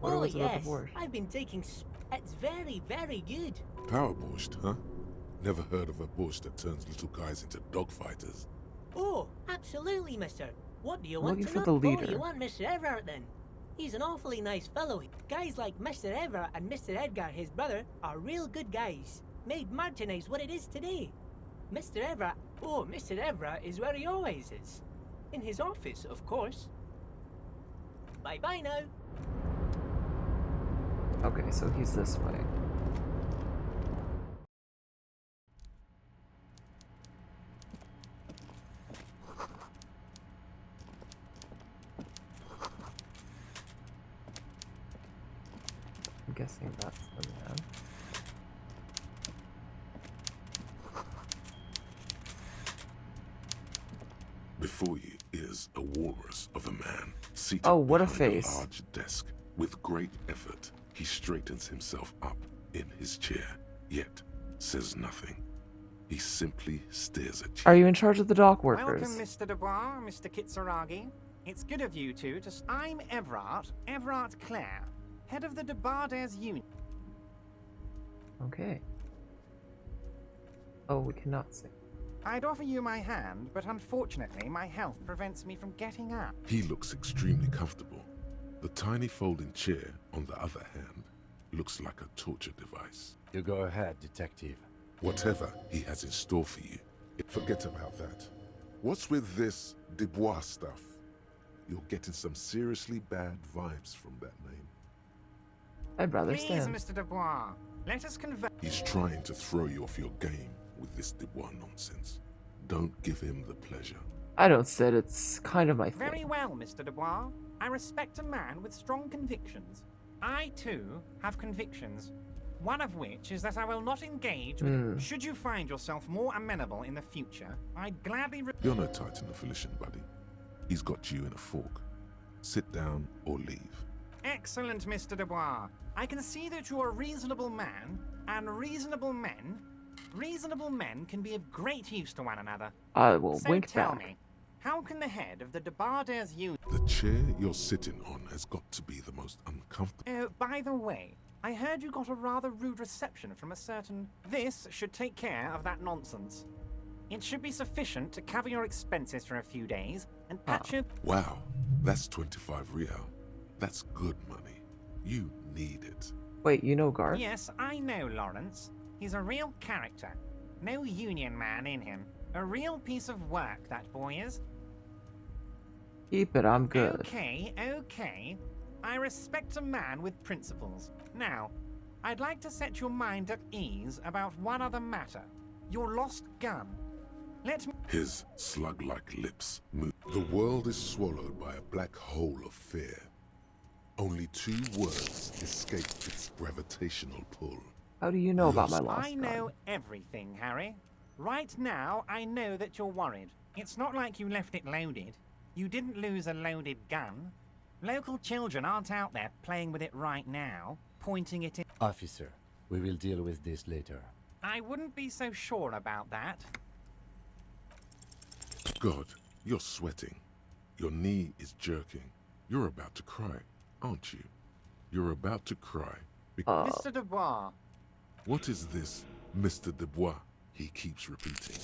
What Oh, was it about the yes. borscht? I've been taking... It's very, very good. Power borscht, huh? Never heard of a borscht that turns little guys into dogfighters. Oh, absolutely, mister. What do you want Looking to for know? the Oh, leader. you want Mr. Everett, then? He's an awfully nice fellow. Guys like Mr. Everett and Mr. Edgar, his brother, are real good guys. Made Martinez what it is today. Mr. Everett... Oh, Mr. Everett is where he always is. In his office, of course. Bye-bye now. Okay, so he's this way. I'm guessing that's the man. Before you is a walrus of a man seated Oh, what a behind face. a large desk. With great effort, he straightens himself up in his chair, yet says nothing. He simply stares at you. Are you in charge of the dock workers? Welcome, Mr. Dubois, Mr. Kitsuragi. It's good of you two to... I'm Everard Clare, head of the Debardairs Union. Okay. Oh, we cannot see. I'd offer you my hand, but unfortunately my health prevents me from getting up. He looks extremely comfortable. The tiny folding chair, on the other hand, looks like a torture device. You go ahead, detective. Whatever he has in store for you, forget about that. What's with this Dubois stuff? You're getting some seriously bad vibes from that name. I'd rather Please, stand. Mr. Dubois, let us converse. He's trying to throw you off your game with this Dubois nonsense. Don't give him the pleasure. I don't sit, it's kind of my thing. Very well, Mr. Dubois. I respect a man with strong convictions. I, too, have convictions. One of which is that I will not engage with... Should you find yourself more amenable in the future, I'd gladly... You're no Titan affiliation, buddy. He's got you in a fork. Sit down or leave. Excellent, Mr. Dubois. I can see that you're a reasonable man, and reasonable men can be of great use to one another. I will So wink tell back. me, how can the head of the Debardairs Union... The chair you're sitting on has got to be the most uncomfortable. Oh, by the way, I heard you got a rather rude reception from a certain... This should take care of that nonsense. It should be sufficient to cover your expenses for a few days and patch you... Wow, that's 25 real. That's good money. You need it. Wait, you know Garth? Yes, I know, Lawrence. He's a real character. No union man in him. A real piece of work, that boy is. Keep it, I'm good. Okay, okay. I respect a man with principles. Now, I'd like to set your mind at ease about one other matter. Your lost gun. Let me. His slug-like lips move. The world is swallowed by a black hole of fear. Only 2 words escape its gravitational pull. How do you know about my lost I know everything, Harry. Right now, I know that you're worried. It's not like you left it loaded. You didn't lose a loaded gun. Local children aren't out there playing with it right now, pointing it in. Officer, we will deal with this later. I wouldn't be so sure about that. God, you're sweating. Your knee is jerking. You're about to cry, aren't you? You're about to cry. Mr. Dubois. What is this, Mr. Dubois? He keeps repeating.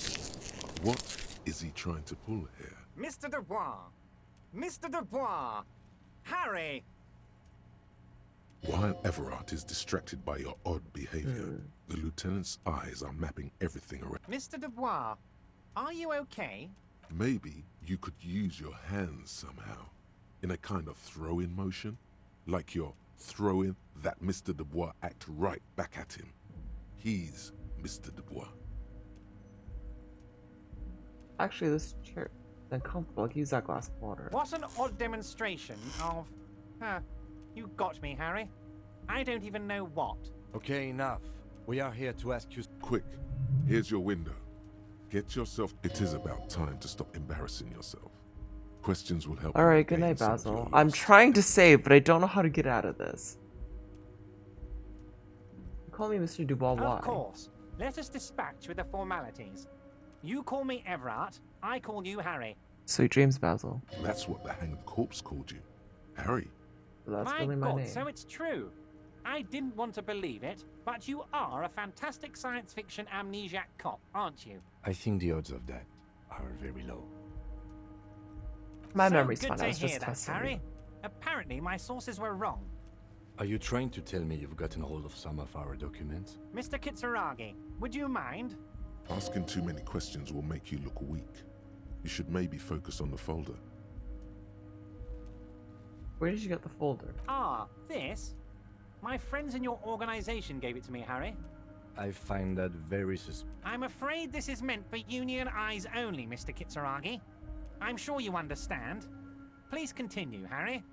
What is he trying to pull here? Mr. Dubois! Mr. Dubois! Harry! While Everard is distracted by your odd behavior, the lieutenant's eyes are mapping everything around. Mr. Dubois, are you okay? Maybe you could use your hands somehow, in a kind of throw-in motion, like you're throwing that Mr. Dubois act right back at him. He's Mr. Dubois. Actually, this chair is uncomfortable. Like, use that glass of water. What an odd demonstration of... you got me, Harry. I don't even know what. Okay, enough. We are here to ask you... Quick, here's your window. Get yourself... It is about time to stop embarrassing yourself. Questions will help. Alright, good night, Basil. I'm trying to save, but I don't know how to get out of this. Call me Mr. Dubois. Of course. Let us dispatch with the formalities. You call me Everard, I call you Harry. Sweet dreams, Basil. That's what the hanged corpse called you. Harry. Well, that's My really my God, name. so it's true. I didn't want to believe it, but you are a fantastic science fiction amnesiac cop, aren't you? I think the odds of that are very low. My so memory's good fine. to I was hear just that, testing Harry. you. Apparently, my sources were wrong. Are you trying to tell me you've gotten hold of some of our documents? Mr. Kitsuragi, would you mind? Asking too many questions will make you look weak. You should maybe focus on the folder. Where did you get the folder? Ah, this? My friends in your organization gave it to me, Harry. I find that very suspicious. I'm afraid this is meant for Union eyes only, Mr. Kitsuragi. I'm sure you understand. Please continue, Harry.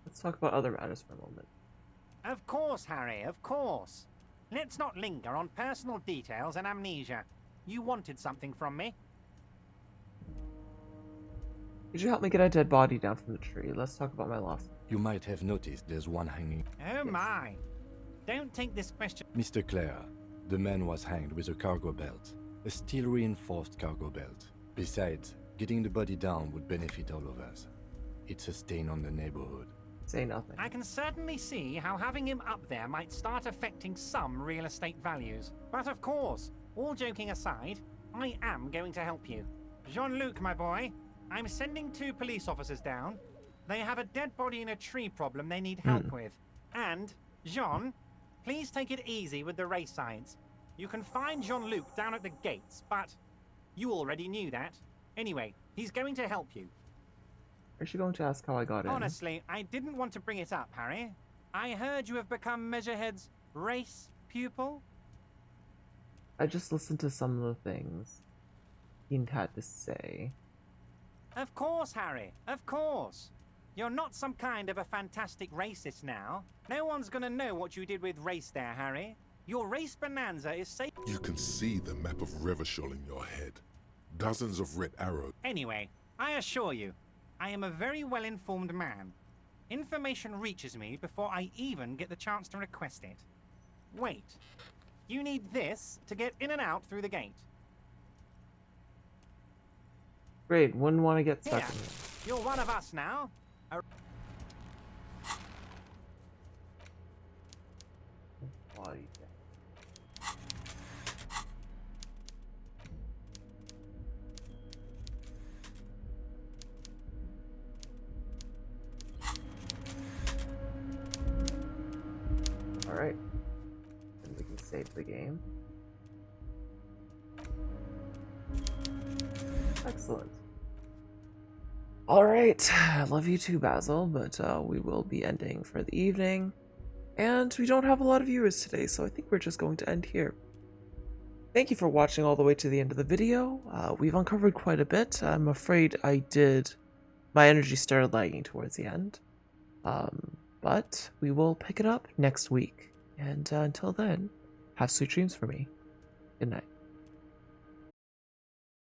Let's talk about other matters for a moment. Of course, Harry, of course. Let's not linger on personal details and amnesia. You wanted something from me. Could you help me get a dead body down from the tree? Let's talk about my loss. You might have noticed there's one hanging. Oh my. Don't take this question. Mr. Clare, the man was hanged with a cargo belt. A steel-reinforced cargo belt. Besides, getting the body down would benefit all of us. It's a stain on the neighborhood. Say nothing. I can certainly see how having him up there might start affecting some real estate values. But of course, all joking aside, I am going to help you. Jean-Luc, my boy, I'm sending 2 police officers down. They have a dead body in a tree problem they need help with. And, Jean, please take it easy with the race science. You can find Jean-Luc down at the gates, but you already knew that. Anyway, he's going to help you. Are you going to ask how I got in? Honestly, I didn't want to bring it up, Harry. I heard you have become Measurehead's race pupil. I just listened to some of the things he had to say. Of course, Harry, of course. You're not some kind of a fantastic racist now. No one's gonna know what you did with race there, Harry. Your race bonanza is safe. You can see the map of Revachol in your head. Dozens of red arrows. Anyway, I assure you, I am a very well-informed man. Information reaches me before I even get the chance to request it. Wait, you need this to get in and out through the gate. Great, wouldn't want to get stuck Here, in it. you're one of us now. Body. Alright. And we can save the game. Excellent. Alright, I love you too, Basil, but we will be ending for the evening. And we don't have a lot of viewers today, so I think we're just going to end here. Thank you for watching all the way to the end of the video. We've uncovered quite a bit. I'm afraid my energy started lagging towards the end. But we will pick it up next week. And until then, have sweet dreams for me. Good night.